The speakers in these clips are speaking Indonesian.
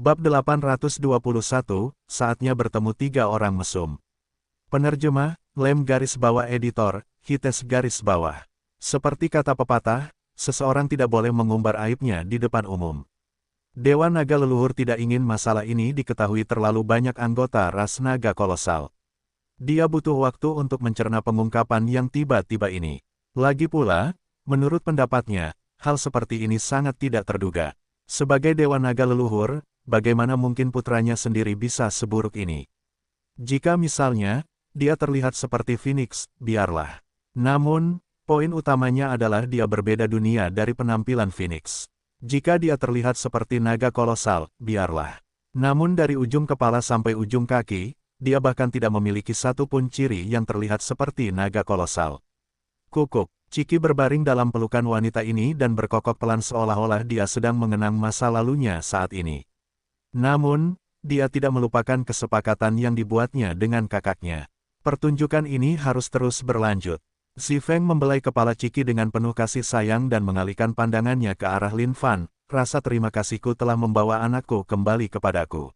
Bab 821, saatnya bertemu tiga orang mesum. Penerjemah, Lem garis bawah editor, Hites garis bawah. Seperti kata pepatah, seseorang tidak boleh mengumbar aibnya di depan umum. Dewa Naga leluhur tidak ingin masalah ini diketahui terlalu banyak anggota ras naga kolosal. Dia butuh waktu untuk mencerna pengungkapan yang tiba-tiba ini. Lagi pula, menurut pendapatnya, hal seperti ini sangat tidak terduga. Sebagai Dewa Naga leluhur, bagaimana mungkin putranya sendiri bisa seburuk ini? Jika misalnya, dia terlihat seperti Phoenix, biarlah. Namun, poin utamanya adalah dia berbeda dunia dari penampilan Phoenix. Jika dia terlihat seperti naga kolosal, biarlah. Namun dari ujung kepala sampai ujung kaki, dia bahkan tidak memiliki satu pun ciri yang terlihat seperti naga kolosal. Kukuk, Ciki berbaring dalam pelukan wanita ini dan berkokok pelan seolah-olah dia sedang mengenang masa lalunya saat ini. Namun, dia tidak melupakan kesepakatan yang dibuatnya dengan kakaknya. Pertunjukan ini harus terus berlanjut. Si Feng membelai kepala Ciki dengan penuh kasih sayang dan mengalihkan pandangannya ke arah Lin Fan. Rasa terima kasihku telah membawa anakku kembali kepadaku.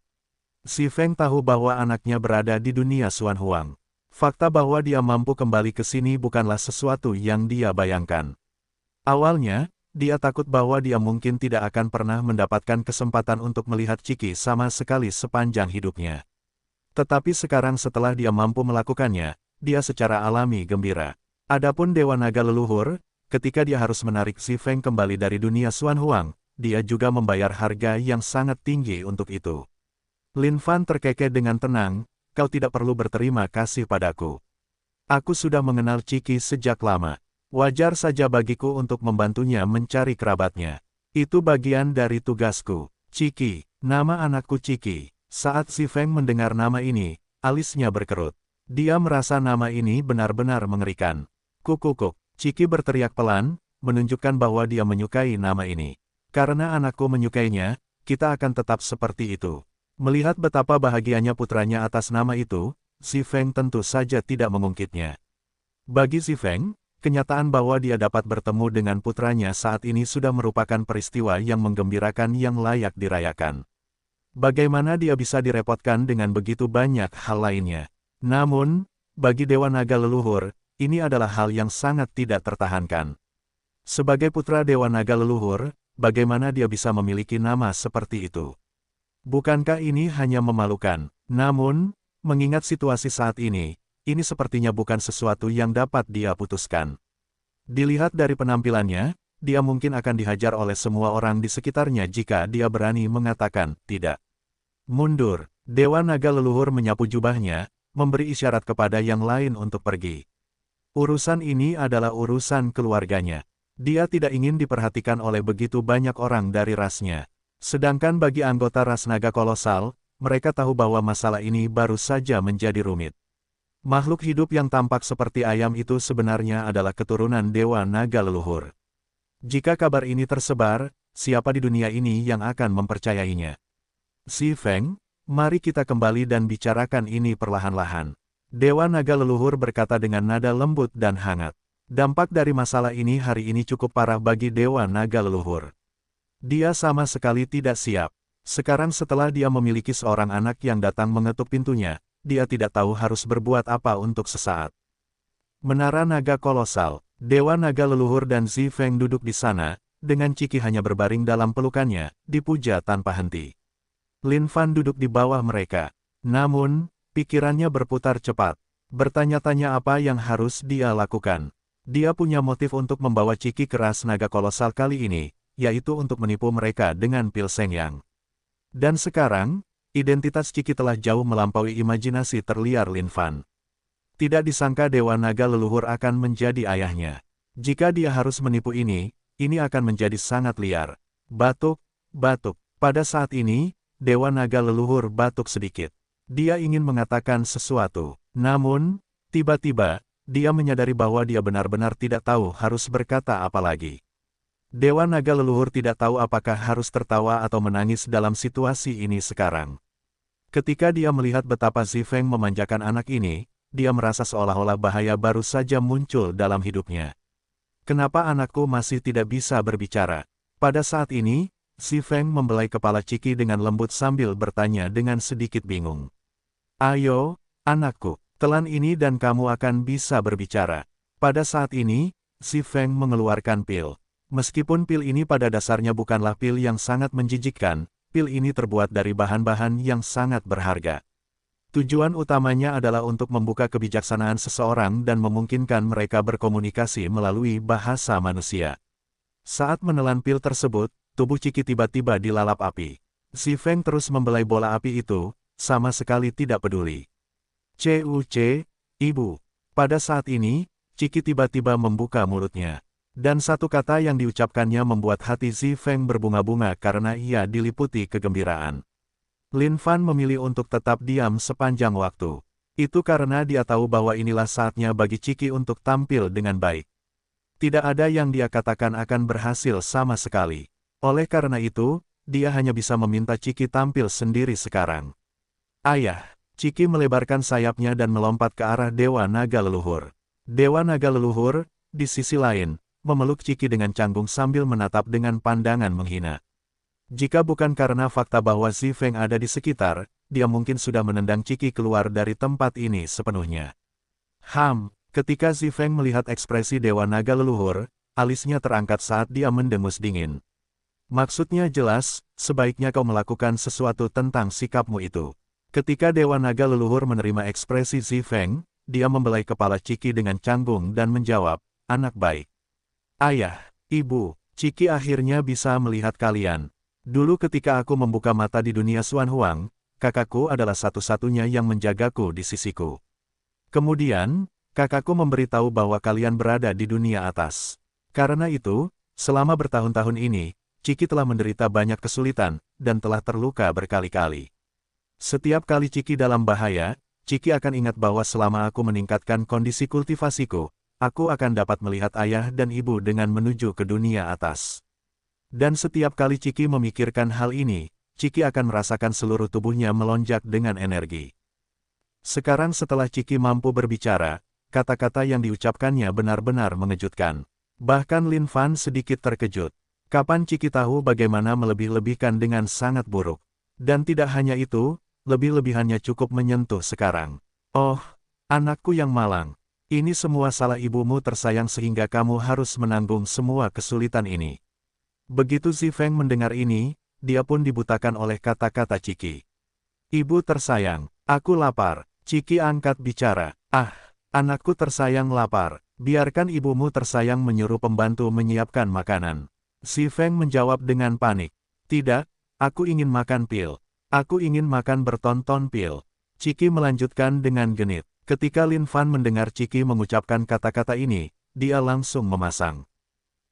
Si Feng tahu bahwa anaknya berada di dunia Xuan Huang. Fakta bahwa dia mampu kembali ke sini bukanlah sesuatu yang dia bayangkan. Awalnya, dia takut bahwa dia mungkin tidak akan pernah mendapatkan kesempatan untuk melihat Ciki sama sekali sepanjang hidupnya. Tetapi sekarang setelah dia mampu melakukannya, dia secara alami gembira. Adapun Dewa Naga leluhur, ketika dia harus menarik si Feng kembali dari dunia Xuan Huang, dia juga membayar harga yang sangat tinggi untuk itu. Lin Fan terkekeh dengan tenang, kau tidak perlu berterima kasih padaku. Aku sudah mengenal Ciki sejak lama. Wajar saja bagiku untuk membantunya mencari kerabatnya. Itu bagian dari tugasku. Ciki, nama anakku Ciki. Saat si Feng mendengar nama ini, alisnya berkerut. Dia merasa nama ini benar-benar mengerikan. Kukukuk, Ciki berteriak pelan, menunjukkan bahwa dia menyukai nama ini. Karena anakku menyukainya, kita akan tetap seperti itu. Melihat betapa bahagianya putranya atas nama itu, si Feng tentu saja tidak mengungkitnya. Bagi si Feng, kenyataan bahwa dia dapat bertemu dengan putranya saat ini sudah merupakan peristiwa yang menggembirakan yang layak dirayakan. Bagaimana dia bisa direpotkan dengan begitu banyak hal lainnya? Namun, bagi Dewa Naga leluhur, ini adalah hal yang sangat tidak tertahankan. Sebagai putra Dewa Naga leluhur, bagaimana dia bisa memiliki nama seperti itu? Bukankah ini hanya memalukan? Namun, mengingat situasi saat ini sepertinya bukan sesuatu yang dapat dia putuskan. Dilihat dari penampilannya, dia mungkin akan dihajar oleh semua orang di sekitarnya jika dia berani mengatakan tidak. Mundur, Dewa Naga leluhur menyapu jubahnya, memberi isyarat kepada yang lain untuk pergi. Urusan ini adalah urusan keluarganya. Dia tidak ingin diperhatikan oleh begitu banyak orang dari rasnya. Sedangkan bagi anggota ras naga kolosal, mereka tahu bahwa masalah ini baru saja menjadi rumit. Makhluk hidup yang tampak seperti ayam itu sebenarnya adalah keturunan Dewa Naga leluhur. Jika kabar ini tersebar, siapa di dunia ini yang akan mempercayainya? Si Feng, mari kita kembali dan bicarakan ini perlahan-lahan. Dewa Naga leluhur berkata dengan nada lembut dan hangat. Dampak dari masalah ini hari ini cukup parah bagi Dewa Naga leluhur. Dia sama sekali tidak siap. Sekarang setelah dia memiliki seorang anak yang datang mengetuk pintunya, dia tidak tahu harus berbuat apa untuk sesaat. Menara Naga kolosal, Dewa Naga leluhur dan Si Feng duduk di sana, dengan Ciki hanya berbaring dalam pelukannya, dipuja tanpa henti. Lin Fan duduk di bawah mereka. Namun, pikirannya berputar cepat. Bertanya-tanya apa yang harus dia lakukan. Dia punya motif untuk membawa Ciki ke ras naga kolosal kali ini, yaitu untuk menipu mereka dengan pil Seng Yang. Dan sekarang, identitas Ciki telah jauh melampaui imajinasi terliar Lin Fan. Tidak disangka Dewa Naga leluhur akan menjadi ayahnya. Jika dia harus menipu ini akan menjadi sangat liar. Batuk, batuk. Pada saat ini, Dewa Naga leluhur batuk sedikit. Dia ingin mengatakan sesuatu. Namun, tiba-tiba, dia menyadari bahwa dia benar-benar tidak tahu harus berkata apa lagi. Dewa Naga leluhur tidak tahu apakah harus tertawa atau menangis dalam situasi ini sekarang. Ketika dia melihat betapa Si Feng memanjakan anak ini, dia merasa seolah-olah bahaya baru saja muncul dalam hidupnya. Kenapa anakku masih tidak bisa berbicara? Pada saat ini, Si Feng membelai kepala Ciki dengan lembut sambil bertanya dengan sedikit bingung. Ayo, anakku, telan ini dan kamu akan bisa berbicara. Pada saat ini, si Feng mengeluarkan pil. Meskipun pil ini pada dasarnya bukanlah pil yang sangat menjijikkan, pil ini terbuat dari bahan-bahan yang sangat berharga. Tujuan utamanya adalah untuk membuka kebijaksanaan seseorang dan memungkinkan mereka berkomunikasi melalui bahasa manusia. Saat menelan pil tersebut, tubuh Ciki tiba-tiba dilalap api. Si Feng terus membelai bola api itu, sama sekali tidak peduli. "Cuc, ibu." Pada saat ini, Ciki tiba-tiba membuka mulutnya. Dan satu kata yang diucapkannya membuat hati Si Feng berbunga-bunga karena ia diliputi kegembiraan. Lin Fan memilih untuk tetap diam sepanjang waktu. Itu karena dia tahu bahwa inilah saatnya bagi Ciki untuk tampil dengan baik. Tidak ada yang dia katakan akan berhasil sama sekali. Oleh karena itu, dia hanya bisa meminta Ciki tampil sendiri sekarang. Ayah, Ciki melebarkan sayapnya dan melompat ke arah Dewa Naga Leluhur. Dewa Naga Leluhur, di sisi lain, memeluk Ciki dengan canggung sambil menatap dengan pandangan menghina. Jika bukan karena fakta bahwa Si Feng ada di sekitar, dia mungkin sudah menendang Ciki keluar dari tempat ini sepenuhnya. Ketika Si Feng melihat ekspresi Dewa Naga Leluhur, alisnya terangkat saat dia mendengus dingin. Maksudnya jelas, sebaiknya kau melakukan sesuatu tentang sikapmu itu. Ketika Dewa Naga Leluhur menerima ekspresi Si Feng, dia membelai kepala Ciki dengan canggung dan menjawab, "Anak baik. Ayah, ibu, Ciki akhirnya bisa melihat kalian. Dulu ketika aku membuka mata di dunia Xuan Huang, kakakku adalah satu-satunya yang menjagaku di sisiku. Kemudian, kakakku memberitahu bahwa kalian berada di dunia atas. Karena itu, selama bertahun-tahun ini, Ciki telah menderita banyak kesulitan, dan telah terluka berkali-kali. Setiap kali Ciki dalam bahaya, Ciki akan ingat bahwa selama aku meningkatkan kondisi kultivasiku, aku akan dapat melihat ayah dan ibu dengan menuju ke dunia atas. Dan setiap kali Ciki memikirkan hal ini, Ciki akan merasakan seluruh tubuhnya melonjak dengan energi." Sekarang setelah Ciki mampu berbicara, kata-kata yang diucapkannya benar-benar mengejutkan. Bahkan Lin Fan sedikit terkejut. Kapan Ciki tahu bagaimana melebih-lebihkan dengan sangat buruk? Dan tidak hanya itu, lebih-lebihannya cukup menyentuh sekarang. "Oh, anakku yang malang. Ini semua salah ibumu tersayang sehingga kamu harus menanggung semua kesulitan ini." Begitu Si Feng mendengar ini, dia pun dibutakan oleh kata-kata Ciki. "Ibu tersayang, aku lapar." Ciki angkat bicara. Anakku tersayang lapar. Biarkan ibumu tersayang menyuruh pembantu menyiapkan makanan." Si Feng menjawab dengan panik. "Tidak, aku ingin makan pil. Aku ingin makan bertonton pil." Ciki melanjutkan dengan genit. Ketika Lin Fan mendengar Ciki mengucapkan kata-kata ini, dia langsung memasang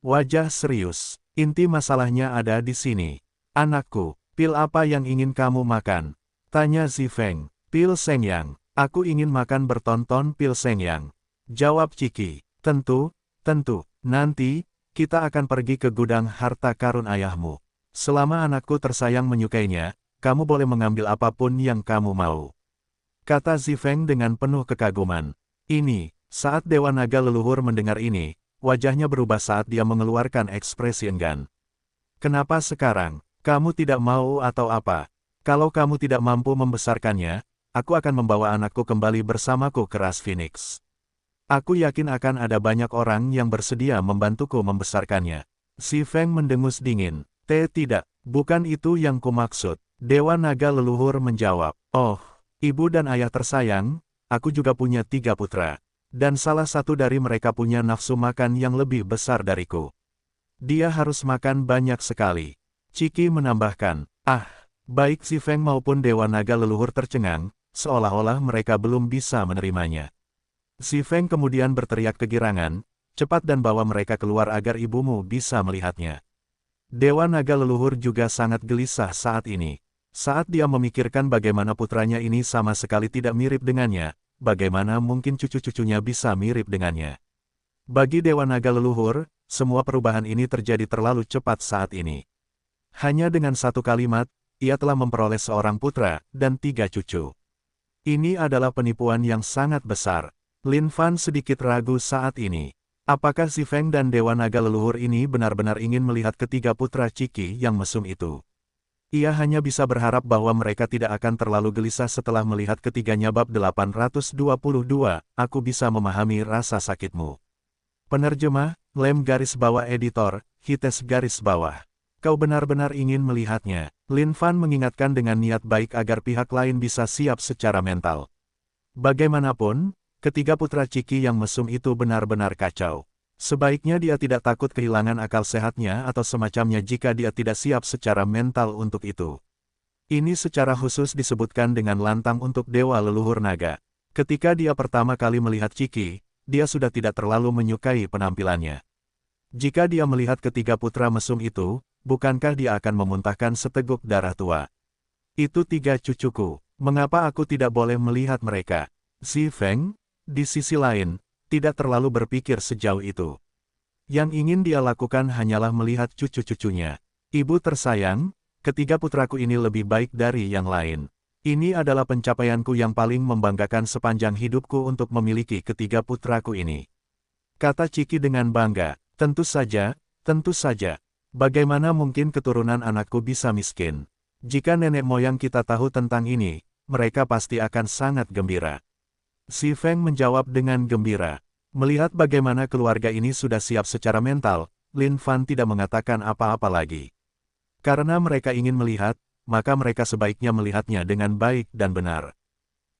wajah serius. "Inti masalahnya ada di sini. Anakku, pil apa yang ingin kamu makan?" tanya Si Feng. "Pil Sengyang. Aku ingin makan bertonton pil Sengyang," jawab Ciki. Tentu. Nanti, kita akan pergi ke gudang harta karun ayahmu. Selama anakku tersayang menyukainya, kamu boleh mengambil apapun yang kamu mau," kata Si Feng dengan penuh kekaguman. Saat Dewa Naga Leluhur mendengar ini, wajahnya berubah saat dia mengeluarkan ekspresi enggan. "Kenapa sekarang? Kamu tidak mau atau apa? Kalau kamu tidak mampu membesarkannya, aku akan membawa anakku kembali bersamaku ke ras Phoenix. Aku yakin akan ada banyak orang yang bersedia membantuku membesarkannya." Si Feng mendengus dingin. Tidak, bukan itu yang kumaksud." Dewa Naga Leluhur menjawab. "Oh, ibu dan ayah tersayang, aku juga punya 3 putra. Dan salah satu dari mereka punya nafsu makan yang lebih besar dariku. Dia harus makan banyak sekali." Ciki menambahkan. Baik Si Feng maupun Dewa Naga Leluhur tercengang, seolah-olah mereka belum bisa menerimanya. Si Feng kemudian berteriak kegirangan, "Cepat dan bawa mereka keluar agar ibumu bisa melihatnya." Dewa Naga Leluhur juga sangat gelisah saat ini. Saat dia memikirkan bagaimana putranya ini sama sekali tidak mirip dengannya, bagaimana mungkin cucu-cucunya bisa mirip dengannya. Bagi Dewa Naga Leluhur, semua perubahan ini terjadi terlalu cepat saat ini. Hanya dengan satu kalimat, ia telah memperoleh seorang putra dan 3 cucu. Ini adalah penipuan yang sangat besar. Lin Fan sedikit ragu saat ini. Apakah Si Feng dan Dewa Naga leluhur ini benar-benar ingin melihat ketiga putra Ciki yang mesum itu? Ia hanya bisa berharap bahwa mereka tidak akan terlalu gelisah setelah melihat ketiganya. Bab 822, aku bisa memahami rasa sakitmu. Penerjemah, Lem garis bawah editor, Hites garis bawah. Kau benar-benar ingin melihatnya. Lin Fan mengingatkan dengan niat baik agar pihak lain bisa siap secara mental. Bagaimanapun, ketiga putra Ciki yang mesum itu benar-benar kacau. Sebaiknya dia tidak takut kehilangan akal sehatnya atau semacamnya jika dia tidak siap secara mental untuk itu. Ini secara khusus disebutkan dengan lantang untuk Dewa Leluhur Naga. Ketika dia pertama kali melihat Ciki, dia sudah tidak terlalu menyukai penampilannya. Jika dia melihat ketiga putra mesum itu, bukankah dia akan memuntahkan seteguk darah tua? Itu tiga cucuku, mengapa aku tidak boleh melihat mereka? Si Feng, di sisi lain, tidak terlalu berpikir sejauh itu. Yang ingin dia lakukan hanyalah melihat cucu-cucunya. Ibu tersayang, ketiga putraku ini lebih baik dari yang lain. Ini adalah pencapaianku yang paling membanggakan sepanjang hidupku untuk memiliki ketiga putraku ini. Kata Ciki dengan bangga, tentu saja, tentu saja. Bagaimana mungkin keturunan anakku bisa miskin? Jika nenek moyang kita tahu tentang ini, mereka pasti akan sangat gembira. Si Feng menjawab dengan gembira. Melihat bagaimana keluarga ini sudah siap secara mental, Lin Fan tidak mengatakan apa-apa lagi. Karena mereka ingin melihat, maka mereka sebaiknya melihatnya dengan baik dan benar.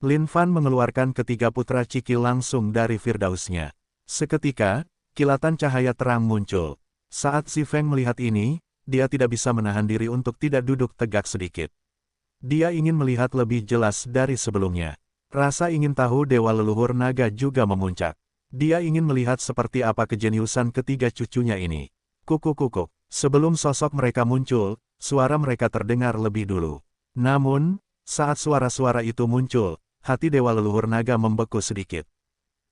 Lin Fan mengeluarkan ketiga putra Ciki langsung dari Firdausnya. Seketika, kilatan cahaya terang muncul. Saat Si Feng melihat ini, dia tidak bisa menahan diri untuk tidak duduk tegak sedikit. Dia ingin melihat lebih jelas dari sebelumnya. Rasa ingin tahu Dewa Leluhur Naga juga memuncak. Dia ingin melihat seperti apa kejeniusan ketiga cucunya ini. Kukuk-kukuk. Sebelum sosok mereka muncul, suara mereka terdengar lebih dulu. Namun, saat suara-suara itu muncul, hati Dewa Leluhur Naga membeku sedikit.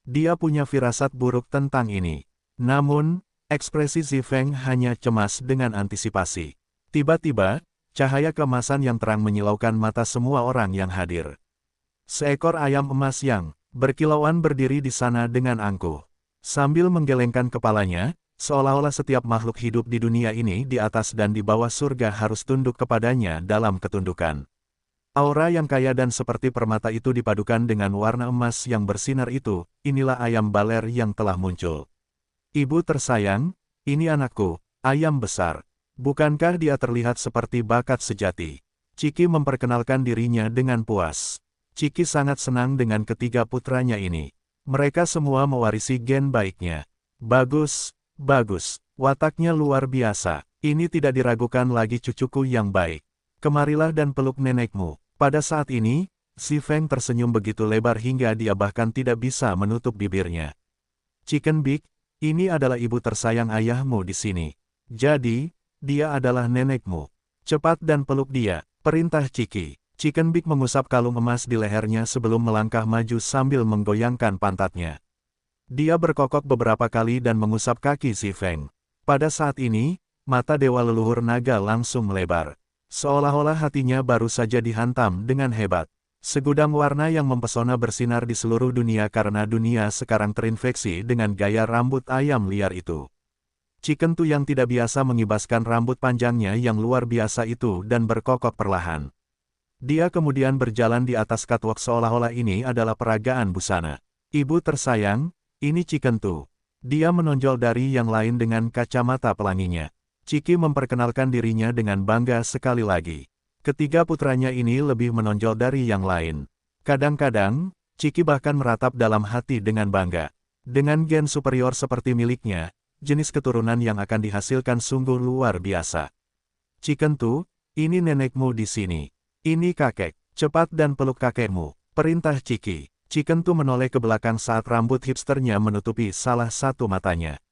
Dia punya firasat buruk tentang ini. Namun, ekspresi Si Feng hanya cemas dengan antisipasi. Tiba-tiba, cahaya keemasan yang terang menyilaukan mata semua orang yang hadir. Seekor ayam emas yang berkilauan berdiri di sana dengan angkuh. Sambil menggelengkan kepalanya, seolah-olah setiap makhluk hidup di dunia ini di atas dan di bawah surga harus tunduk kepadanya dalam ketundukan. Aura yang kaya dan seperti permata itu dipadukan dengan warna emas yang bersinar itu, inilah ayam baler yang telah muncul. Ibu tersayang, ini anakku, ayam besar. Bukankah dia terlihat seperti bakat sejati? Ciki memperkenalkan dirinya dengan puas. Ciki sangat senang dengan ketiga putranya ini. Mereka semua mewarisi gen baiknya. Bagus. Bagus, wataknya luar biasa. Ini tidak diragukan lagi cucuku yang baik. Kemarilah dan peluk nenekmu. Pada saat ini, Si Feng tersenyum begitu lebar hingga dia bahkan tidak bisa menutup bibirnya. Chicken Big, ini adalah ibu tersayang ayahmu di sini. Jadi, dia adalah nenekmu. Cepat dan peluk dia, perintah Ciki. Chicken Big mengusap kalung emas di lehernya sebelum melangkah maju sambil menggoyangkan pantatnya. Dia berkokok beberapa kali dan mengusap kaki Si Feng. Pada saat ini, mata Dewa Leluhur Naga langsung melebar. Seolah-olah hatinya baru saja dihantam dengan hebat. Segudang warna yang mempesona bersinar di seluruh dunia karena dunia sekarang terinfeksi dengan gaya rambut ayam liar itu. Chicken Tu yang tidak biasa mengibaskan rambut panjangnya yang luar biasa itu dan berkokok perlahan. Dia kemudian berjalan di atas catwalk seolah-olah ini adalah peragaan busana. Ibu tersayang, ini Chicken Tu. Dia menonjol dari yang lain dengan kacamata pelanginya. Ciki memperkenalkan dirinya dengan bangga sekali lagi. Ketiga putranya ini lebih menonjol dari yang lain. Kadang-kadang, Ciki bahkan meratap dalam hati dengan bangga. Dengan gen superior seperti miliknya, jenis keturunan yang akan dihasilkan sungguh luar biasa. Chicken Tu, ini nenekmu di sini. Ini kakek, cepat dan peluk kakekmu, perintah Ciki. Chicken Tu menoleh ke belakang saat rambut hipsternya menutupi salah satu matanya.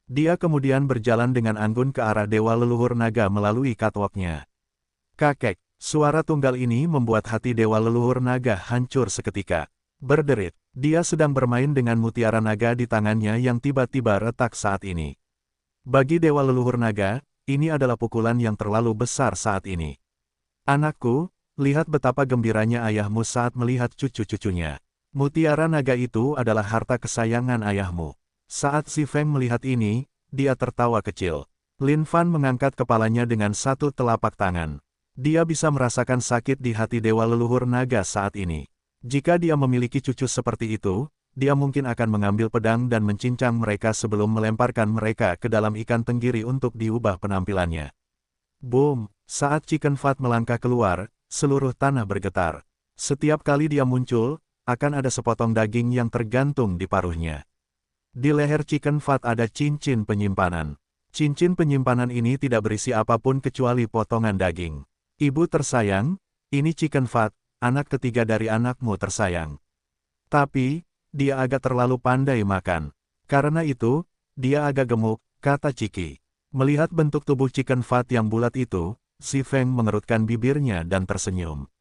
Dia kemudian berjalan dengan anggun ke arah Dewa Leluhur Naga melalui catwalknya. Kakek, suara tunggal ini membuat hati Dewa Leluhur Naga hancur seketika. Berderit, dia sedang bermain dengan mutiara naga di tangannya yang tiba-tiba retak saat ini. Bagi Dewa Leluhur Naga, ini adalah pukulan yang terlalu besar saat ini. Anakku, lihat betapa gembiranya ayahmu saat melihat cucu-cucunya. Mutiara naga itu adalah harta kesayangan ayahmu. Saat Si Feng melihat ini, dia tertawa kecil. Lin Fan mengangkat kepalanya dengan satu telapak tangan. Dia bisa merasakan sakit di hati dewa leluhur naga saat ini. Jika dia memiliki cucu seperti itu, dia mungkin akan mengambil pedang dan mencincang mereka sebelum melemparkan mereka ke dalam ikan tenggiri untuk diubah penampilannya. Boom! Saat Chicken Fat melangkah keluar, seluruh tanah bergetar. Setiap kali dia muncul, akan ada sepotong daging yang tergantung di paruhnya. Di leher Chicken Fat ada cincin penyimpanan. Cincin penyimpanan ini tidak berisi apapun kecuali potongan daging. Ibu tersayang, ini Chicken Fat, anak ketiga dari anakmu tersayang. Tapi, dia agak terlalu pandai makan. Karena itu, dia agak gemuk, kata Ciki. Melihat bentuk tubuh Chicken Fat yang bulat itu, Si Feng mengerutkan bibirnya dan tersenyum.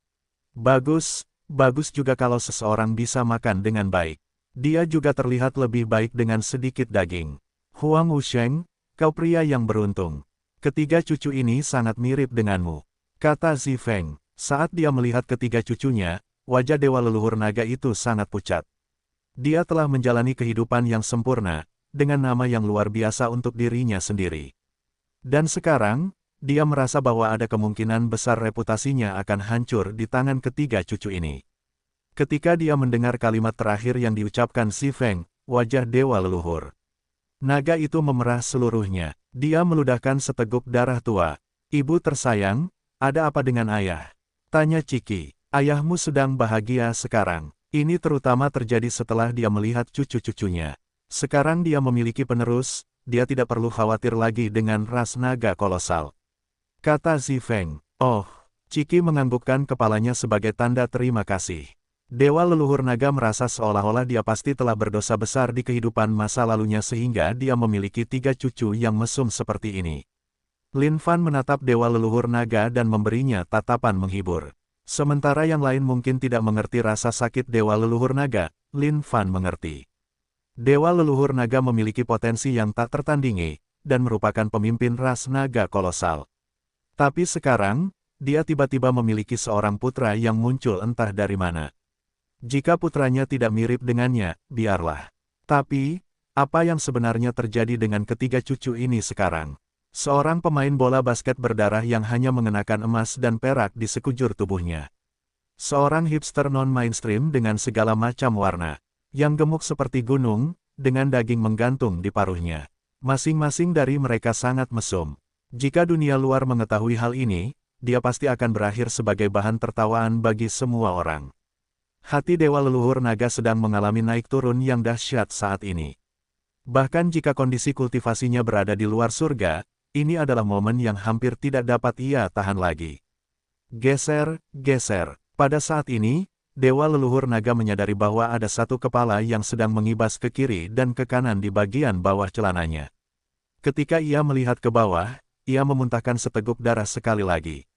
Bagus, bagus juga kalau seseorang bisa makan dengan baik. Dia juga terlihat lebih baik dengan sedikit daging. Huang Wusheng, kau pria yang beruntung. Ketiga cucu ini sangat mirip denganmu, kata Si Feng. Saat dia melihat ketiga cucunya, wajah dewa leluhur naga itu sangat pucat. Dia telah menjalani kehidupan yang sempurna, dengan nama yang luar biasa untuk dirinya sendiri. Dan sekarang, dia merasa bahwa ada kemungkinan besar reputasinya akan hancur di tangan ketiga cucu ini. Ketika dia mendengar kalimat terakhir yang diucapkan Si Feng, wajah dewa leluhur naga itu memerah seluruhnya. Dia meludahkan seteguk darah tua. Ibu tersayang, ada apa dengan ayah? Tanya Ciki. Ayahmu sedang bahagia sekarang. Ini terutama terjadi setelah dia melihat cucu-cucunya. Sekarang dia memiliki penerus, dia tidak perlu khawatir lagi dengan ras naga kolosal. Kata Si Feng. Oh, Ciki menganggukkan kepalanya sebagai tanda terima kasih. Dewa leluhur naga merasa seolah-olah dia pasti telah berdosa besar di kehidupan masa lalunya sehingga dia memiliki 3 cucu yang mesum seperti ini. Lin Fan menatap dewa leluhur naga dan memberinya tatapan menghibur. Sementara yang lain mungkin tidak mengerti rasa sakit dewa leluhur naga, Lin Fan mengerti. Dewa leluhur naga memiliki potensi yang tak tertandingi, dan merupakan pemimpin ras naga kolosal. Tapi sekarang, dia tiba-tiba memiliki seorang putra yang muncul entah dari mana. Jika putranya tidak mirip dengannya, biarlah. Tapi, apa yang sebenarnya terjadi dengan ketiga cucu ini sekarang? Seorang pemain bola basket berdarah yang hanya mengenakan emas dan perak di sekujur tubuhnya. Seorang hipster non-mainstream dengan segala macam warna, yang gemuk seperti gunung, dengan daging menggantung di paruhnya. Masing-masing dari mereka sangat mesum. Jika dunia luar mengetahui hal ini, dia pasti akan berakhir sebagai bahan tertawaan bagi semua orang. Hati dewa leluhur naga sedang mengalami naik turun yang dahsyat saat ini. Bahkan jika kondisi kultivasinya berada di luar surga, ini adalah momen yang hampir tidak dapat ia tahan lagi. Geser, geser. Pada saat ini, dewa leluhur naga menyadari bahwa ada satu kepala yang sedang mengibas ke kiri dan ke kanan di bagian bawah celananya. Ketika ia melihat ke bawah, ia memuntahkan seteguk darah sekali lagi.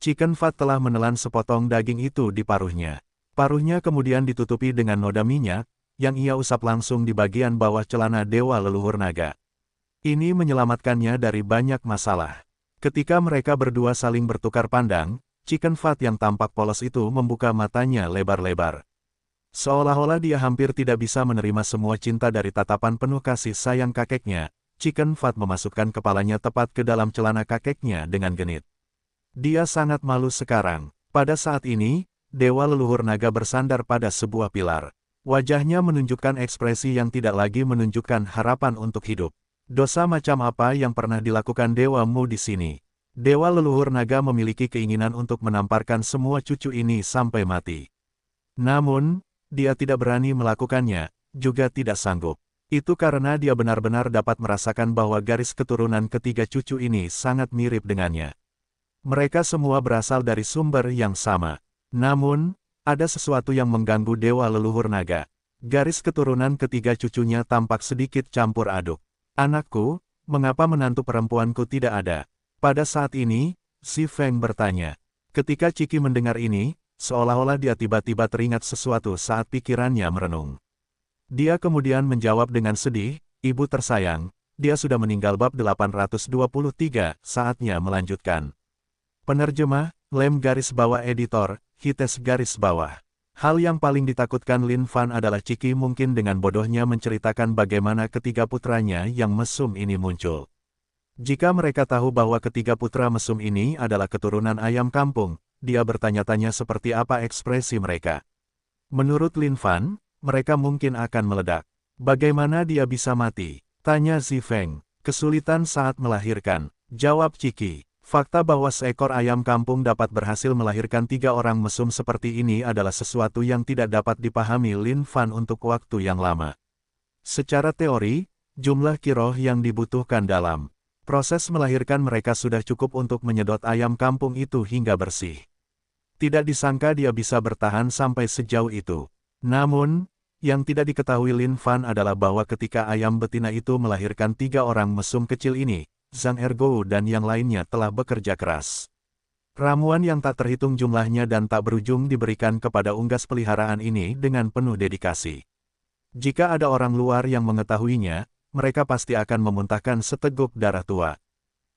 Chicken Fat telah menelan sepotong daging itu di paruhnya. Paruhnya kemudian ditutupi dengan noda minyak, yang ia usap langsung di bagian bawah celana dewa leluhur naga. Ini menyelamatkannya dari banyak masalah. Ketika mereka berdua saling bertukar pandang, Chicken Fat yang tampak polos itu membuka matanya lebar-lebar. Seolah-olah dia hampir tidak bisa menerima semua cinta dari tatapan penuh kasih sayang kakeknya, Chicken Fat memasukkan kepalanya tepat ke dalam celana kakeknya dengan genit. Dia sangat malu sekarang. Pada saat ini, dewa leluhur naga bersandar pada sebuah pilar. Wajahnya menunjukkan ekspresi yang tidak lagi menunjukkan harapan untuk hidup. Dosa macam apa yang pernah dilakukan dewamu di sini? Dewa leluhur naga memiliki keinginan untuk menamparkan semua cucu ini sampai mati. Namun, dia tidak berani melakukannya, juga tidak sanggup. Itu karena dia benar-benar dapat merasakan bahwa garis keturunan ketiga cucu ini sangat mirip dengannya. Mereka semua berasal dari sumber yang sama. Namun, ada sesuatu yang mengganggu dewa leluhur naga. Garis keturunan ketiga cucunya tampak sedikit campur aduk. Anakku, mengapa menantu perempuanku tidak ada? Pada saat ini, Si Feng bertanya. Ketika Ciki mendengar ini, seolah-olah dia tiba-tiba teringat sesuatu saat pikirannya merenung. Dia kemudian menjawab dengan sedih, Ibu tersayang, dia sudah meninggal. Bab 823, saatnya melanjutkan. Penerjemah, Lem garis bawah editor, Hites garis bawah. Hal yang paling ditakutkan Lin Fan adalah Ciki mungkin dengan bodohnya menceritakan bagaimana ketiga putranya yang mesum ini muncul. Jika mereka tahu bahwa ketiga putra mesum ini adalah keturunan ayam kampung, dia bertanya-tanya seperti apa ekspresi mereka. Menurut Lin Fan, mereka mungkin akan meledak. Bagaimana dia bisa mati? Tanya Zifeng. Kesulitan saat melahirkan. Jawab Ciki. Fakta bahwa seekor ayam kampung dapat berhasil melahirkan 3 orang mesum seperti ini adalah sesuatu yang tidak dapat dipahami Lin Fan untuk waktu yang lama. Secara teori, jumlah kiroh yang dibutuhkan dalam proses melahirkan mereka sudah cukup untuk menyedot ayam kampung itu hingga bersih. Tidak disangka dia bisa bertahan sampai sejauh itu. Namun, yang tidak diketahui Lin Fan adalah bahwa ketika ayam betina itu melahirkan 3 orang mesum kecil ini, Zhang Ergo dan yang lainnya telah bekerja keras. Ramuan yang tak terhitung jumlahnya dan tak berujung diberikan kepada unggas peliharaan ini dengan penuh dedikasi. Jika ada orang luar yang mengetahuinya, mereka pasti akan memuntahkan seteguk darah tua.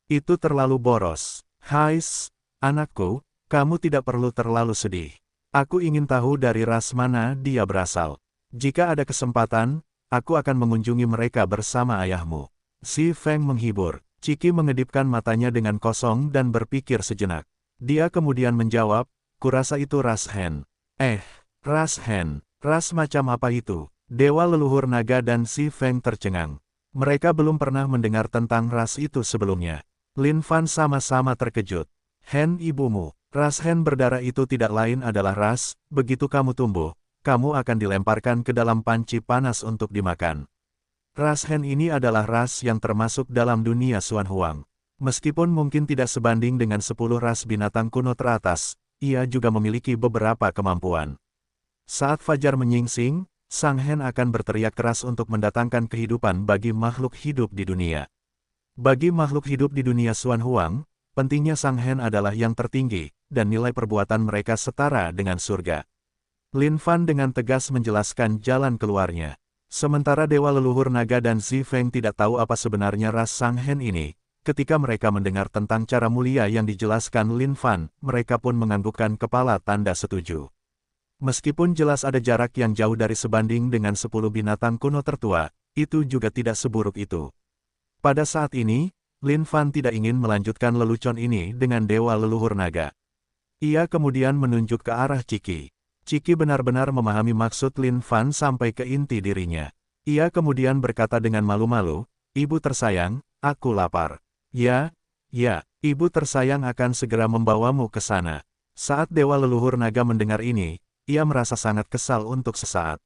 Itu terlalu boros. Hais, anakku, kamu tidak perlu terlalu sedih. Aku ingin tahu dari ras mana dia berasal. Jika ada kesempatan, aku akan mengunjungi mereka bersama ayahmu. Si Feng menghibur. Ciki mengedipkan matanya dengan kosong dan berpikir sejenak. Dia kemudian menjawab, kurasa itu ras Hen. Ras Hen. Ras macam apa itu? Dewa leluhur naga dan Si Feng tercengang. Mereka belum pernah mendengar tentang ras itu sebelumnya. Lin Fan sama-sama terkejut. Hen ibumu. Ras Hen berdarah itu tidak lain adalah ras, begitu kamu tumbuh, kamu akan dilemparkan ke dalam panci panas untuk dimakan. Ras Hen ini adalah ras yang termasuk dalam dunia Xuan Huang. Meskipun mungkin tidak sebanding dengan 10 ras binatang kuno teratas, ia juga memiliki beberapa kemampuan. Saat fajar menyingsing, Sang Hen akan berteriak keras untuk mendatangkan kehidupan bagi makhluk hidup di dunia. Bagi makhluk hidup di dunia Xuan Huang, pentingnya Sang Hen adalah yang tertinggi, dan nilai perbuatan mereka setara dengan surga. Lin Fan dengan tegas menjelaskan jalan keluarnya. Sementara Dewa Leluhur Naga dan Zifeng tidak tahu apa sebenarnya ras Sang Hen ini, ketika mereka mendengar tentang cara mulia yang dijelaskan Lin Fan, mereka pun menganggukkan kepala tanda setuju. Meskipun jelas ada jarak yang jauh dari sebanding dengan 10 binatang kuno tertua, itu juga tidak seburuk itu. Pada saat ini, Lin Fan tidak ingin melanjutkan lelucon ini dengan Dewa Leluhur Naga. Ia kemudian menunjuk ke arah Ciki. Ciki benar-benar memahami maksud Lin Fan sampai ke inti dirinya. Ia kemudian berkata dengan malu-malu, "Ibu tersayang, aku lapar." Ya, ibu tersayang akan segera membawamu ke sana." Saat Dewa Leluhur Naga mendengar ini, ia merasa sangat kesal untuk sesaat.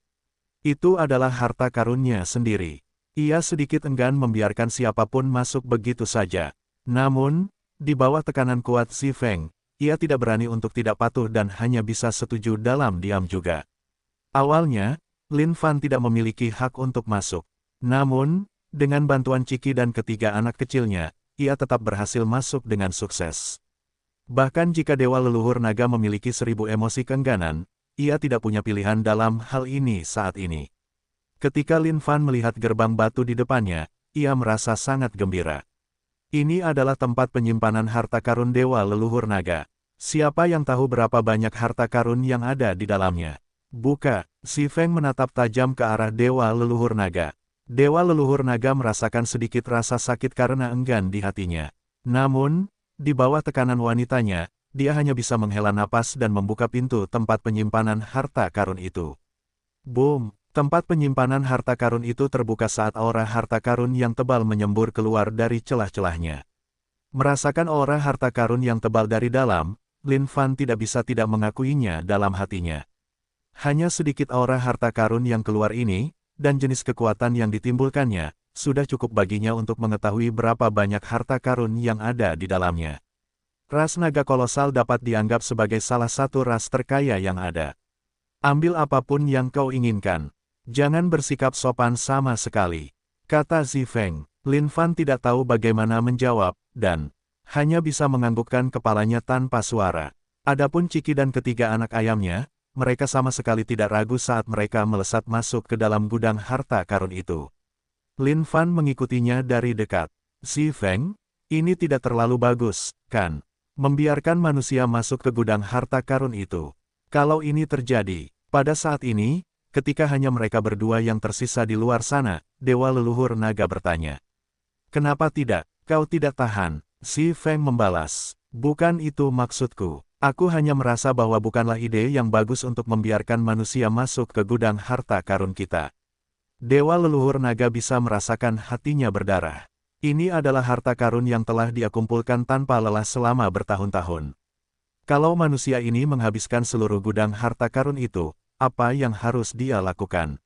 Itu adalah harta karunnya sendiri. Ia sedikit enggan membiarkan siapapun masuk begitu saja. Namun, di bawah tekanan kuat Si Feng, ia tidak berani untuk tidak patuh dan hanya bisa setuju dalam diam juga. Awalnya, Lin Fan tidak memiliki hak untuk masuk. Namun, dengan bantuan Ciki dan ketiga anak kecilnya, ia tetap berhasil masuk dengan sukses. Bahkan jika Dewa Leluhur Naga memiliki 1000 emosi keengganan, ia tidak punya pilihan dalam hal ini saat ini. Ketika Lin Fan melihat gerbang batu di depannya, ia merasa sangat gembira. Ini adalah tempat penyimpanan harta karun Dewa Leluhur Naga. Siapa yang tahu berapa banyak harta karun yang ada di dalamnya? Buka. Si Feng menatap tajam ke arah Dewa Leluhur Naga. Dewa Leluhur Naga merasakan sedikit rasa sakit karena enggan di hatinya. Namun, di bawah tekanan wanitanya, dia hanya bisa menghela napas dan membuka pintu tempat penyimpanan harta karun itu. Boom! Tempat penyimpanan harta karun itu terbuka saat aura harta karun yang tebal menyembur keluar dari celah-celahnya. Merasakan aura harta karun yang tebal dari dalam, Lin Fan tidak bisa tidak mengakuinya dalam hatinya. Hanya sedikit aura harta karun yang keluar ini, dan jenis kekuatan yang ditimbulkannya, sudah cukup baginya untuk mengetahui berapa banyak harta karun yang ada di dalamnya. Ras naga kolosal dapat dianggap sebagai salah satu ras terkaya yang ada. Ambil apapun yang kau inginkan. Jangan bersikap sopan sama sekali, kata Zifeng. Lin Fan tidak tahu bagaimana menjawab, dan hanya bisa menganggukkan kepalanya tanpa suara. Adapun Ciki dan ketiga anak ayamnya, mereka sama sekali tidak ragu saat mereka melesat masuk ke dalam gudang harta karun itu. Lin Fan mengikutinya dari dekat. Zifeng, ini tidak terlalu bagus, kan? Membiarkan manusia masuk ke gudang harta karun itu. Kalau ini terjadi, Pada saat ini, ketika hanya mereka berdua yang tersisa di luar sana, Dewa Leluhur Naga bertanya. Kenapa tidak? Kau tidak tahan? Si Feng membalas. Bukan itu maksudku. Aku hanya merasa bahwa bukanlah ide yang bagus untuk membiarkan manusia masuk ke gudang harta karun kita. Dewa Leluhur Naga bisa merasakan hatinya berdarah. Ini adalah harta karun yang telah dia kumpulkan tanpa lelah selama bertahun-tahun. Kalau manusia ini menghabiskan seluruh gudang harta karun itu, apa yang harus dia lakukan?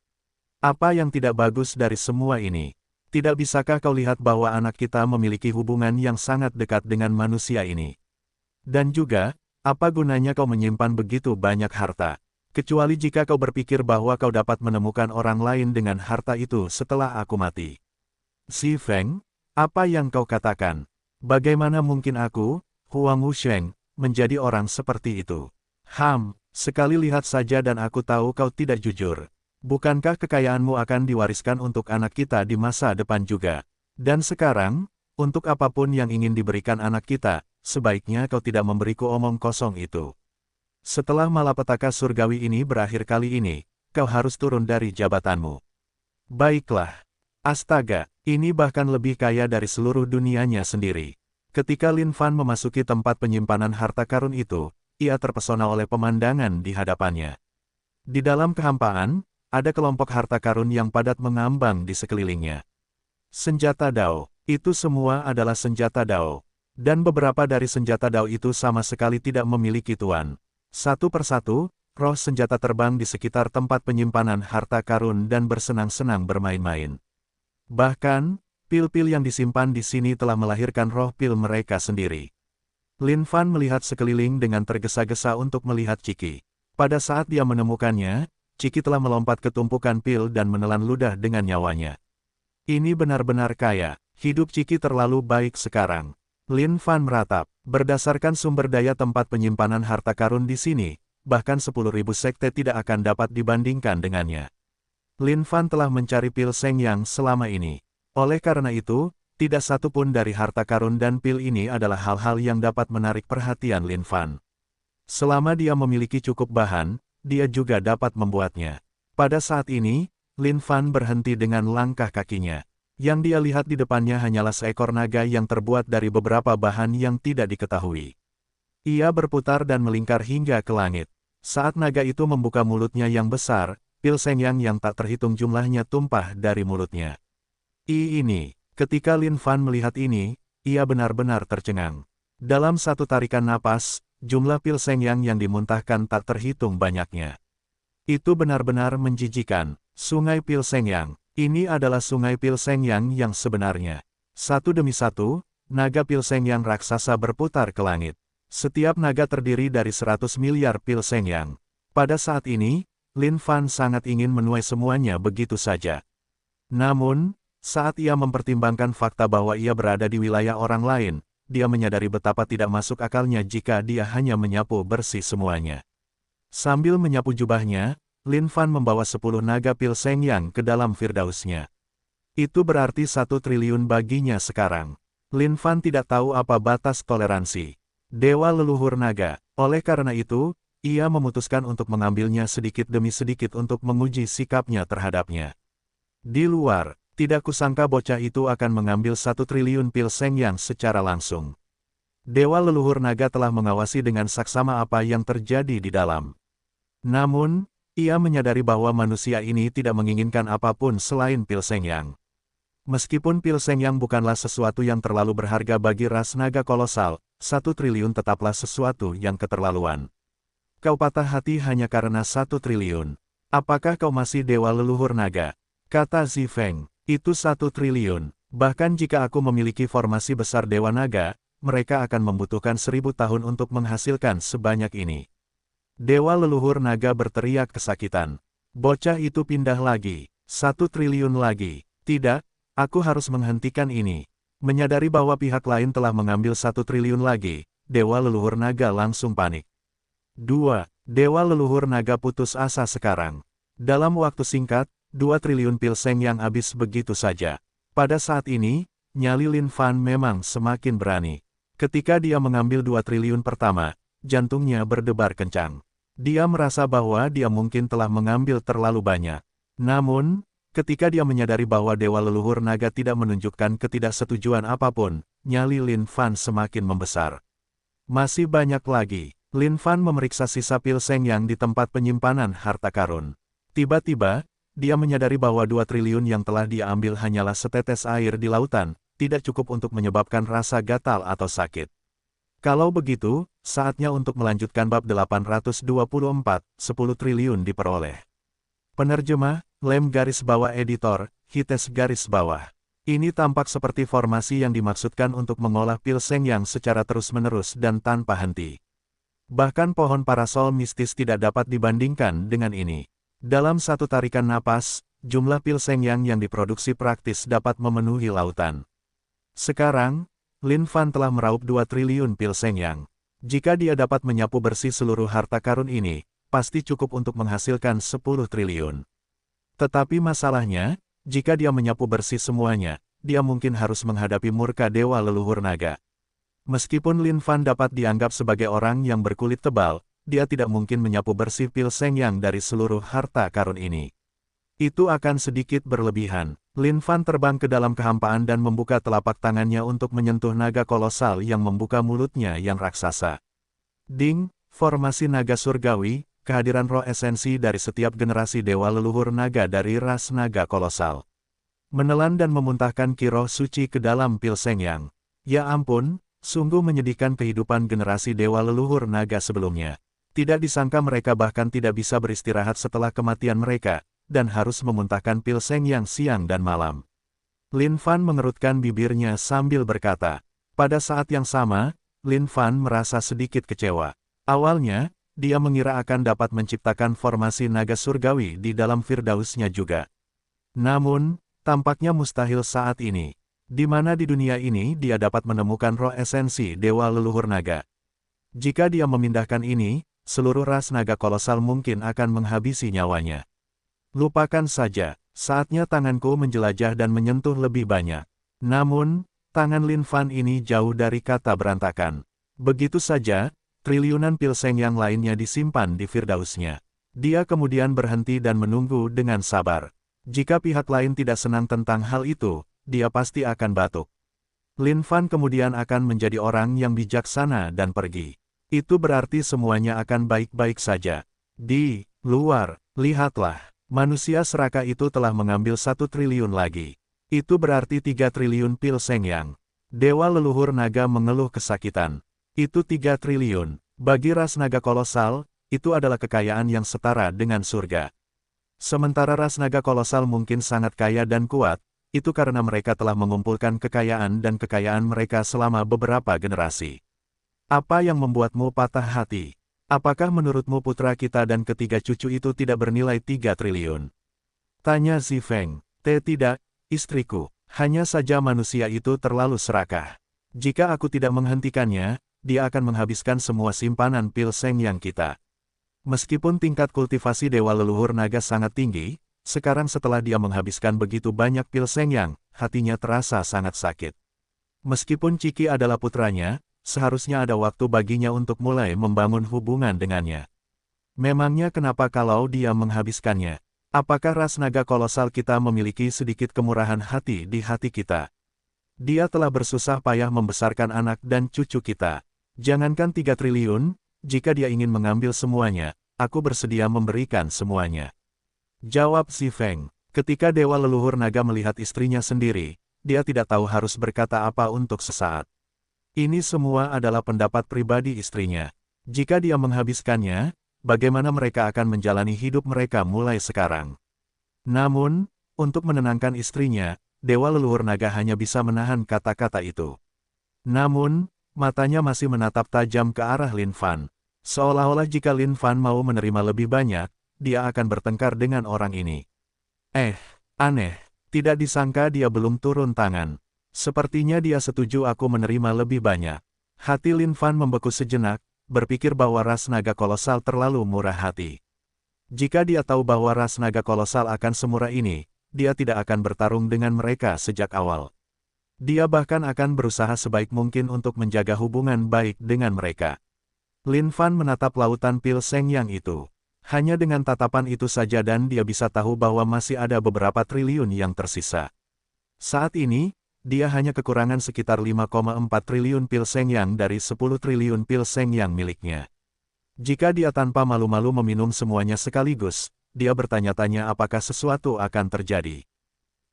Apa yang tidak bagus dari semua ini? Tidak bisakah kau lihat bahwa anak kita memiliki hubungan yang sangat dekat dengan manusia ini? Dan juga, apa gunanya kau menyimpan begitu banyak harta? Kecuali jika kau berpikir bahwa kau dapat menemukan orang lain dengan harta itu setelah aku mati. Si Feng, apa yang kau katakan? Bagaimana mungkin aku, Huang Wusheng, menjadi orang seperti itu? Sekali lihat saja dan aku tahu kau tidak jujur. Bukankah kekayaanmu akan diwariskan untuk anak kita di masa depan juga? Dan sekarang, untuk apapun yang ingin diberikan anak kita, sebaiknya kau tidak memberiku omong kosong itu. Setelah malapetaka surgawi ini berakhir kali ini, kau harus turun dari jabatanmu. Baiklah. Astaga, ini bahkan lebih kaya dari seluruh dunianya sendiri. Ketika Lin Fan memasuki tempat penyimpanan harta karun itu, ia terpesona oleh pemandangan di hadapannya. Di dalam kehampaan, ada kelompok harta karun yang padat mengambang di sekelilingnya. Senjata Dao, itu semua adalah senjata Dao. Dan beberapa dari senjata Dao itu sama sekali tidak memiliki tuan. Satu persatu, roh senjata terbang di sekitar tempat penyimpanan harta karun dan bersenang-senang bermain-main. Bahkan, pil-pil yang disimpan di sini telah melahirkan roh pil mereka sendiri. Lin Fan melihat sekeliling dengan tergesa-gesa untuk melihat Ciki. Pada saat dia menemukannya, Ciki telah melompat ke tumpukan pil dan menelan ludah dengan nyawanya. Ini benar-benar kaya, hidup Ciki terlalu baik sekarang. Lin Fan meratap, berdasarkan sumber daya tempat penyimpanan harta karun di sini, bahkan 10.000 sekte tidak akan dapat dibandingkan dengannya. Lin Fan telah mencari pil Seng Yang selama ini. Oleh karena itu, tidak satu pun dari harta karun dan pil ini adalah hal-hal yang dapat menarik perhatian Lin Fan. Selama dia memiliki cukup bahan, dia juga dapat membuatnya. Pada saat ini, Lin Fan berhenti dengan langkah kakinya. Yang dia lihat di depannya hanyalah seekor naga yang terbuat dari beberapa bahan yang tidak diketahui. Ia berputar dan melingkar hingga ke langit. Saat naga itu membuka mulutnya yang besar, pil Seng Yang yang tak terhitung jumlahnya tumpah dari mulutnya. Ketika Lin Fan melihat ini, ia benar-benar tercengang. Dalam satu tarikan napas, jumlah pil Seng Yang dimuntahkan tak terhitung banyaknya. Itu benar-benar menjijikan. Sungai pil Seng Yang. Ini adalah sungai pil Seng Yang yang sebenarnya. Satu demi satu, naga pil Seng Yang raksasa berputar ke langit. Setiap naga terdiri dari 100 miliar pil Seng Yang. Pada saat ini, Lin Fan sangat ingin menuai semuanya begitu saja. Namun, saat ia mempertimbangkan fakta bahwa ia berada di wilayah orang lain, dia menyadari betapa tidak masuk akalnya jika dia hanya menyapu bersih semuanya. Sambil menyapu jubahnya, Lin Fan membawa 10 naga pil Seng Yang ke dalam firdausnya. Itu berarti 1 triliun baginya sekarang. Lin Fan tidak tahu apa batas toleransi Dewa Leluhur Naga. Oleh karena itu, ia memutuskan untuk mengambilnya sedikit demi sedikit untuk menguji sikapnya terhadapnya. Di luar, tidak kusangka bocah itu akan mengambil 1 triliun pil Seng Yang secara langsung. Dewa Leluhur Naga telah mengawasi dengan saksama apa yang terjadi di dalam. Namun, ia menyadari bahwa manusia ini tidak menginginkan apapun selain pil Seng Yang. Meskipun pil Seng Yang bukanlah sesuatu yang terlalu berharga bagi ras naga kolosal, 1 triliun tetaplah sesuatu yang keterlaluan. Kau patah hati hanya karena 1 triliun. Apakah kau masih Dewa Leluhur Naga? Kata Zi Feng, itu 1 triliun. Bahkan jika aku memiliki formasi besar Dewa Naga, mereka akan membutuhkan 1000 tahun untuk menghasilkan sebanyak ini. Dewa Leluhur Naga berteriak kesakitan. Bocah itu pindah lagi. 1 triliun lagi. Tidak, aku harus menghentikan ini. Menyadari bahwa pihak lain telah mengambil 1 triliun lagi, Dewa Leluhur Naga langsung panik. 2. Dewa Leluhur Naga putus asa sekarang. Dalam waktu singkat, 2 triliun pil Seng Yang habis begitu saja. Pada saat ini, nyali Lin Fan memang semakin berani. Ketika dia mengambil 2 triliun pertama, jantungnya berdebar kencang. Dia merasa bahwa dia mungkin telah mengambil terlalu banyak. Namun, ketika dia menyadari bahwa Dewa Leluhur Naga tidak menunjukkan ketidaksetujuan apapun, nyali Lin Fan semakin membesar. Masih banyak lagi. Lin Fan memeriksa sisa pil Seng Yang di tempat penyimpanan harta karun. Tiba-tiba, dia menyadari bahwa 2 triliun yang telah dia ambil hanyalah setetes air di lautan, tidak cukup untuk menyebabkan rasa gatal atau sakit. Kalau begitu, saatnya untuk melanjutkan bab 824, 10 triliun diperoleh. Penerjemah, Lem garis bawah editor, Hites garis bawah. Ini tampak seperti formasi yang dimaksudkan untuk mengolah pil Seng Yang secara terus-menerus dan tanpa henti. Bahkan pohon parasol mistis tidak dapat dibandingkan dengan ini. Dalam satu tarikan napas, jumlah pil Seng Yang diproduksi praktis dapat memenuhi lautan. Sekarang, Lin Fan telah meraup 2 triliun pil Seng Yang. Jika dia dapat menyapu bersih seluruh harta karun ini, pasti cukup untuk menghasilkan 10 triliun. Tetapi masalahnya, jika dia menyapu bersih semuanya, dia mungkin harus menghadapi murka Dewa Leluhur Naga. Meskipun Lin Fan dapat dianggap sebagai orang yang berkulit tebal, dia tidak mungkin menyapu bersih pil Seng Yang dari seluruh harta karun ini. Itu akan sedikit berlebihan. Lin Fan terbang ke dalam kehampaan dan membuka telapak tangannya untuk menyentuh naga kolosal yang membuka mulutnya yang raksasa. Ding, formasi naga surgawi, kehadiran roh esensi dari setiap generasi dewa leluhur naga dari ras naga kolosal. Menelan dan memuntahkan ki roh suci ke dalam pil Seng Yang. Ya ampun, sungguh menyedihkan kehidupan generasi dewa leluhur naga sebelumnya. Tidak disangka mereka bahkan tidak bisa beristirahat setelah kematian mereka, dan harus memuntahkan pil Seng Yang siang dan malam. Lin Fan mengerutkan bibirnya sambil berkata. Pada saat yang sama, Lin Fan merasa sedikit kecewa. Awalnya, dia mengira akan dapat menciptakan formasi naga surgawi di dalam Firdausnya juga. Namun, tampaknya mustahil saat ini. Di mana di dunia ini dia dapat menemukan roh esensi dewa leluhur naga. Jika dia memindahkan ini, seluruh ras naga kolosal mungkin akan menghabisi nyawanya. Lupakan saja, saatnya tanganku menjelajah dan menyentuh lebih banyak. Namun, tangan Lin Fan ini jauh dari kata berantakan. Begitu saja, triliunan pil Seng Yang lainnya disimpan di Firdausnya. Dia kemudian berhenti dan menunggu dengan sabar. Jika pihak lain tidak senang tentang hal itu, dia pasti akan batuk. Lin Fan kemudian akan menjadi orang yang bijaksana dan pergi. Itu berarti semuanya akan baik-baik saja. Di luar, lihatlah. Manusia serakah itu telah mengambil 1 triliun lagi. Itu berarti 3 triliun pil Seng Yang. Dewa leluhur naga mengeluh kesakitan. Itu 3 triliun. Bagi ras naga kolosal, itu adalah kekayaan yang setara dengan surga. Sementara ras naga kolosal mungkin sangat kaya dan kuat, itu karena mereka telah mengumpulkan kekayaan dan kekayaan mereka selama beberapa generasi. Apa yang membuatmu patah hati? Apakah menurutmu putra kita dan ketiga cucu itu tidak bernilai 3 triliun? Tanya Zifeng. Tidak, istriku. Hanya saja manusia itu terlalu serakah. Jika aku tidak menghentikannya, dia akan menghabiskan semua simpanan pil Seng Yang kita. Meskipun tingkat kultivasi dewa leluhur naga sangat tinggi, sekarang setelah dia menghabiskan begitu banyak pil Seng Yang, hatinya terasa sangat sakit. Meskipun Ciki adalah putranya, seharusnya ada waktu baginya untuk mulai membangun hubungan dengannya. Memangnya kenapa kalau dia menghabiskannya? Apakah ras naga kolosal kita memiliki sedikit kemurahan hati di hati kita? Dia telah bersusah payah membesarkan anak dan cucu kita. Jangankan 3 triliun, jika dia ingin mengambil semuanya, aku bersedia memberikan semuanya. Jawab Zifeng. Ketika dewa leluhur naga melihat istrinya sendiri, dia tidak tahu harus berkata apa untuk sesaat. Ini semua adalah pendapat pribadi istrinya. Jika dia menghabiskannya, bagaimana mereka akan menjalani hidup mereka mulai sekarang? Namun, untuk menenangkan istrinya, dewa leluhur naga hanya bisa menahan kata-kata itu. Namun, matanya masih menatap tajam ke arah Lin Fan. Seolah-olah jika Lin Fan mau menerima lebih banyak, dia akan bertengkar dengan orang ini. Aneh, tidak disangka dia belum turun tangan. Sepertinya dia setuju aku menerima lebih banyak. Hati Lin Fan membeku sejenak, berpikir bahwa ras naga kolosal terlalu murah hati. Jika dia tahu bahwa ras naga kolosal akan semurah ini, dia tidak akan bertarung dengan mereka sejak awal. Dia bahkan akan berusaha sebaik mungkin untuk menjaga hubungan baik dengan mereka. Lin Fan menatap lautan pil Seng Yang itu. Hanya dengan tatapan itu saja dan dia bisa tahu bahwa masih ada beberapa triliun yang tersisa. Saat ini, dia hanya kekurangan sekitar 5,4 triliun pil Seng Yang dari 10 triliun pil Seng Yang miliknya. Jika dia tanpa malu-malu meminum semuanya sekaligus, dia bertanya-tanya apakah sesuatu akan terjadi.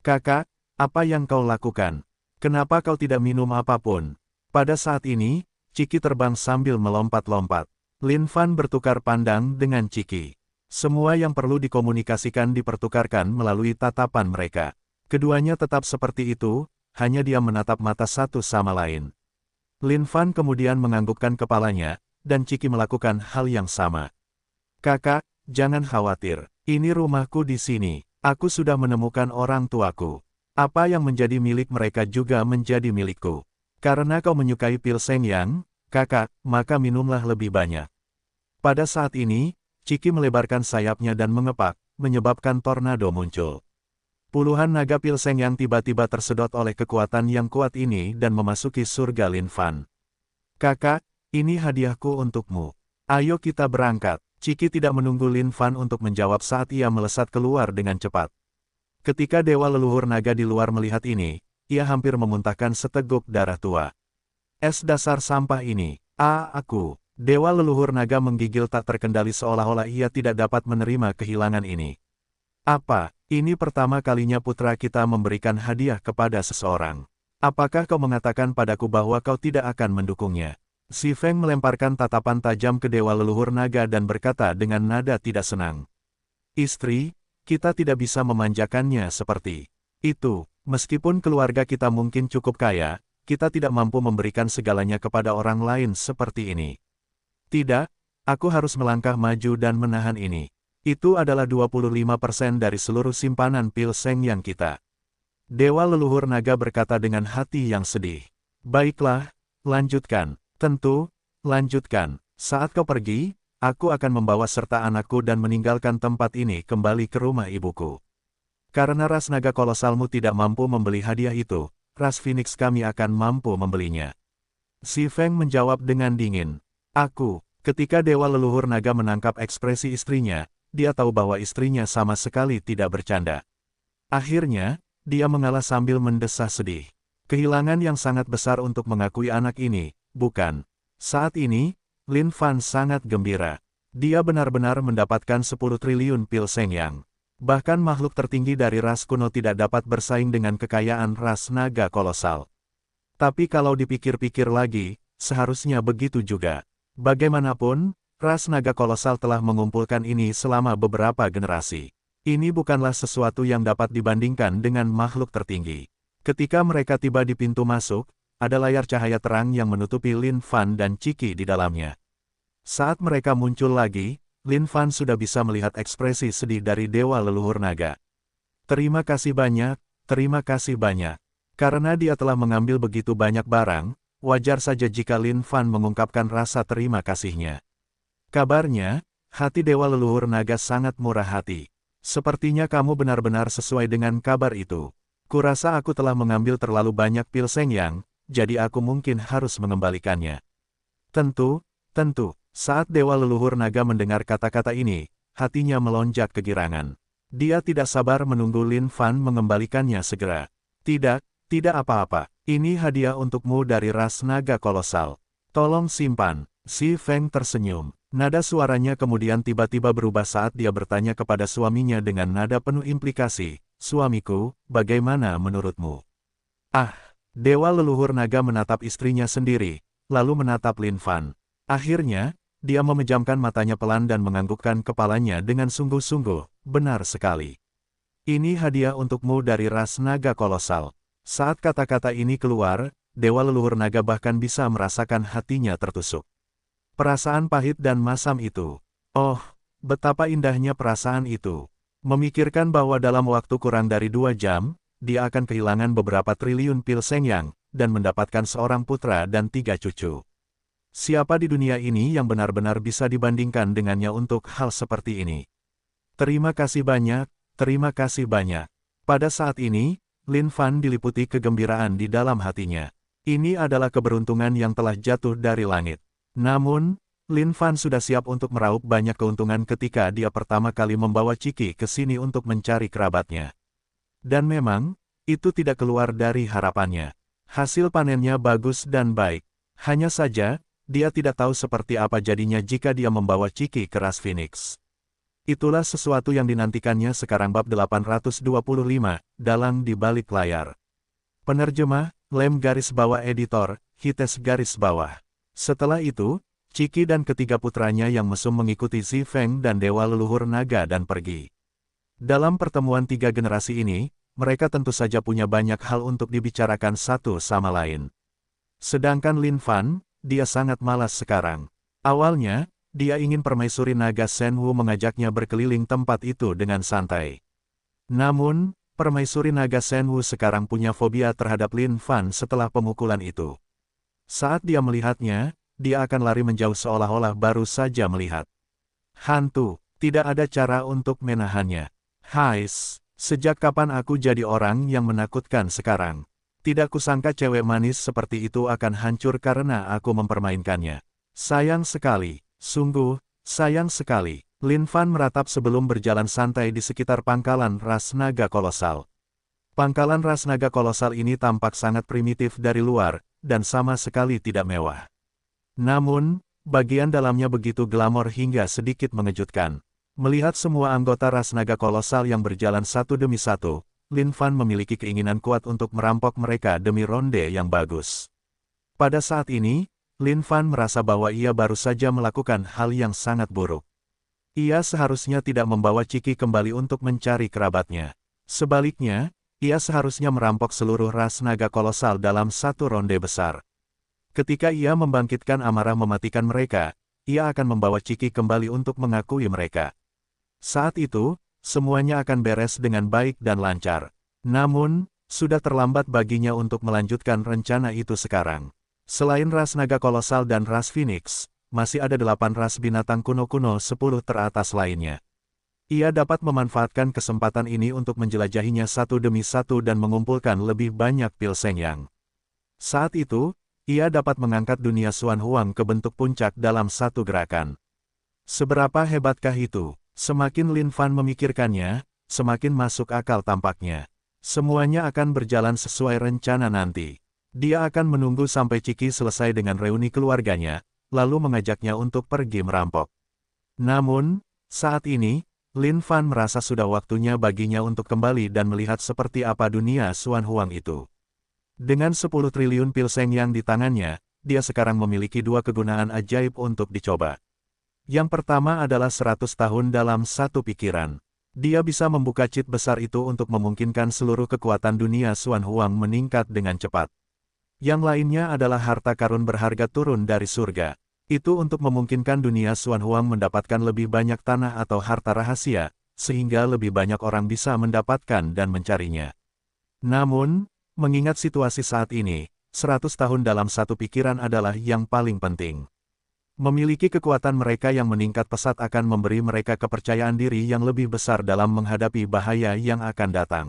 Kakak, apa yang kau lakukan? Kenapa kau tidak minum apapun? Pada saat ini, Ciki terbang sambil melompat-lompat. Lin Fan bertukar pandang dengan Ciki. Semua yang perlu dikomunikasikan dipertukarkan melalui tatapan mereka. Keduanya tetap seperti itu, hanya dia menatap mata satu sama lain. Lin Fan kemudian menganggukkan kepalanya, dan Ciki melakukan hal yang sama. Kakak, jangan khawatir. Ini rumahku di sini. Aku sudah menemukan orang tuaku. Apa yang menjadi milik mereka juga menjadi milikku. Karena kau menyukai pil Seng Yang, kakak, maka minumlah lebih banyak. Pada saat ini, Ciki melebarkan sayapnya dan mengepak, menyebabkan tornado muncul. Puluhan naga pil Seng Yang tiba-tiba tersedot oleh kekuatan yang kuat ini dan memasuki surga Lin Fan. Kakak, ini hadiahku untukmu. Ayo kita berangkat. Ciki tidak menunggu Lin Fan untuk menjawab saat ia melesat keluar dengan cepat. Ketika Dewa Leluhur Naga di luar melihat ini, ia hampir memuntahkan seteguk darah tua. Es dasar sampah ini. Aku. Dewa Leluhur Naga menggigil tak terkendali seolah-olah ia tidak dapat menerima kehilangan ini. Apa? Ini pertama kalinya putra kita memberikan hadiah kepada seseorang. Apakah kau mengatakan padaku bahwa kau tidak akan mendukungnya? Si Feng melemparkan tatapan tajam ke Dewa Leluhur Naga dan berkata dengan nada tidak senang. Istri, kita tidak bisa memanjakannya seperti itu. Meskipun keluarga kita mungkin cukup kaya, kita tidak mampu memberikan segalanya kepada orang lain seperti ini. Tidak, aku harus melangkah maju dan menahan ini. Itu adalah 25% dari seluruh simpanan pil Seng Yang kita. Dewa Leluhur Naga berkata dengan hati yang sedih. Baiklah, lanjutkan. Tentu, lanjutkan. Saat kau pergi, aku akan membawa serta anakku dan meninggalkan tempat ini kembali ke rumah ibuku. Karena ras naga kolosalmu tidak mampu membeli hadiah itu, ras Phoenix kami akan mampu membelinya. Si Feng menjawab dengan dingin. Ketika Dewa Leluhur Naga menangkap ekspresi istrinya, dia tahu bahwa istrinya sama sekali tidak bercanda. Akhirnya, dia mengalah sambil mendesah sedih. Kehilangan yang sangat besar untuk mengakui anak ini, bukan? Saat ini, Lin Fan sangat gembira. Dia benar-benar mendapatkan 10 triliun pil Seng Yang. Bahkan makhluk tertinggi dari ras kuno tidak dapat bersaing dengan kekayaan ras naga kolosal. Tapi kalau dipikir-pikir lagi, seharusnya begitu juga. Bagaimanapun, ras naga kolosal telah mengumpulkan ini selama beberapa generasi. Ini bukanlah sesuatu yang dapat dibandingkan dengan makhluk tertinggi. Ketika mereka tiba di pintu masuk, ada layar cahaya terang yang menutupi Lin Fan dan Ciki di dalamnya. Saat mereka muncul lagi, Lin Fan sudah bisa melihat ekspresi sedih dari Dewa Leluhur Naga. Terima kasih banyak, terima kasih banyak. Karena dia telah mengambil begitu banyak barang, wajar saja jika Lin Fan mengungkapkan rasa terima kasihnya. Kabarnya, hati Dewa Leluhur Naga sangat murah hati. Sepertinya kamu benar-benar sesuai dengan kabar itu. Kurasa aku telah mengambil terlalu banyak pil Seng Yang, jadi aku mungkin harus mengembalikannya. Tentu. Saat Dewa Leluhur Naga mendengar kata-kata ini, hatinya melonjak kegirangan. Dia tidak sabar menunggu Lin Fan mengembalikannya segera. Tidak apa-apa. Ini hadiah untukmu dari ras naga kolosal. Tolong simpan. Si Feng tersenyum. Nada suaranya kemudian tiba-tiba berubah saat dia bertanya kepada suaminya dengan nada penuh implikasi. Suamiku, bagaimana menurutmu? Dewa Leluhur Naga menatap istrinya sendiri, lalu menatap Lin Fan. Akhirnya, dia memejamkan matanya pelan dan menganggukkan kepalanya dengan sungguh-sungguh, benar sekali. Ini hadiah untukmu dari ras naga kolosal. Saat kata-kata ini keluar, Dewa Leluhur Naga bahkan bisa merasakan hatinya tertusuk. Perasaan pahit dan masam itu. Oh, betapa indahnya perasaan itu. Memikirkan bahwa dalam waktu kurang dari 2 jam, dia akan kehilangan beberapa triliun pil Seng Yang, dan mendapatkan seorang putra dan 3 cucu. Siapa di dunia ini yang benar-benar bisa dibandingkan dengannya untuk hal seperti ini? Terima kasih banyak, terima kasih banyak. Pada saat ini, Lin Fan diliputi kegembiraan di dalam hatinya. Ini adalah keberuntungan yang telah jatuh dari langit. Namun, Lin Fan sudah siap untuk meraup banyak keuntungan ketika dia pertama kali membawa Ciki ke sini untuk mencari kerabatnya. Dan memang, itu tidak keluar dari harapannya. Hasil panennya bagus dan baik. Hanya saja, dia tidak tahu seperti apa jadinya jika dia membawa Ciki ke ras Phoenix. Itulah sesuatu yang dinantikannya sekarang bab 825, dalang di balik layar. Penerjemah, Lem garis bawah editor, Hites garis bawah. Setelah itu, Ciki dan ketiga putranya yang mesum mengikuti Zi Feng dan Dewa Leluhur Naga dan pergi. Dalam pertemuan tiga generasi ini, mereka tentu saja punya banyak hal untuk dibicarakan satu sama lain. Sedangkan Lin Fan, dia sangat malas sekarang. Awalnya, dia ingin permaisuri naga Shen Wu mengajaknya berkeliling tempat itu dengan santai. Namun, permaisuri naga Shen Wu sekarang punya fobia terhadap Lin Fan setelah pemukulan itu. Saat dia melihatnya, dia akan lari menjauh seolah-olah baru saja melihat hantu. Tidak ada cara untuk menahannya. Hais, sejak kapan aku jadi orang yang menakutkan sekarang? Tidak kusangka cewek manis seperti itu akan hancur karena aku mempermainkannya. Sayang sekali, sungguh, sayang sekali. Lin Fan meratap sebelum berjalan santai di sekitar pangkalan ras naga kolosal. Pangkalan ras naga kolosal ini tampak sangat primitif dari luar, dan sama sekali tidak mewah. Namun, bagian dalamnya begitu glamor hingga sedikit mengejutkan. Melihat semua anggota ras naga kolosal yang berjalan satu demi satu, Lin Fan memiliki keinginan kuat untuk merampok mereka demi ronde yang bagus. Pada saat ini, Lin Fan merasa bahwa ia baru saja melakukan hal yang sangat buruk. Ia seharusnya tidak membawa Ciki kembali untuk mencari kerabatnya. Sebaliknya, ia seharusnya merampok seluruh ras naga kolosal dalam satu ronde besar. Ketika ia membangkitkan amarah mematikan mereka, ia akan membawa Ciki kembali untuk mengakui mereka. Saat itu, semuanya akan beres dengan baik dan lancar. Namun, sudah terlambat baginya untuk melanjutkan rencana itu sekarang. Selain ras naga kolosal dan ras Phoenix, masih ada 8 ras binatang kuno-kuno 10 teratas lainnya. Ia dapat memanfaatkan kesempatan ini untuk menjelajahinya satu demi satu dan mengumpulkan lebih banyak pil Sengyang. Saat itu, ia dapat mengangkat dunia Xuan Huang ke bentuk puncak dalam satu gerakan. Seberapa hebatkah itu? Semakin Lin Fan memikirkannya, semakin masuk akal tampaknya. Semuanya akan berjalan sesuai rencana nanti. Dia akan menunggu sampai Ciki selesai dengan reuni keluarganya, lalu mengajaknya untuk pergi merampok. Namun, saat ini, Lin Fan merasa sudah waktunya baginya untuk kembali dan melihat seperti apa dunia Xuan Huang itu. Dengan 10 triliun pil Sengyang di tangannya, dia sekarang memiliki dua kegunaan ajaib untuk dicoba. Yang pertama adalah 100 tahun dalam satu pikiran. Dia bisa membuka cheat besar itu untuk memungkinkan seluruh kekuatan dunia Xuan Huang meningkat dengan cepat. Yang lainnya adalah harta karun berharga turun dari surga. Itu untuk memungkinkan dunia Xuan Huang mendapatkan lebih banyak tanah atau harta rahasia, sehingga lebih banyak orang bisa mendapatkan dan mencarinya. Namun, mengingat situasi saat ini, 100 tahun dalam satu pikiran adalah yang paling penting. Memiliki kekuatan mereka yang meningkat pesat akan memberi mereka kepercayaan diri yang lebih besar dalam menghadapi bahaya yang akan datang.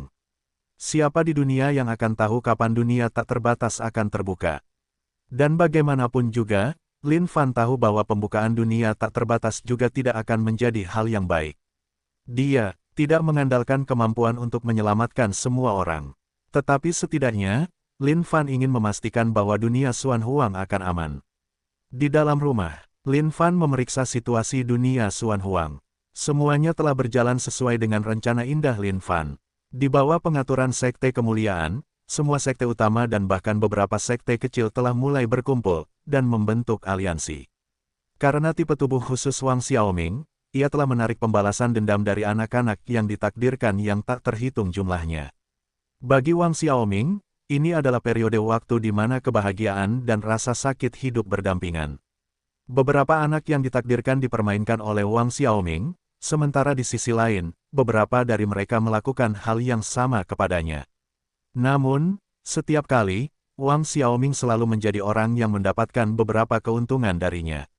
Siapa di dunia yang akan tahu kapan dunia tak terbatas akan terbuka? Dan bagaimanapun juga, Lin Fan tahu bahwa pembukaan dunia tak terbatas juga tidak akan menjadi hal yang baik. Dia tidak mengandalkan kemampuan untuk menyelamatkan semua orang. Tetapi setidaknya, Lin Fan ingin memastikan bahwa dunia Xuan Huang akan aman. Di dalam rumah, Lin Fan memeriksa situasi dunia Xuan Huang. Semuanya telah berjalan sesuai dengan rencana indah Lin Fan. Di bawah pengaturan Sekte Kemuliaan, semua sekte utama dan bahkan beberapa sekte kecil telah mulai berkumpul dan membentuk aliansi. Karena tipe tubuh khusus Wang Xiaoming, ia telah menarik pembalasan dendam dari anak-anak yang ditakdirkan yang tak terhitung jumlahnya. Bagi Wang Xiaoming, ini adalah periode waktu di mana kebahagiaan dan rasa sakit hidup berdampingan. Beberapa anak yang ditakdirkan dipermainkan oleh Wang Xiaoming, sementara di sisi lain, beberapa dari mereka melakukan hal yang sama kepadanya. Namun, setiap kali, Wang Xiaoming selalu menjadi orang yang mendapatkan beberapa keuntungan darinya.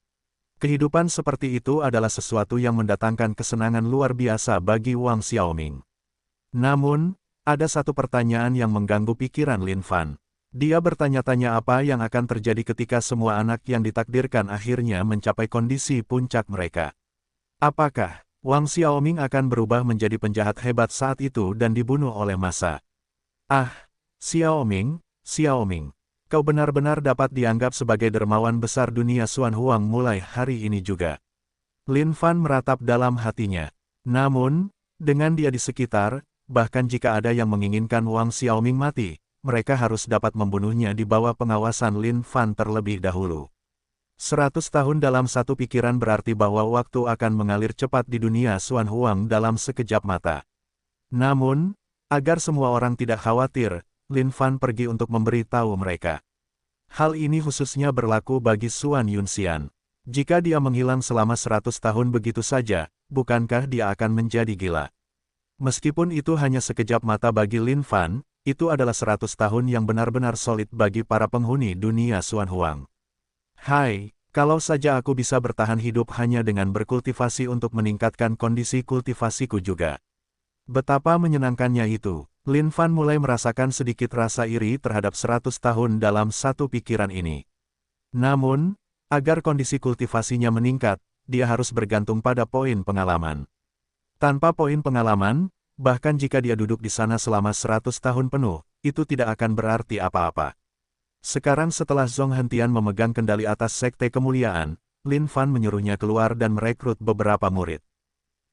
Kehidupan seperti itu adalah sesuatu yang mendatangkan kesenangan luar biasa bagi Wang Xiaoming. Namun, ada satu pertanyaan yang mengganggu pikiran Lin Fan. Dia bertanya-tanya apa yang akan terjadi ketika semua anak yang ditakdirkan akhirnya mencapai kondisi puncak mereka. Apakah Wang Xiaoming akan berubah menjadi penjahat hebat saat itu dan dibunuh oleh massa? Ah, Xiaoming, Xiaoming. Kau benar-benar dapat dianggap sebagai dermawan besar dunia Xuan Huang mulai hari ini juga. Lin Fan meratap dalam hatinya. Namun, dengan dia di sekitar, bahkan jika ada yang menginginkan Wang Xiaoming mati, mereka harus dapat membunuhnya di bawah pengawasan Lin Fan terlebih dahulu. 100 tahun dalam satu pikiran berarti bahwa waktu akan mengalir cepat di dunia Xuan Huang dalam sekejap mata. Namun, agar semua orang tidak khawatir, Lin Fan pergi untuk memberi tahu mereka. Hal ini khususnya berlaku bagi Xuan Yunxian. Jika dia menghilang selama 100 tahun begitu saja, bukankah dia akan menjadi gila? Meskipun itu hanya sekejap mata bagi Lin Fan, itu adalah 100 tahun yang benar-benar solid bagi para penghuni dunia Xuan Huang. Hai, kalau saja aku bisa bertahan hidup hanya dengan berkultivasi untuk meningkatkan kondisi kultivasiku juga. Betapa menyenangkannya itu. Lin Fan mulai merasakan sedikit rasa iri terhadap 100 tahun dalam satu pikiran ini. Namun, agar kondisi kultivasinya meningkat, dia harus bergantung pada poin pengalaman. Tanpa poin pengalaman, bahkan jika dia duduk di sana selama 100 tahun penuh, itu tidak akan berarti apa-apa. Sekarang setelah Zhong Hentian memegang kendali atas Sekte Kemuliaan, Lin Fan menyuruhnya keluar dan merekrut beberapa murid.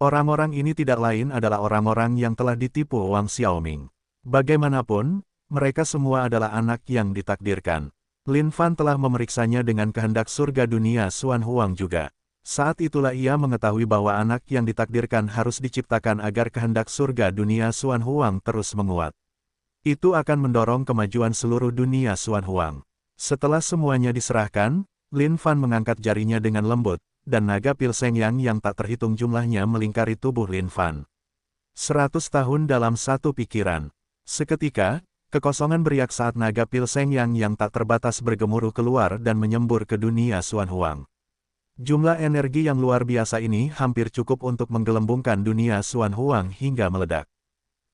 Orang-orang ini tidak lain adalah orang-orang yang telah ditipu Wang Xiaoming. Bagaimanapun, mereka semua adalah anak yang ditakdirkan. Lin Fan telah memeriksanya dengan kehendak surga dunia Xuan Huang juga. Saat itulah ia mengetahui bahwa anak yang ditakdirkan harus diciptakan agar kehendak surga dunia Xuan Huang terus menguat. Itu akan mendorong kemajuan seluruh dunia Xuan Huang. Setelah semuanya diserahkan, Lin Fan mengangkat jarinya dengan lembut, dan naga pil Shengyang yang tak terhitung jumlahnya melingkari tubuh Lin Fan. 100 tahun dalam satu pikiran. Seketika, kekosongan beriak saat naga pil Shengyang yang tak terbatas bergemuruh keluar dan menyembur ke dunia Xuan Huang. Jumlah energi yang luar biasa ini hampir cukup untuk menggelembungkan dunia Xuan Huang hingga meledak.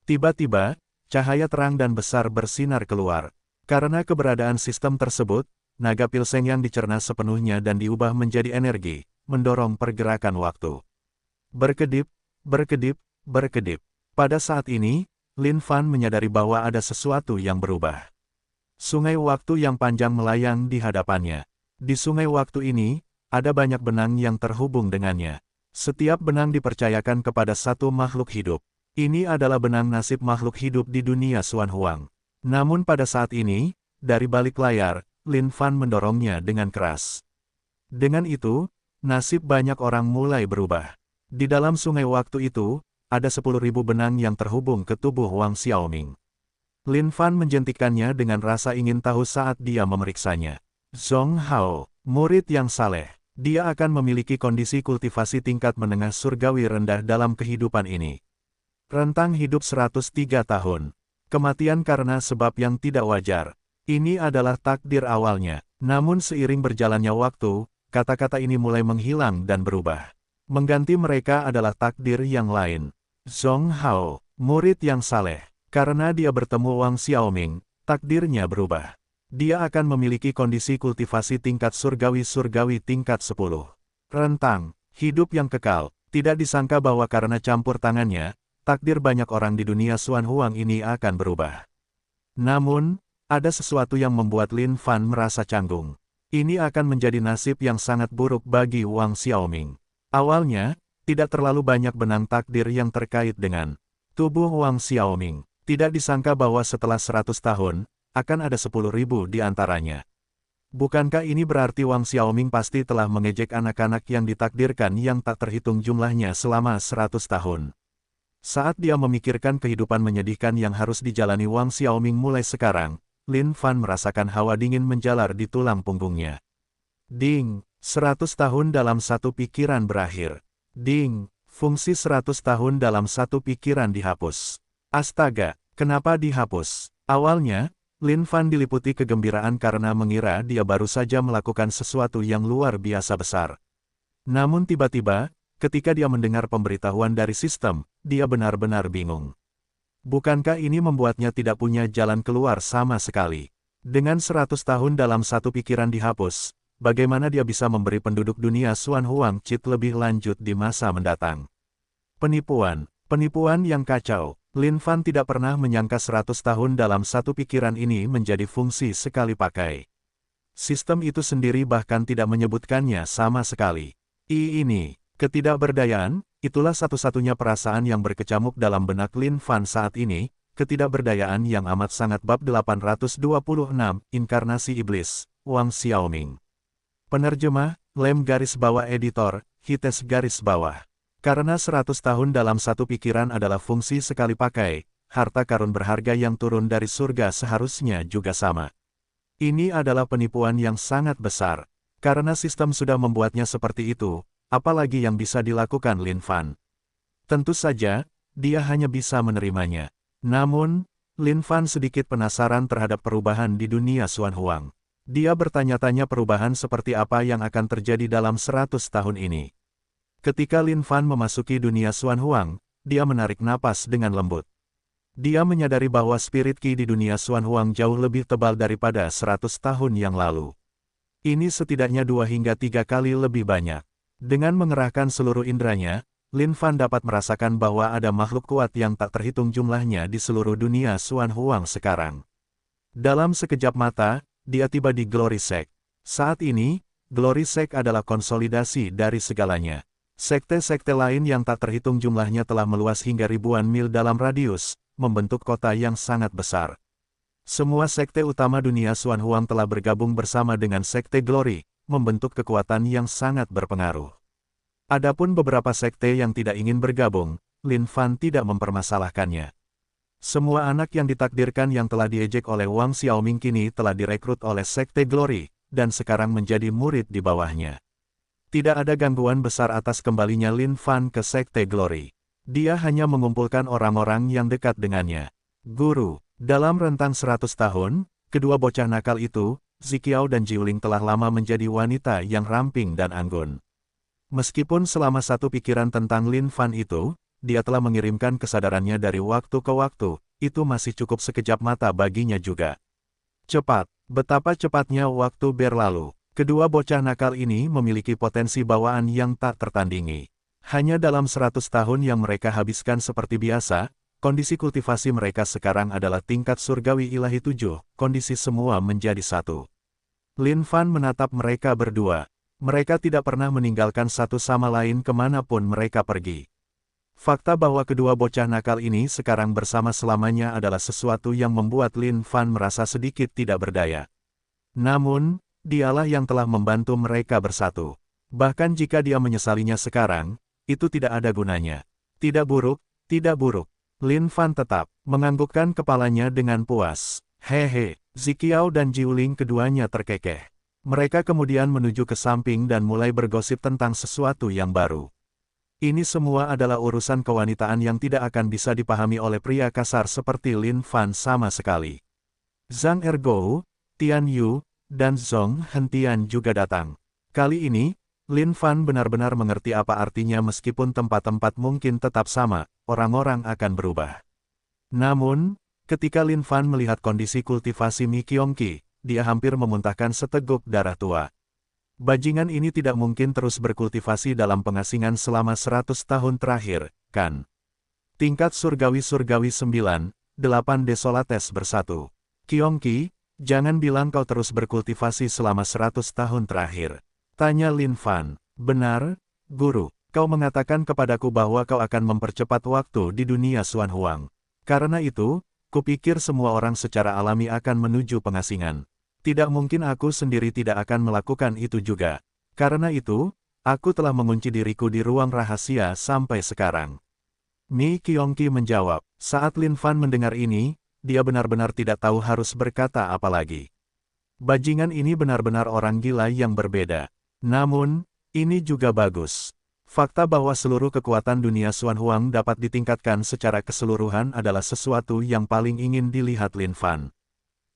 Tiba-tiba, cahaya terang dan besar bersinar keluar. Karena keberadaan sistem tersebut, naga pil Shengyang dicerna sepenuhnya dan diubah menjadi energi, mendorong pergerakan waktu. Berkedip, berkedip, berkedip. Pada saat ini, Lin Fan menyadari bahwa ada sesuatu yang berubah. Sungai waktu yang panjang melayang di hadapannya. Di sungai waktu ini, ada banyak benang yang terhubung dengannya. Setiap benang dipercayakan kepada satu makhluk hidup. Ini adalah benang nasib makhluk hidup di dunia Xuan Huang. Namun pada saat ini, dari balik layar, Lin Fan mendorongnya dengan keras. Dengan itu, nasib banyak orang mulai berubah. Di dalam sungai waktu itu, ada 10.000 benang yang terhubung ke tubuh Wang Xiaoming. Lin Fan menjentikannya dengan rasa ingin tahu saat dia memeriksanya. Zhong Hao, murid yang saleh. Dia akan memiliki kondisi kultivasi tingkat menengah surgawi rendah dalam kehidupan ini. Rentang hidup 103 tahun. Kematian karena sebab yang tidak wajar. Ini adalah takdir awalnya. Namun seiring berjalannya waktu, kata-kata ini mulai menghilang dan berubah. Mengganti mereka adalah takdir yang lain. Zhong Hao, murid yang saleh. Karena dia bertemu Wang Xiaoming, takdirnya berubah. Dia akan memiliki kondisi kultivasi tingkat surgawi-surgawi tingkat 10. Rentang, hidup yang kekal. Tidak disangka bahwa karena campur tangannya, takdir banyak orang di dunia Xuan Huang ini akan berubah. Namun, ada sesuatu yang membuat Lin Fan merasa canggung. Ini akan menjadi nasib yang sangat buruk bagi Wang Xiaoming. Awalnya, tidak terlalu banyak benang takdir yang terkait dengan tubuh Wang Xiaoming. Tidak disangka bahwa setelah 100 tahun, akan ada 10.000 di antaranya. Bukankah ini berarti Wang Xiaoming pasti telah mengejek anak-anak yang ditakdirkan yang tak terhitung jumlahnya selama 100 tahun? Saat dia memikirkan kehidupan menyedihkan yang harus dijalani Wang Xiaoming mulai sekarang, Lin Fan merasakan hawa dingin menjalar di tulang punggungnya. Ding, 100 tahun dalam satu pikiran berakhir. Ding, fungsi 100 tahun dalam satu pikiran dihapus. Astaga, kenapa dihapus? Awalnya, Lin Fan diliputi kegembiraan karena mengira dia baru saja melakukan sesuatu yang luar biasa besar. Namun tiba-tiba, ketika dia mendengar pemberitahuan dari sistem, dia benar-benar bingung. Bukankah ini membuatnya tidak punya jalan keluar sama sekali? Dengan 100 tahun dalam satu pikiran dihapus, bagaimana dia bisa memberi penduduk dunia Xuan Huang cheat lebih lanjut di masa mendatang? Penipuan yang kacau. Lin Fan tidak pernah menyangka 100 tahun dalam satu pikiran ini menjadi fungsi sekali pakai. Sistem itu sendiri bahkan tidak menyebutkannya sama sekali. Ini, ketidakberdayaan, itulah satu-satunya perasaan yang berkecamuk dalam benak Lin Fan saat ini, ketidakberdayaan yang amat sangat. Bab 826, Inkarnasi Iblis, Wang Xiaoming. Penerjemah, Lem garis bawah editor, Hites garis bawah. Karena 100 tahun dalam satu pikiran adalah fungsi sekali pakai, harta karun berharga yang turun dari surga seharusnya juga sama. Ini adalah penipuan yang sangat besar. Karena sistem sudah membuatnya seperti itu, apalagi yang bisa dilakukan Lin Fan? Tentu saja, dia hanya bisa menerimanya. Namun, Lin Fan sedikit penasaran terhadap perubahan di dunia Xuan Huang. Dia bertanya-tanya perubahan seperti apa yang akan terjadi dalam 100 tahun ini. Ketika Lin Fan memasuki dunia Xuan Huang, dia menarik napas dengan lembut. Dia menyadari bahwa spirit Qi di dunia Xuan Huang jauh lebih tebal daripada 100 tahun yang lalu. Ini setidaknya 2 hingga 3 kali lebih banyak. Dengan mengerahkan seluruh indranya, Lin Fan dapat merasakan bahwa ada makhluk kuat yang tak terhitung jumlahnya di seluruh dunia Xuan Huang sekarang. Dalam sekejap mata, dia tiba di Glory Sect. Saat ini, Glory Sect adalah konsolidasi dari segalanya. Sekte-sekte lain yang tak terhitung jumlahnya telah meluas hingga ribuan mil dalam radius, membentuk kota yang sangat besar. Semua sekte utama dunia Xuan Huang telah bergabung bersama dengan Sekte Glory, membentuk kekuatan yang sangat berpengaruh. Adapun beberapa sekte yang tidak ingin bergabung, Lin Fan tidak mempermasalahkannya. Semua anak yang ditakdirkan yang telah diejek oleh Wang Xiaoming kini telah direkrut oleh Sekte Glory, dan sekarang menjadi murid di bawahnya. Tidak ada gangguan besar atas kembalinya Lin Fan ke Sekte Glory. Dia hanya mengumpulkan orang-orang yang dekat dengannya. Guru, dalam rentang 100 tahun, kedua bocah nakal itu, Ziqiao dan Jiuling telah lama menjadi wanita yang ramping dan anggun. Meskipun selama satu pikiran tentang Lin Fan itu, dia telah mengirimkan kesadarannya dari waktu ke waktu, itu masih cukup sekejap mata baginya juga. Cepat, betapa cepatnya waktu berlalu. Kedua bocah nakal ini memiliki potensi bawaan yang tak tertandingi. Hanya dalam 100 tahun yang mereka habiskan seperti biasa, kondisi kultivasi mereka sekarang adalah tingkat surgawi ilahi 7, kondisi semua menjadi satu. Lin Fan menatap mereka berdua. Mereka tidak pernah meninggalkan satu sama lain kemanapun mereka pergi. Fakta bahwa kedua bocah nakal ini sekarang bersama selamanya adalah sesuatu yang membuat Lin Fan merasa sedikit tidak berdaya. Namun, dialah yang telah membantu mereka bersatu. Bahkan jika dia menyesalinya sekarang, itu tidak ada gunanya. Tidak buruk, tidak buruk. Lin Fan tetap menganggukkan kepalanya dengan puas. Hehe, Ziqiao dan Jiuling keduanya terkekeh. Mereka kemudian menuju ke samping dan mulai bergosip tentang sesuatu yang baru. Ini semua adalah urusan kewanitaan yang tidak akan bisa dipahami oleh pria kasar seperti Lin Fan sama sekali. Zhang Ergou, Tian Yu, dan Zhong Hentian juga datang. Kali ini, Lin Fan benar-benar mengerti apa artinya meskipun tempat-tempat mungkin tetap sama, orang-orang akan berubah. Namun, ketika Lin Fan melihat kondisi kultivasi Mi Qiongqi, dia hampir memuntahkan seteguk darah tua. Bajingan ini tidak mungkin terus berkultivasi dalam pengasingan selama 100 tahun terakhir, kan? Tingkat surgawi-surgawi 9, 8 desolates bersatu. Qiongqi, jangan bilang kau terus berkultivasi selama 100 tahun terakhir. Tanya Lin Fan. Benar, Guru, kau mengatakan kepadaku bahwa kau akan mempercepat waktu di dunia Xuan Huang. Karena itu, kupikir semua orang secara alami akan menuju pengasingan. Tidak mungkin aku sendiri tidak akan melakukan itu juga. Karena itu, aku telah mengunci diriku di ruang rahasia sampai sekarang. Mi Qiongqi menjawab. Saat Lin Fan mendengar ini, dia benar-benar tidak tahu harus berkata apa lagi. Bajingan ini benar-benar orang gila yang berbeda. Namun, ini juga bagus. Fakta bahwa seluruh kekuatan dunia Xuan Huang dapat ditingkatkan secara keseluruhan adalah sesuatu yang paling ingin dilihat Lin Fan.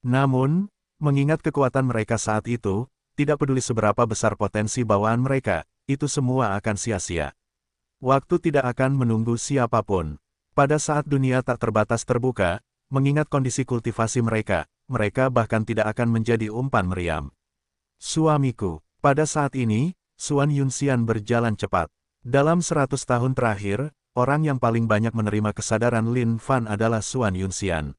Namun, mengingat kekuatan mereka saat itu, tidak peduli seberapa besar potensi bawaan mereka, itu semua akan sia-sia. Waktu tidak akan menunggu siapapun. Pada saat dunia tak terbatas terbuka, mengingat kondisi kultivasi mereka, mereka bahkan tidak akan menjadi umpan meriam. Suamiku, pada saat ini, Xuan Yunxian berjalan cepat. Dalam 100 tahun terakhir, orang yang paling banyak menerima kesadaran Lin Fan adalah Xuan Yunxian.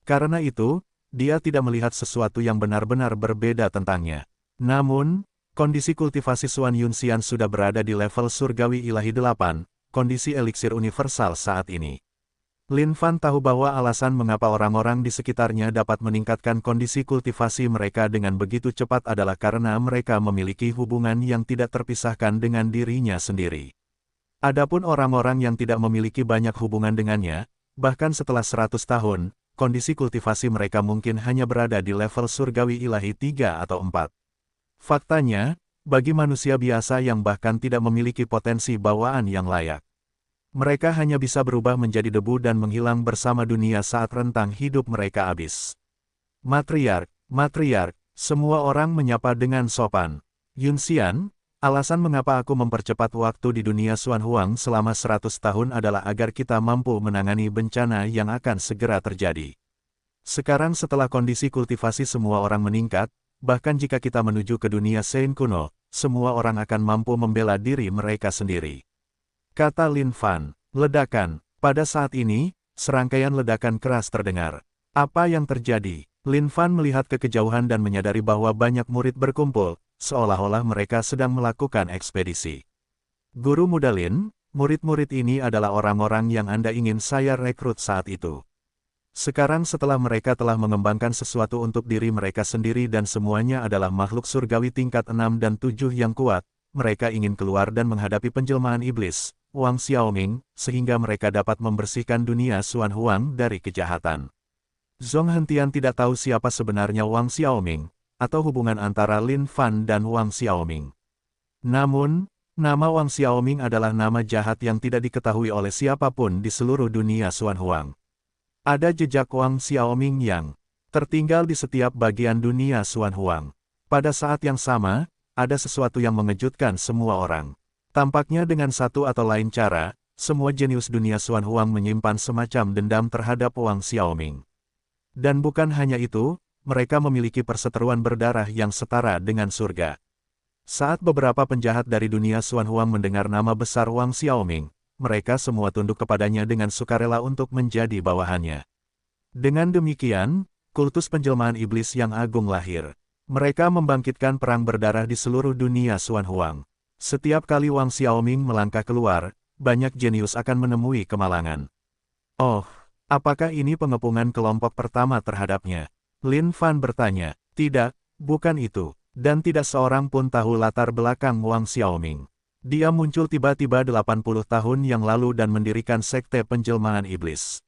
Karena itu, dia tidak melihat sesuatu yang benar-benar berbeda tentangnya. Namun, kondisi kultivasi Xuan Yunxian sudah berada di level surgawi ilahi 8, kondisi eliksir universal saat ini. Lin Fan tahu bahwa alasan mengapa orang-orang di sekitarnya dapat meningkatkan kondisi kultivasi mereka dengan begitu cepat adalah karena mereka memiliki hubungan yang tidak terpisahkan dengan dirinya sendiri. Adapun orang-orang yang tidak memiliki banyak hubungan dengannya, bahkan setelah 100 tahun, kondisi kultivasi mereka mungkin hanya berada di level surgawi ilahi 3 atau 4. Faktanya, bagi manusia biasa yang bahkan tidak memiliki potensi bawaan yang layak, mereka hanya bisa berubah menjadi debu dan menghilang bersama dunia saat rentang hidup mereka habis. Matriark, semua orang menyapa dengan sopan. Yunxian, alasan mengapa aku mempercepat waktu di dunia Xuan Huang selama 100 tahun adalah agar kita mampu menangani bencana yang akan segera terjadi. Sekarang setelah kondisi kultivasi semua orang meningkat, bahkan jika kita menuju ke dunia Sein kuno, semua orang akan mampu membela diri mereka sendiri. Kata Lin Fan. Ledakan. Pada saat ini, serangkaian ledakan keras terdengar. Apa yang terjadi? Lin Fan melihat ke kejauhan dan menyadari bahwa banyak murid berkumpul, seolah-olah mereka sedang melakukan ekspedisi. Guru muda Lin, murid-murid ini adalah orang-orang yang Anda ingin saya rekrut saat itu. Sekarang setelah mereka telah mengembangkan sesuatu untuk diri mereka sendiri dan semuanya adalah makhluk surgawi tingkat 6 dan 7 yang kuat, mereka ingin keluar dan menghadapi penjelmaan iblis, Wang Xiaoming, sehingga mereka dapat membersihkan dunia Xuan Huang dari kejahatan. Zhong Hentian tidak tahu siapa sebenarnya Wang Xiaoming, atau hubungan antara Lin Fan dan Wang Xiaoming. Namun, nama Wang Xiaoming adalah nama jahat yang tidak diketahui oleh siapapun di seluruh dunia Xuan Huang. Ada jejak Wang Xiaoming yang tertinggal di setiap bagian dunia Xuan Huang. Pada saat yang sama, ada sesuatu yang mengejutkan semua orang. Tampaknya dengan satu atau lain cara, semua jenius dunia Xuan Huang menyimpan semacam dendam terhadap Wang Xiaoming. Dan bukan hanya itu, mereka memiliki perseteruan berdarah yang setara dengan surga. Saat beberapa penjahat dari dunia Xuan Huang mendengar nama besar Wang Xiaoming, mereka semua tunduk kepadanya dengan sukarela untuk menjadi bawahannya. Dengan demikian, kultus penjelmaan iblis yang agung lahir. Mereka membangkitkan perang berdarah di seluruh dunia Xuan Huang. Setiap kali Wang Xiaoming melangkah keluar, banyak jenius akan menemui kemalangan. Oh, apakah ini pengepungan kelompok pertama terhadapnya? Lin Fan bertanya. Tidak, bukan itu. Dan tidak seorang pun tahu latar belakang Wang Xiaoming. Dia muncul tiba-tiba 80 tahun yang lalu dan mendirikan sekte penjelmaan iblis.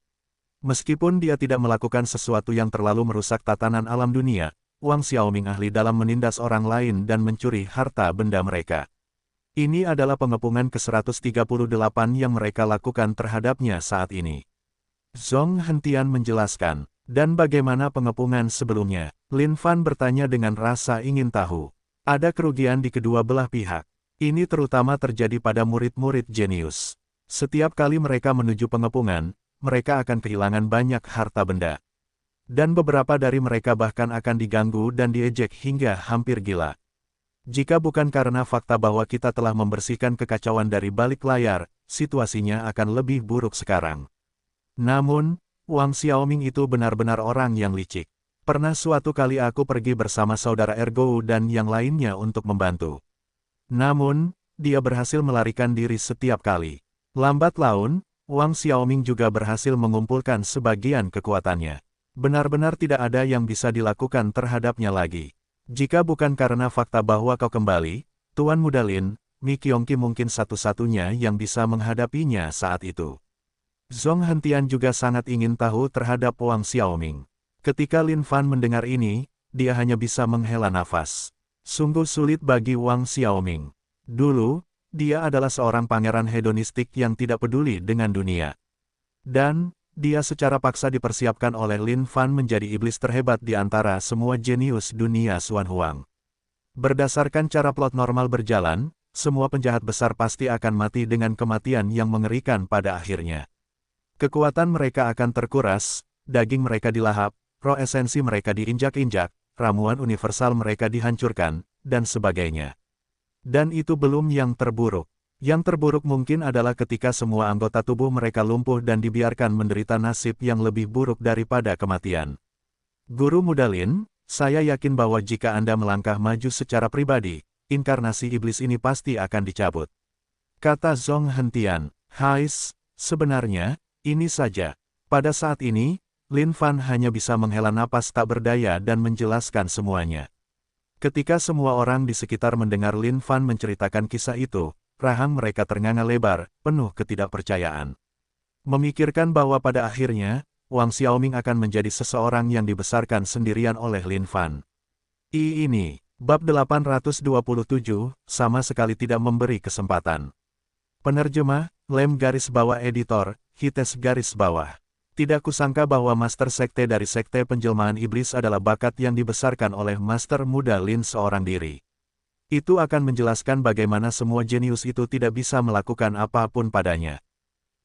Meskipun dia tidak melakukan sesuatu yang terlalu merusak tatanan alam dunia, Wang Xiaoming ahli dalam menindas orang lain dan mencuri harta benda mereka. Ini adalah pengepungan ke-138 yang mereka lakukan terhadapnya saat ini. Zhong Hentian menjelaskan. Dan bagaimana pengepungan sebelumnya? Lin Fan bertanya dengan rasa ingin tahu. Ada kerugian di kedua belah pihak. Ini terutama terjadi pada murid-murid jenius. Setiap kali mereka menuju pengepungan, mereka akan kehilangan banyak harta benda. Dan beberapa dari mereka bahkan akan diganggu dan diejek hingga hampir gila. Jika bukan karena fakta bahwa kita telah membersihkan kekacauan dari balik layar, situasinya akan lebih buruk sekarang. Namun, Wang Xiaoming itu benar-benar orang yang licik. Pernah suatu kali aku pergi bersama saudara Ergo dan yang lainnya untuk membantu. Namun, dia berhasil melarikan diri setiap kali. Lambat laun, Wang Xiaoming juga berhasil mengumpulkan sebagian kekuatannya. Benar-benar tidak ada yang bisa dilakukan terhadapnya lagi. Jika bukan karena fakta bahwa kau kembali, Tuan Muda Lin, Mi Qiongqi mungkin satu-satunya yang bisa menghadapinya saat itu. Zhong Hentian juga sangat ingin tahu terhadap Wang Xiaoming. Ketika Lin Fan mendengar ini, dia hanya bisa menghela nafas. Sungguh sulit bagi Wang Xiaoming. Dulu, dia adalah seorang pangeran hedonistik yang tidak peduli dengan dunia. Dan, dia secara paksa dipersiapkan oleh Lin Fan menjadi iblis terhebat di antara semua jenius dunia Xuan Huang. Berdasarkan cara plot normal berjalan, semua penjahat besar pasti akan mati dengan kematian yang mengerikan pada akhirnya. Kekuatan mereka akan terkuras, daging mereka dilahap, roh esensi mereka diinjak-injak, ramuan universal mereka dihancurkan, dan sebagainya. Dan itu belum yang terburuk. Yang terburuk mungkin adalah ketika semua anggota tubuh mereka lumpuh dan dibiarkan menderita nasib yang lebih buruk daripada kematian. Guru Muda Lin, saya yakin bahwa jika Anda melangkah maju secara pribadi, inkarnasi iblis ini pasti akan dicabut. Kata Zhong Hentian, Hais, sebenarnya, ini saja. Pada saat ini, Lin Fan hanya bisa menghela napas tak berdaya dan menjelaskan semuanya. Ketika semua orang di sekitar mendengar Lin Fan menceritakan kisah itu, rahang mereka ternganga lebar, penuh ketidakpercayaan. Memikirkan bahwa pada akhirnya, Wang Xiaoming akan menjadi seseorang yang dibesarkan sendirian oleh Lin Fan. Ini, bab 827, sama sekali tidak memberi kesempatan. Penerjemah, Lem garis bawah editor, Hites garis bawah. Tidak kusangka bahwa Master Sekte dari Sekte Penjelmaan Iblis adalah bakat yang dibesarkan oleh Master Muda Lin seorang diri. Itu akan menjelaskan bagaimana semua jenius itu tidak bisa melakukan apapun padanya.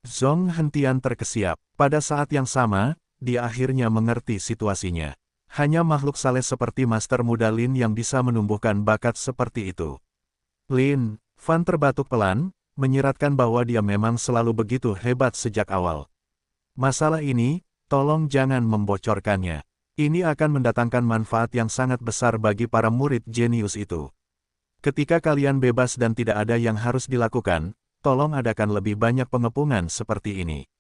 Zhong Hentian terkesiap. Pada saat yang sama, dia akhirnya mengerti situasinya. Hanya makhluk saleh seperti Master Muda Lin yang bisa menumbuhkan bakat seperti itu. Lin Fan terbatuk pelan, menyiratkan bahwa dia memang selalu begitu hebat sejak awal. Masalah ini, tolong jangan membocorkannya. Ini akan mendatangkan manfaat yang sangat besar bagi para murid jenius itu. Ketika kalian bebas dan tidak ada yang harus dilakukan, tolong adakan lebih banyak pengepungan seperti ini.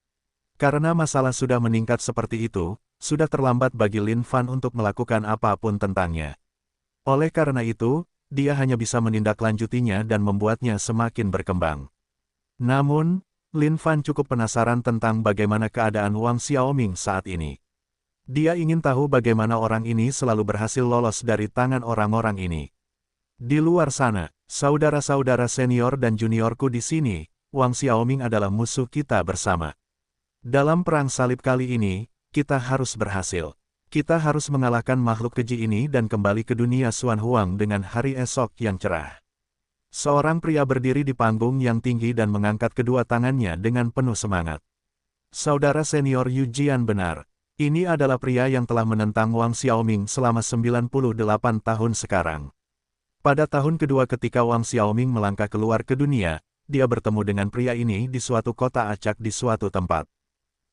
Karena masalah sudah meningkat seperti itu, sudah terlambat bagi Lin Fan untuk melakukan apapun tentangnya. Oleh karena itu, dia hanya bisa menindaklanjutinya dan membuatnya semakin berkembang. Namun, Lin Fan cukup penasaran tentang bagaimana keadaan Wang Xiaoming saat ini. Dia ingin tahu bagaimana orang ini selalu berhasil lolos dari tangan orang-orang ini. Di luar sana, saudara-saudara senior dan juniorku di sini, Wang Xiaoming adalah musuh kita bersama. Dalam perang salib kali ini, kita harus berhasil. Kita harus mengalahkan makhluk keji ini dan kembali ke dunia Xuan Huang dengan hari esok yang cerah. Seorang pria berdiri di panggung yang tinggi dan mengangkat kedua tangannya dengan penuh semangat. Saudara senior Yu Jian benar. Ini adalah pria yang telah menentang Wang Xiaoming selama 98 tahun sekarang. Pada tahun kedua ketika Wang Xiaoming melangkah keluar ke dunia, dia bertemu dengan pria ini di suatu kota acak di suatu tempat.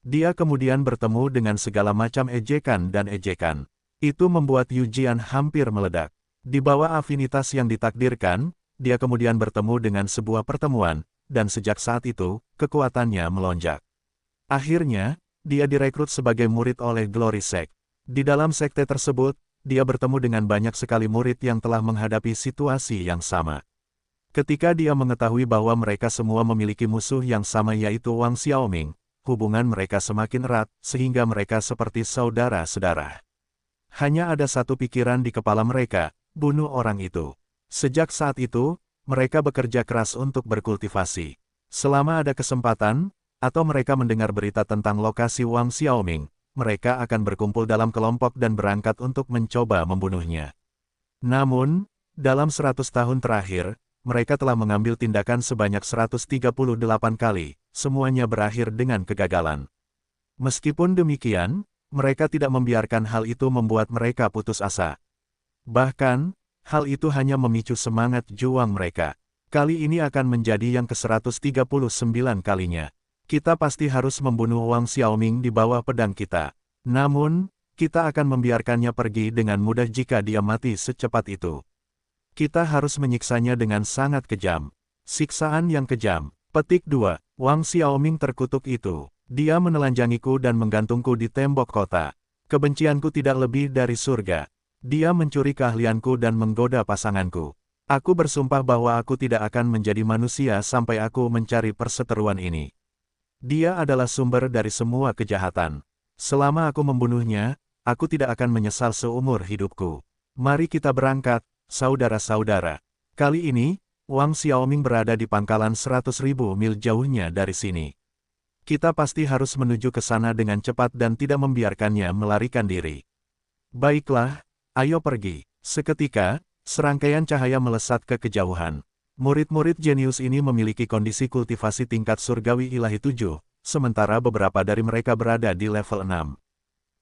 Dia kemudian bertemu dengan segala macam ejekan dan ejekan. Itu membuat Yu Jian hampir meledak. Di bawah afinitas yang ditakdirkan, dia kemudian bertemu dengan sebuah pertemuan, dan sejak saat itu, kekuatannya melonjak. Akhirnya, dia direkrut sebagai murid oleh Glory Sect. Di dalam sekte tersebut, dia bertemu dengan banyak sekali murid yang telah menghadapi situasi yang sama. Ketika dia mengetahui bahwa mereka semua memiliki musuh yang sama yaitu Wang Xiaoming, hubungan mereka semakin erat, sehingga mereka seperti saudara-saudara. Hanya ada satu pikiran di kepala mereka, bunuh orang itu. Sejak saat itu, mereka bekerja keras untuk berkultivasi. Selama ada kesempatan, atau mereka mendengar berita tentang lokasi Wang Xiaoming, mereka akan berkumpul dalam kelompok dan berangkat untuk mencoba membunuhnya. Namun, dalam 100 tahun terakhir, mereka telah mengambil tindakan sebanyak 138 kali, semuanya berakhir dengan kegagalan. Meskipun demikian, mereka tidak membiarkan hal itu membuat mereka putus asa. Bahkan, hal itu hanya memicu semangat juang mereka. Kali ini akan menjadi yang ke-139 kalinya. Kita pasti harus membunuh Wang Xiaoming di bawah pedang kita. Namun, kita akan membiarkannya pergi dengan mudah jika dia mati secepat itu. Kita harus menyiksanya dengan sangat kejam. Siksaan yang kejam. Petik 2. Wang Xiaoming terkutuk itu. Dia menelanjangiku dan menggantungku di tembok kota. Kebencianku tidak lebih dari surga. Dia mencuri keahlianku dan menggoda pasanganku. Aku bersumpah bahwa aku tidak akan menjadi manusia sampai aku mencari perseteruan ini. Dia adalah sumber dari semua kejahatan. Selama aku membunuhnya, aku tidak akan menyesal seumur hidupku. Mari kita berangkat, saudara-saudara. Kali ini, Wang Xiaoming berada di pangkalan 100.000 mil jauhnya dari sini. Kita pasti harus menuju ke sana dengan cepat dan tidak membiarkannya melarikan diri. Baiklah, ayo pergi. Seketika, serangkaian cahaya melesat ke kejauhan. Murid-murid jenius ini memiliki kondisi kultivasi tingkat surgawi ilahi 7, sementara beberapa dari mereka berada di level 6.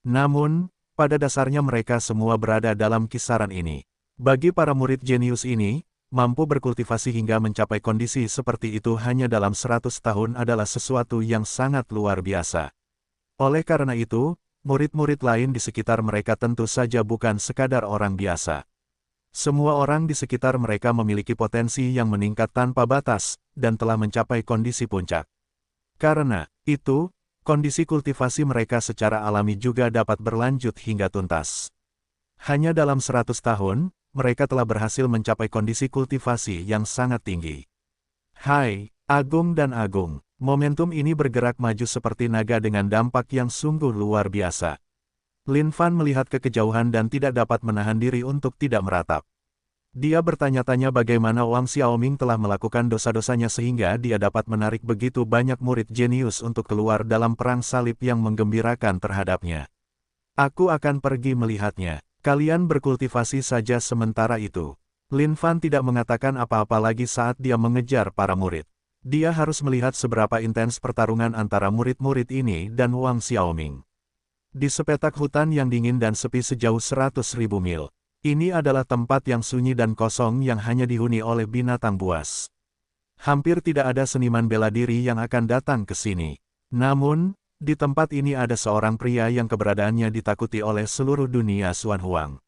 Namun, pada dasarnya mereka semua berada dalam kisaran ini. Bagi para murid jenius ini, mampu berkultivasi hingga mencapai kondisi seperti itu hanya dalam 100 tahun adalah sesuatu yang sangat luar biasa. Oleh karena itu, murid-murid lain di sekitar mereka tentu saja bukan sekadar orang biasa. Semua orang di sekitar mereka memiliki potensi yang meningkat tanpa batas, dan telah mencapai kondisi puncak. Karena itu, kondisi kultivasi mereka secara alami juga dapat berlanjut hingga tuntas. Hanya dalam 100 tahun, mereka telah berhasil mencapai kondisi kultivasi yang sangat tinggi. Hai, Agung dan Agung, momentum ini bergerak maju seperti naga dengan dampak yang sungguh luar biasa. Lin Fan melihat ke kejauhan dan tidak dapat menahan diri untuk tidak meratap. Dia bertanya-tanya bagaimana Wang Xiaoming telah melakukan dosa-dosanya sehingga dia dapat menarik begitu banyak murid jenius untuk keluar dalam perang salib yang menggembirakan terhadapnya. Aku akan pergi melihatnya. Kalian berkultivasi saja sementara itu. Lin Fan tidak mengatakan apa-apa lagi saat dia mengejar para murid. Dia harus melihat seberapa intens pertarungan antara murid-murid ini dan Wang Xiaoming. Di sepetak hutan yang dingin dan sepi sejauh 100.000 mil. Ini adalah tempat yang sunyi dan kosong yang hanya dihuni oleh binatang buas. Hampir tidak ada seniman bela diri yang akan datang ke sini. Namun, di tempat ini ada seorang pria yang keberadaannya ditakuti oleh seluruh dunia Xuan Huang.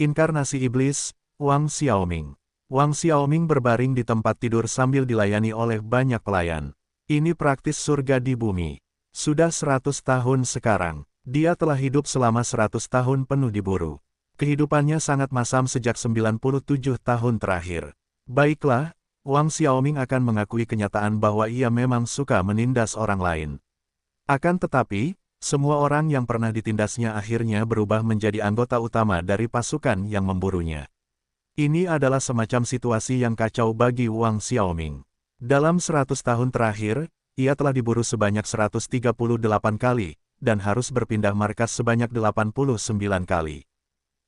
Inkarnasi iblis, Wang Xiaoming. Wang Xiaoming berbaring di tempat tidur sambil dilayani oleh banyak pelayan. Ini praktis surga di bumi. Sudah 100 tahun sekarang. Dia telah hidup selama 100 tahun penuh diburu. Kehidupannya sangat masam sejak 97 tahun terakhir. Baiklah, Wang Xiaoming akan mengakui kenyataan bahwa ia memang suka menindas orang lain. Akan tetapi, semua orang yang pernah ditindasnya akhirnya berubah menjadi anggota utama dari pasukan yang memburunya. Ini adalah semacam situasi yang kacau bagi Wang Xiaoming. Dalam 100 tahun terakhir, ia telah diburu sebanyak 138 kali, dan harus berpindah markas sebanyak 89 kali.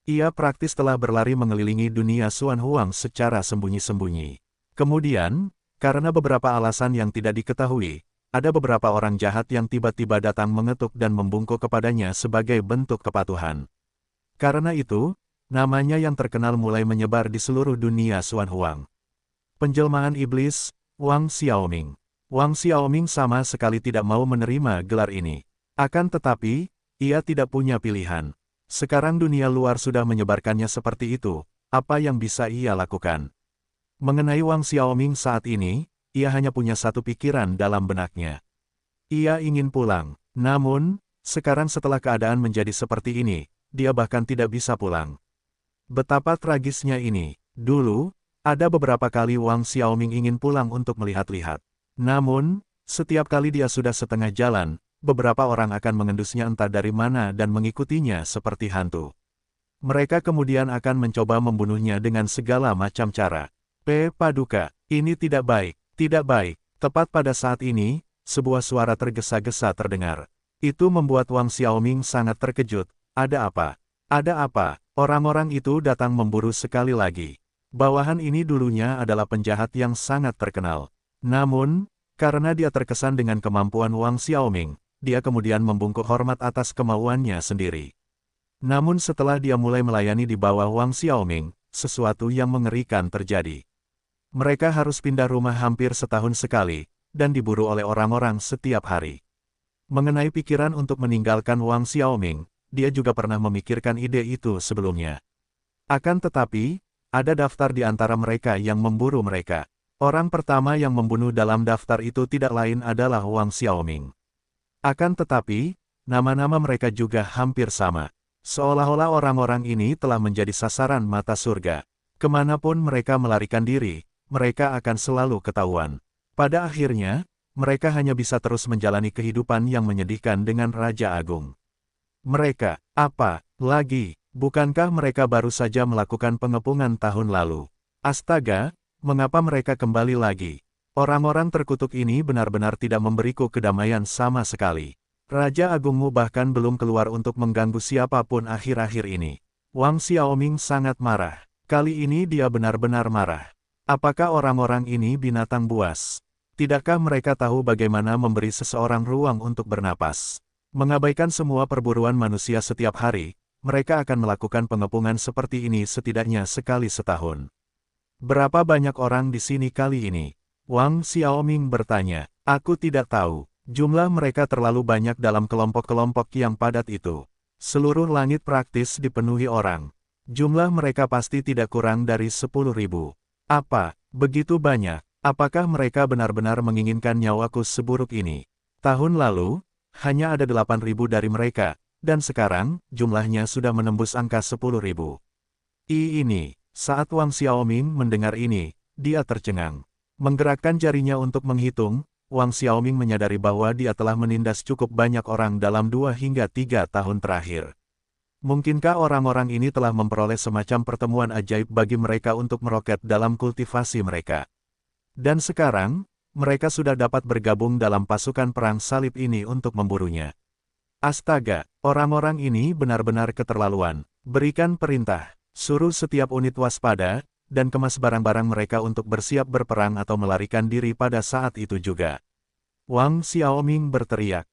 Ia praktis telah berlari mengelilingi dunia Xuan Huang secara sembunyi-sembunyi. Kemudian, karena beberapa alasan yang tidak diketahui, ada beberapa orang jahat yang tiba-tiba datang mengetuk dan membungkuk kepadanya sebagai bentuk kepatuhan. Karena itu, namanya yang terkenal mulai menyebar di seluruh dunia Xuan Huang. Penjelmaan iblis, Wang Xiaoming. Wang Xiaoming sama sekali tidak mau menerima gelar ini. Akan tetapi, ia tidak punya pilihan. Sekarang dunia luar sudah menyebarkannya seperti itu, apa yang bisa ia lakukan? Mengenai Wang Xiaoming saat ini, ia hanya punya satu pikiran dalam benaknya. Ia ingin pulang, namun, sekarang setelah keadaan menjadi seperti ini, dia bahkan tidak bisa pulang. Betapa tragisnya ini. Dulu, ada beberapa kali Wang Xiaoming ingin pulang untuk melihat-lihat. Namun, setiap kali dia sudah setengah jalan, beberapa orang akan mengendusnya entah dari mana dan mengikutinya seperti hantu. Mereka kemudian akan mencoba membunuhnya dengan segala macam cara. Paduka, ini tidak baik, tidak baik. Tepat pada saat ini, sebuah suara tergesa-gesa terdengar. Itu membuat Wang Xiaoming sangat terkejut. Ada apa? Ada apa? Orang-orang itu datang memburu sekali lagi. Bawahan ini dulunya adalah penjahat yang sangat terkenal. Namun, karena dia terkesan dengan kemampuan Wang Xiaoming, dia kemudian membungkuk hormat atas kemauannya sendiri. Namun setelah dia mulai melayani di bawah Wang Xiaoming, sesuatu yang mengerikan terjadi. Mereka harus pindah rumah hampir setahun sekali, dan diburu oleh orang-orang setiap hari. Mengenai pikiran untuk meninggalkan Wang Xiaoming, dia juga pernah memikirkan ide itu sebelumnya. Akan tetapi, ada daftar di antara mereka yang memburu mereka. Orang pertama yang membunuh dalam daftar itu tidak lain adalah Wang Xiaoming. Akan tetapi, nama-nama mereka juga hampir sama. Seolah-olah orang-orang ini telah menjadi sasaran mata surga. Kemanapun mereka melarikan diri, mereka akan selalu ketahuan. Pada akhirnya, mereka hanya bisa terus menjalani kehidupan yang menyedihkan dengan Raja Agung. Mereka, apa lagi? Bukankah mereka baru saja melakukan pengepungan tahun lalu? Astaga, mengapa mereka kembali lagi? Orang-orang terkutuk ini benar-benar tidak memberiku kedamaian sama sekali. Raja Agungmu bahkan belum keluar untuk mengganggu siapapun akhir-akhir ini. Wang Xiaoming sangat marah. Kali ini dia benar-benar marah. Apakah orang-orang ini binatang buas? Tidakkah mereka tahu bagaimana memberi seseorang ruang untuk bernapas? Mengabaikan semua perburuan manusia setiap hari, mereka akan melakukan pengepungan seperti ini setidaknya sekali setahun. Berapa banyak orang di sini kali ini? Wang Xiaoming bertanya. Aku tidak tahu. Jumlah mereka terlalu banyak dalam kelompok-kelompok yang padat itu. Seluruh langit praktis dipenuhi orang. Jumlah mereka pasti tidak kurang dari 10.000. Apa, begitu banyak? Apakah mereka benar-benar menginginkan nyawaku seburuk ini? Tahun lalu, hanya ada 8.000 dari mereka, dan sekarang, jumlahnya sudah menembus angka 10.000. Ini, saat Wang Xiaoming mendengar ini, dia tercengang. Menggerakkan jarinya untuk menghitung, Wang Xiaoming menyadari bahwa dia telah menindas cukup banyak orang dalam 2 hingga 3 tahun terakhir. Mungkinkah orang-orang ini telah memperoleh semacam pertemuan ajaib bagi mereka untuk meroket dalam kultivasi mereka? Dan sekarang, mereka sudah dapat bergabung dalam pasukan perang salib ini untuk memburunya. Astaga, orang-orang ini benar-benar keterlaluan. Berikan perintah, suruh setiap unit waspada, dan kemas barang-barang mereka untuk bersiap berperang atau melarikan diri pada saat itu juga. Wang Xiaoming berteriak,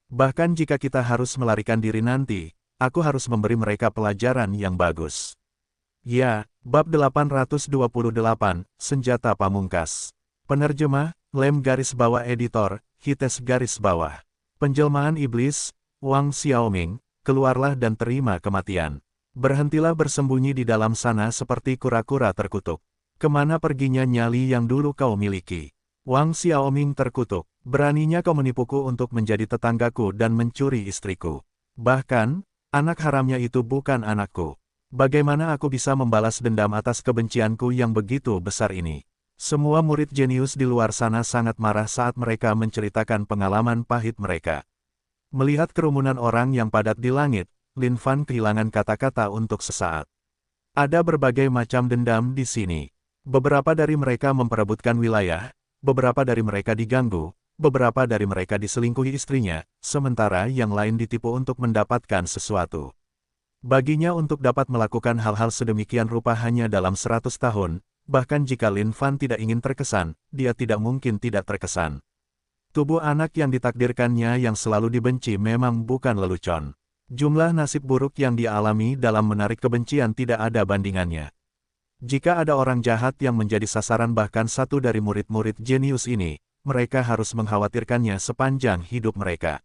bahkan jika kita harus melarikan diri nanti, aku harus memberi mereka pelajaran yang bagus. Ya, bab 828, Senjata Pamungkas. Penerjemah, Lem garis bawah editor, Hites garis bawah. Penjelmaan iblis, Wang Xiaoming, keluarlah dan terima kematian. Berhentilah bersembunyi di dalam sana seperti kura-kura terkutuk. Kemana perginya nyali yang dulu kau miliki? Wang Xiaoming terkutuk. Beraninya kau menipuku untuk menjadi tetanggaku dan mencuri istriku. Bahkan, anak haramnya itu bukan anakku. Bagaimana aku bisa membalas dendam atas kebencianku yang begitu besar ini? Semua murid jenius di luar sana sangat marah saat mereka menceritakan pengalaman pahit mereka. Melihat kerumunan orang yang padat di langit, Lin Fan kehilangan kata-kata untuk sesaat. Ada berbagai macam dendam di sini. Beberapa dari mereka memperebutkan wilayah, beberapa dari mereka diganggu, beberapa dari mereka diselingkuhi istrinya, sementara yang lain ditipu untuk mendapatkan sesuatu. Baginya untuk dapat melakukan hal-hal sedemikian rupa hanya dalam 100 tahun, bahkan jika Lin Fan tidak ingin terkesan, dia tidak mungkin tidak terkesan. Tubuh anak yang ditakdirkannya yang selalu dibenci memang bukan lelucon. Jumlah nasib buruk yang dia alami dalam menarik kebencian tidak ada bandingannya. Jika ada orang jahat yang menjadi sasaran bahkan satu dari murid-murid jenius ini, mereka harus mengkhawatirkannya sepanjang hidup mereka.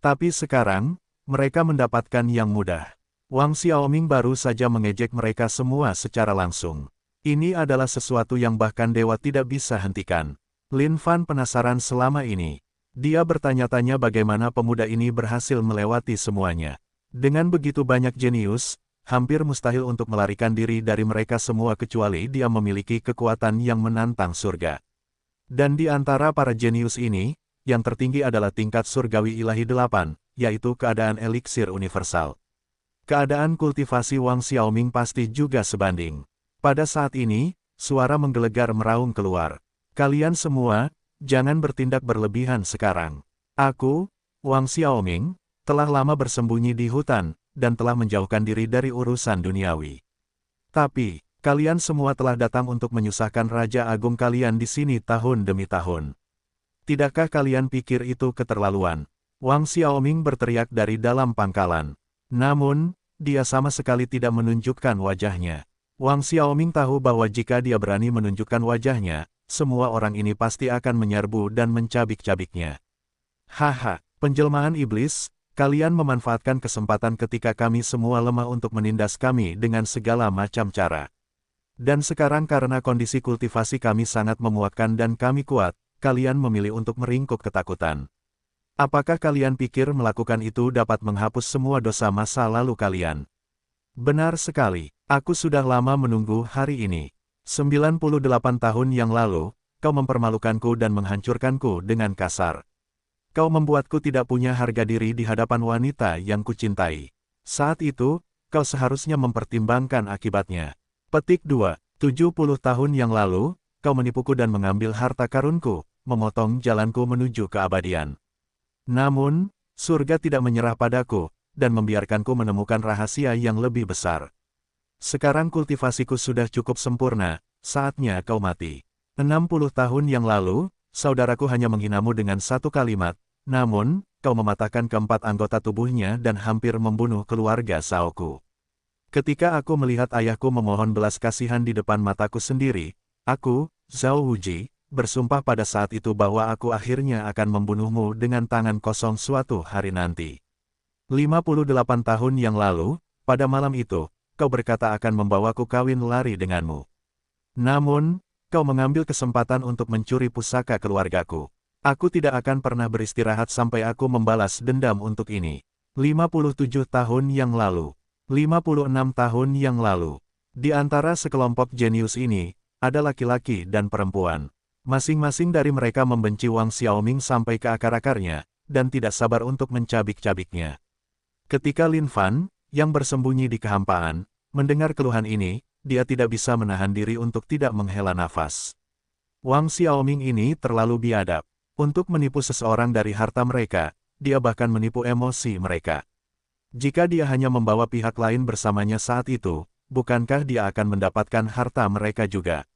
Tapi sekarang, mereka mendapatkan yang mudah. Wang Xiaoming baru saja mengejek mereka semua secara langsung. Ini adalah sesuatu yang bahkan dewa tidak bisa hentikan. Lin Fan penasaran selama ini. Dia bertanya-tanya bagaimana pemuda ini berhasil melewati semuanya. Dengan begitu banyak jenius, hampir mustahil untuk melarikan diri dari mereka semua kecuali dia memiliki kekuatan yang menantang surga. Dan di antara para jenius ini, yang tertinggi adalah tingkat surgawi ilahi 8, yaitu keadaan eliksir universal. Keadaan kultivasi Wang Xiaoming pasti juga sebanding. Pada saat ini, suara menggelegar meraung keluar. Kalian semua, jangan bertindak berlebihan sekarang. Aku, Wang Xiaoming, telah lama bersembunyi di hutan, dan telah menjauhkan diri dari urusan duniawi. Tapi, kalian semua telah datang untuk menyusahkan Raja Agung kalian di sini tahun demi tahun. Tidakkah kalian pikir itu keterlaluan? Wang Xiaoming berteriak dari dalam pangkalan. Namun, dia sama sekali tidak menunjukkan wajahnya. Wang Xiaoming tahu bahwa jika dia berani menunjukkan wajahnya, semua orang ini pasti akan menyerbu dan mencabik-cabiknya. Haha, penjelmaan iblis, kalian memanfaatkan kesempatan ketika kami semua lemah untuk menindas kami dengan segala macam cara. Dan sekarang karena kondisi kultivasi kami sangat memuakkan dan kami kuat, kalian memilih untuk meringkuk ketakutan. Apakah kalian pikir melakukan itu dapat menghapus semua dosa masa lalu kalian? Benar sekali, aku sudah lama menunggu hari ini. 98 tahun yang lalu, kau mempermalukanku dan menghancurkanku dengan kasar. Kau membuatku tidak punya harga diri di hadapan wanita yang kucintai. Saat itu, kau seharusnya mempertimbangkan akibatnya. Petik 2. 70 tahun yang lalu, kau menipuku dan mengambil harta karunku, memotong jalanku menuju keabadian. Namun, surga tidak menyerah padaku, dan membiarkanku menemukan rahasia yang lebih besar. Sekarang kultivasiku sudah cukup sempurna, saatnya kau mati. 60 tahun yang lalu, saudaraku hanya menghinamu dengan satu kalimat, namun, kau mematahkan keempat anggota tubuhnya dan hampir membunuh keluarga Shaoku. Ketika aku melihat ayahku memohon belas kasihan di depan mataku sendiri, aku, Zhao Wuji, bersumpah pada saat itu bahwa aku akhirnya akan membunuhmu dengan tangan kosong suatu hari nanti. 58 tahun yang lalu, pada malam itu, kau berkata akan membawaku kawin lari denganmu. Namun, kau mengambil kesempatan untuk mencuri pusaka keluargaku. Aku tidak akan pernah beristirahat sampai aku membalas dendam untuk ini. 57 tahun yang lalu. 56 tahun yang lalu. Di antara sekelompok jenius ini, ada laki-laki dan perempuan. Masing-masing dari mereka membenci Wang Xiaoming sampai ke akar-akarnya, dan tidak sabar untuk mencabik-cabiknya. Ketika Lin Fan, yang bersembunyi di kehampaan, mendengar keluhan ini, dia tidak bisa menahan diri untuk tidak menghela nafas. Wang Xiaoming ini terlalu biadab. Untuk menipu seseorang dari harta mereka, dia bahkan menipu emosi mereka. Jika dia hanya membawa pihak lain bersamanya saat itu, bukankah dia akan mendapatkan harta mereka juga?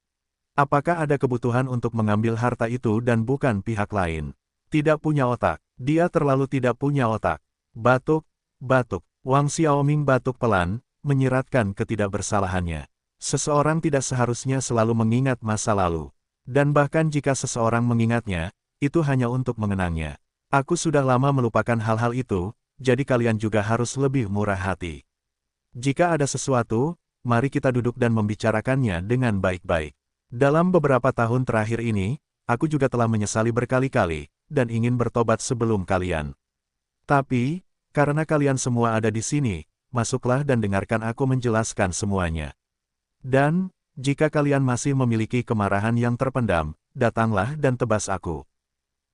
Apakah ada kebutuhan untuk mengambil harta itu dan bukan pihak lain? Tidak punya otak. Dia terlalu tidak punya otak. Batuk, batuk. Wang Xiaoming batuk pelan, menyiratkan ketidakbersalahannya. Seseorang tidak seharusnya selalu mengingat masa lalu. Dan bahkan jika seseorang mengingatnya, itu hanya untuk mengenangnya. Aku sudah lama melupakan hal-hal itu, jadi kalian juga harus lebih murah hati. Jika ada sesuatu, mari kita duduk dan membicarakannya dengan baik-baik. Dalam beberapa tahun terakhir ini, aku juga telah menyesali berkali-kali, dan ingin bertobat sebelum kalian. Tapi, karena kalian semua ada di sini, masuklah dan dengarkan aku menjelaskan semuanya. Dan, jika kalian masih memiliki kemarahan yang terpendam, datanglah dan tebas aku.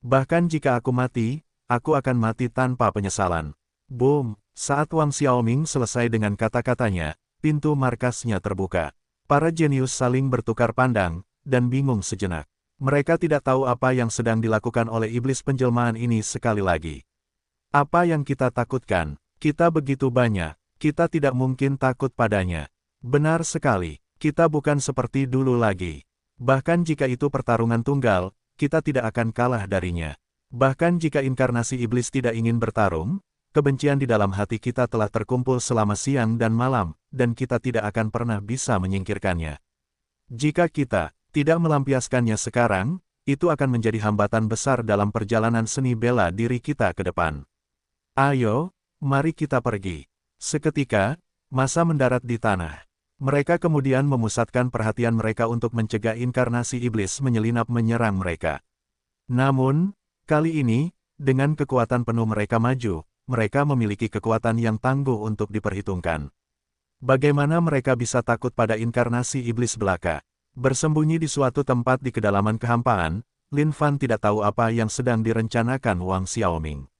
Bahkan jika aku mati, aku akan mati tanpa penyesalan. Boom! Saat Wang Xiaoming selesai dengan kata-katanya, pintu markasnya terbuka. Para jenius saling bertukar pandang, dan bingung sejenak. Mereka tidak tahu apa yang sedang dilakukan oleh iblis penjelmaan ini sekali lagi. Apa yang kita takutkan? Kita begitu banyak, kita tidak mungkin takut padanya. Benar sekali, kita bukan seperti dulu lagi. Bahkan jika itu pertarungan tunggal, kita tidak akan kalah darinya. Bahkan jika inkarnasi iblis tidak ingin bertarung, kebencian di dalam hati kita telah terkumpul selama siang dan malam, dan kita tidak akan pernah bisa menyingkirkannya. Jika kita tidak melampiaskannya sekarang, itu akan menjadi hambatan besar dalam perjalanan seni bela diri kita ke depan. Ayo, mari kita pergi. Seketika, massa mendarat di tanah. Mereka kemudian memusatkan perhatian mereka untuk mencegah inkarnasi iblis menyelinap menyerang mereka. Namun, kali ini, dengan kekuatan penuh mereka maju, mereka memiliki kekuatan yang tangguh untuk diperhitungkan. Bagaimana mereka bisa takut pada inkarnasi iblis belaka? Bersembunyi di suatu tempat di kedalaman kehampaan, Lin Fan tidak tahu apa yang sedang direncanakan Wang Xiaoming.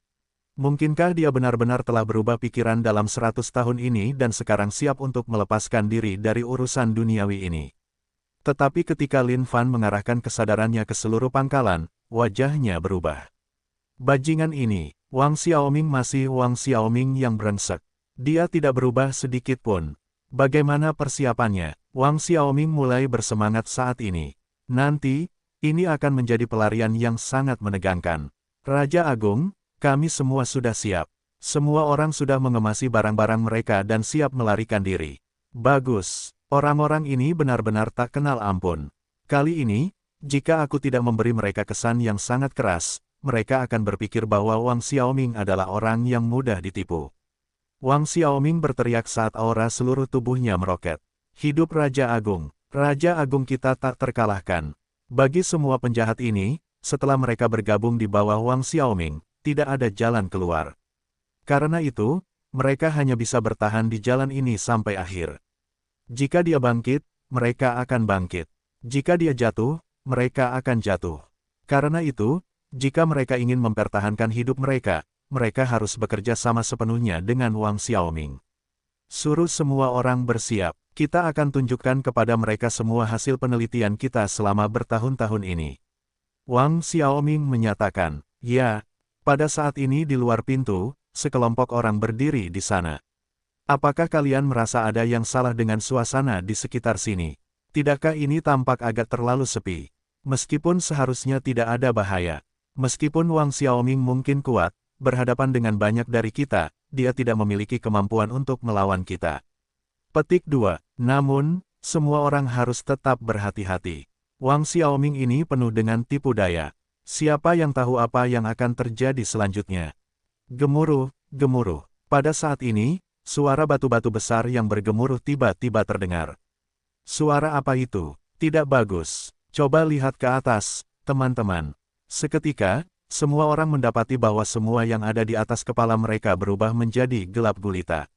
Mungkinkah dia benar-benar telah berubah pikiran dalam 100 tahun ini dan sekarang siap untuk melepaskan diri dari urusan duniawi ini? Tetapi ketika Lin Fan mengarahkan kesadarannya ke seluruh pangkalan, wajahnya berubah. Bajingan ini, Wang Xiaoming masih Wang Xiaoming yang brengsek. Dia tidak berubah sedikit pun. Bagaimana persiapannya? Wang Xiaoming mulai bersemangat saat ini. Nanti, ini akan menjadi pelarian yang sangat menegangkan. Raja Agung, kami semua sudah siap. Semua orang sudah mengemasi barang-barang mereka dan siap melarikan diri. Bagus, orang-orang ini benar-benar tak kenal ampun. Kali ini, jika aku tidak memberi mereka kesan yang sangat keras, mereka akan berpikir bahwa Wang Xiaoming adalah orang yang mudah ditipu. Wang Xiaoming berteriak saat aura seluruh tubuhnya meroket. Hidup Raja Agung! Raja Agung kita tak terkalahkan. Bagi semua penjahat ini, setelah mereka bergabung di bawah Wang Xiaoming, tidak ada jalan keluar. Karena itu, mereka hanya bisa bertahan di jalan ini sampai akhir. Jika dia bangkit, mereka akan bangkit. Jika dia jatuh, mereka akan jatuh. Karena itu, jika mereka ingin mempertahankan hidup mereka, mereka harus bekerja sama sepenuhnya dengan Wang Xiaoming. Suruh semua orang bersiap. Kita akan tunjukkan kepada mereka semua hasil penelitian kita selama bertahun-tahun ini. Wang Xiaoming menyatakan, ya. Pada saat ini di luar pintu, sekelompok orang berdiri di sana. Apakah kalian merasa ada yang salah dengan suasana di sekitar sini? Tidakkah ini tampak agak terlalu sepi? Meskipun seharusnya tidak ada bahaya. Meskipun Wang Xiaoming mungkin kuat, berhadapan dengan banyak dari kita, dia tidak memiliki kemampuan untuk melawan kita. Petik 2. Namun, semua orang harus tetap berhati-hati. Wang Xiaoming ini penuh dengan tipu daya. Siapa yang tahu apa yang akan terjadi selanjutnya? Gemuruh, gemuruh. Pada saat ini, suara batu-batu besar yang bergemuruh tiba-tiba terdengar. Suara apa itu? Tidak bagus. Coba lihat ke atas, teman-teman. Seketika, semua orang mendapati bahwa semua yang ada di atas kepala mereka berubah menjadi gelap gulita.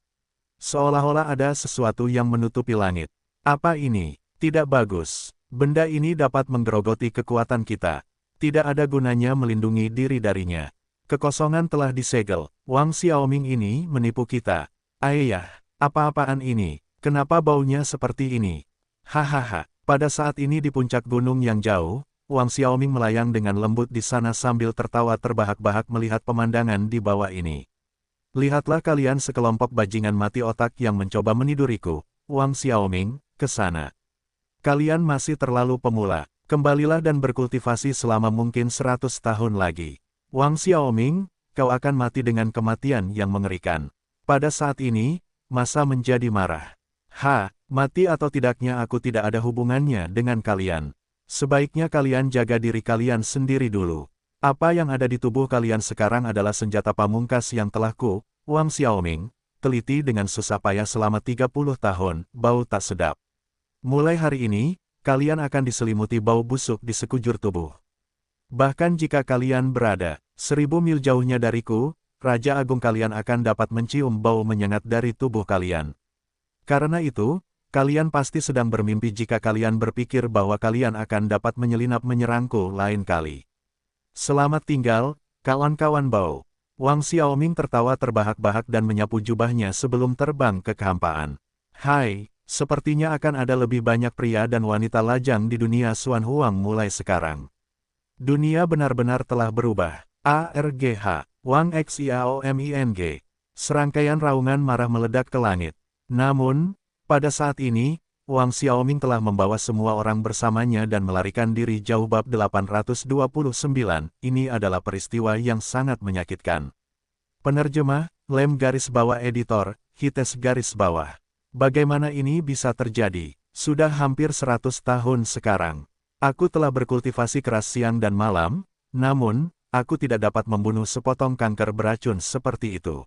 Seolah-olah ada sesuatu yang menutupi langit. Apa ini? Tidak bagus. Benda ini dapat menggerogoti kekuatan kita. Tidak ada gunanya melindungi diri darinya. Kekosongan telah disegel. Wang Xiaoming ini menipu kita. Ayah, apa-apaan ini? Kenapa baunya seperti ini? Hahaha. Pada saat ini di puncak gunung yang jauh, Wang Xiaoming melayang dengan lembut di sana sambil tertawa terbahak-bahak melihat pemandangan di bawah ini. Lihatlah kalian sekelompok bajingan mati otak yang mencoba meniduriku. Wang Xiaoming, ke sana. Kalian masih terlalu pemula. Kembalilah dan berkultivasi selama mungkin 100 tahun lagi. Wang Xiaoming, kau akan mati dengan kematian yang mengerikan. Pada saat ini, masa menjadi marah. Mati atau tidaknya aku tidak ada hubungannya dengan kalian. Sebaiknya kalian jaga diri kalian sendiri dulu. Apa yang ada di tubuh kalian sekarang adalah senjata pamungkas yang telah Wang Xiaoming, teliti dengan susah payah selama 30 tahun, bau tak sedap. Mulai hari ini, kalian akan diselimuti bau busuk di sekujur tubuh. Bahkan jika kalian berada 1000 mil jauhnya dariku, Raja Agung kalian akan dapat mencium bau menyengat dari tubuh kalian. Karena itu, kalian pasti sedang bermimpi jika kalian berpikir bahwa kalian akan dapat menyelinap menyerangku lain kali. Selamat tinggal, kawan-kawan bau. Wang Xiaoming tertawa terbahak-bahak dan menyapu jubahnya sebelum terbang ke kehampaan. Hai, sepertinya akan ada lebih banyak pria dan wanita lajang di dunia Xuan Huang mulai sekarang. Dunia benar-benar telah berubah. ARGH, Wang Xiaoming. Serangkaian raungan marah meledak ke langit. Namun, pada saat ini, Wang Xiaoming telah membawa semua orang bersamanya dan melarikan diri jauh. Bab 829, ini adalah peristiwa yang sangat menyakitkan. Penerjemah, Lem garis bawah editor, Hites garis bawah. Bagaimana ini bisa terjadi? Sudah hampir 100 tahun sekarang. Aku telah berkultivasi keras siang dan malam, namun, aku tidak dapat membunuh sepotong kanker beracun seperti itu.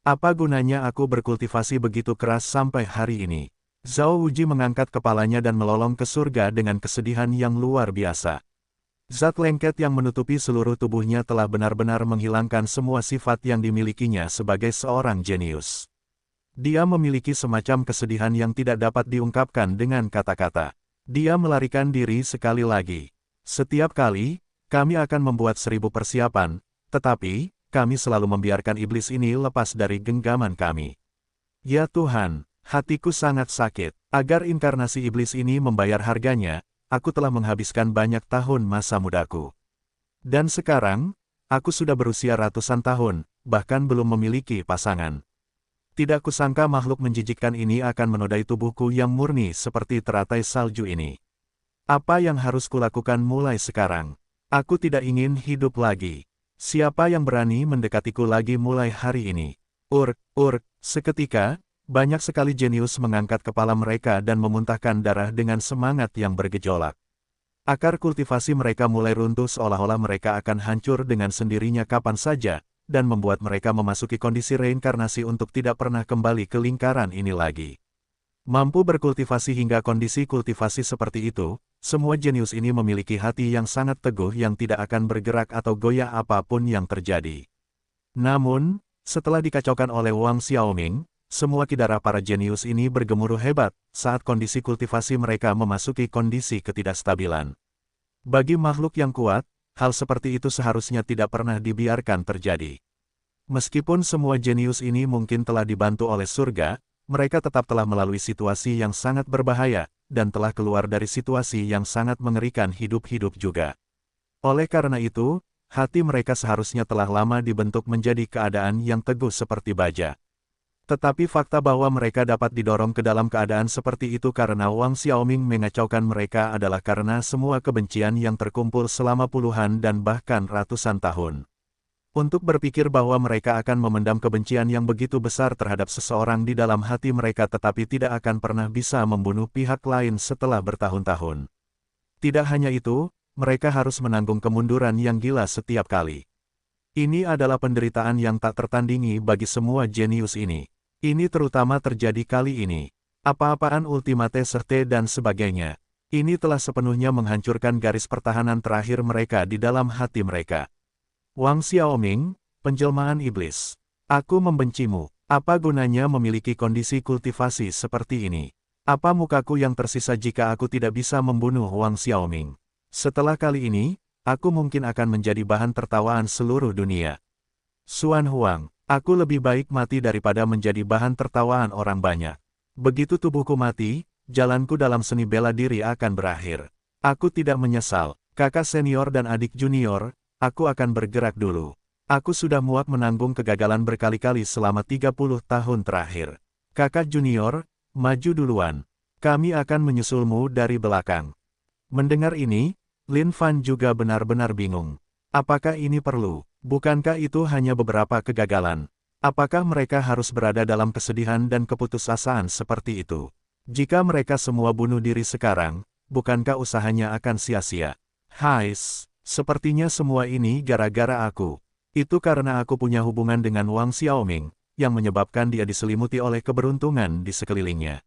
Apa gunanya aku berkultivasi begitu keras sampai hari ini? Zhao Wuji mengangkat kepalanya dan melolong ke surga dengan kesedihan yang luar biasa. Zat lengket yang menutupi seluruh tubuhnya telah benar-benar menghilangkan semua sifat yang dimilikinya sebagai seorang jenius. Dia memiliki semacam kesedihan yang tidak dapat diungkapkan dengan kata-kata. Dia melarikan diri sekali lagi. Setiap kali, kami akan membuat 1000 persiapan, tetapi, kami selalu membiarkan iblis ini lepas dari genggaman kami. Ya Tuhan! Hatiku sangat sakit. Agar inkarnasi iblis ini membayar harganya, aku telah menghabiskan banyak tahun masa mudaku. Dan sekarang, aku sudah berusia ratusan tahun, bahkan belum memiliki pasangan. Tidak kusangka makhluk menjijikkan ini akan menodai tubuhku yang murni seperti teratai salju ini. Apa yang harus kulakukan mulai sekarang? Aku tidak ingin hidup lagi. Siapa yang berani mendekatiku lagi mulai hari ini? Seketika, banyak sekali jenius mengangkat kepala mereka dan memuntahkan darah dengan semangat yang bergejolak. Akar kultivasi mereka mulai runtuh seolah-olah mereka akan hancur dengan sendirinya kapan saja, dan membuat mereka memasuki kondisi reinkarnasi untuk tidak pernah kembali ke lingkaran ini lagi. Mampu berkultivasi hingga kondisi kultivasi seperti itu, semua jenius ini memiliki hati yang sangat teguh yang tidak akan bergerak atau goyah apapun yang terjadi. Namun, setelah dikacaukan oleh Wang Xiaoming, semua kidarah para jenius ini bergemuruh hebat saat kondisi kultivasi mereka memasuki kondisi ketidakstabilan. Bagi makhluk yang kuat, hal seperti itu seharusnya tidak pernah dibiarkan terjadi. Meskipun semua jenius ini mungkin telah dibantu oleh surga, mereka tetap telah melalui situasi yang sangat berbahaya, dan telah keluar dari situasi yang sangat mengerikan hidup-hidup juga. Oleh karena itu, hati mereka seharusnya telah lama dibentuk menjadi keadaan yang teguh seperti baja. Tetapi fakta bahwa mereka dapat didorong ke dalam keadaan seperti itu karena Wang Xiaoming mengacaukan mereka adalah karena semua kebencian yang terkumpul selama puluhan dan bahkan ratusan tahun. Untuk berpikir bahwa mereka akan memendam kebencian yang begitu besar terhadap seseorang di dalam hati mereka tetapi tidak akan pernah bisa membunuh pihak lain setelah bertahun-tahun. Tidak hanya itu, mereka harus menanggung kemunduran yang gila setiap kali. Ini adalah penderitaan yang tak tertandingi bagi semua jenius ini. Ini terutama terjadi kali ini. Apa-apaan ultimate serte dan sebagainya. Ini telah sepenuhnya menghancurkan garis pertahanan terakhir mereka di dalam hati mereka. Wang Xiaoming, penjelmaan iblis. Aku membencimu. Apa gunanya memiliki kondisi kultivasi seperti ini? Apa mukaku yang tersisa jika aku tidak bisa membunuh Wang Xiaoming? Setelah kali ini, aku mungkin akan menjadi bahan tertawaan seluruh dunia. Xuan Huang, aku lebih baik mati daripada menjadi bahan tertawaan orang banyak. Begitu tubuhku mati, jalanku dalam seni bela diri akan berakhir. Aku tidak menyesal, kakak senior dan adik junior, aku akan bergerak dulu. Aku sudah muak menanggung kegagalan berkali-kali selama 30 tahun terakhir. Kakak junior, maju duluan. Kami akan menyusulmu dari belakang. Mendengar ini, Lin Fan juga benar-benar bingung. Apakah ini perlu? Bukankah itu hanya beberapa kegagalan? Apakah mereka harus berada dalam kesedihan dan keputusasaan seperti itu? Jika mereka semua bunuh diri sekarang, bukankah usahanya akan sia-sia? Hais, sepertinya semua ini gara-gara aku. Itu karena aku punya hubungan dengan Wang Xiaoming, yang menyebabkan dia diselimuti oleh keberuntungan di sekelilingnya.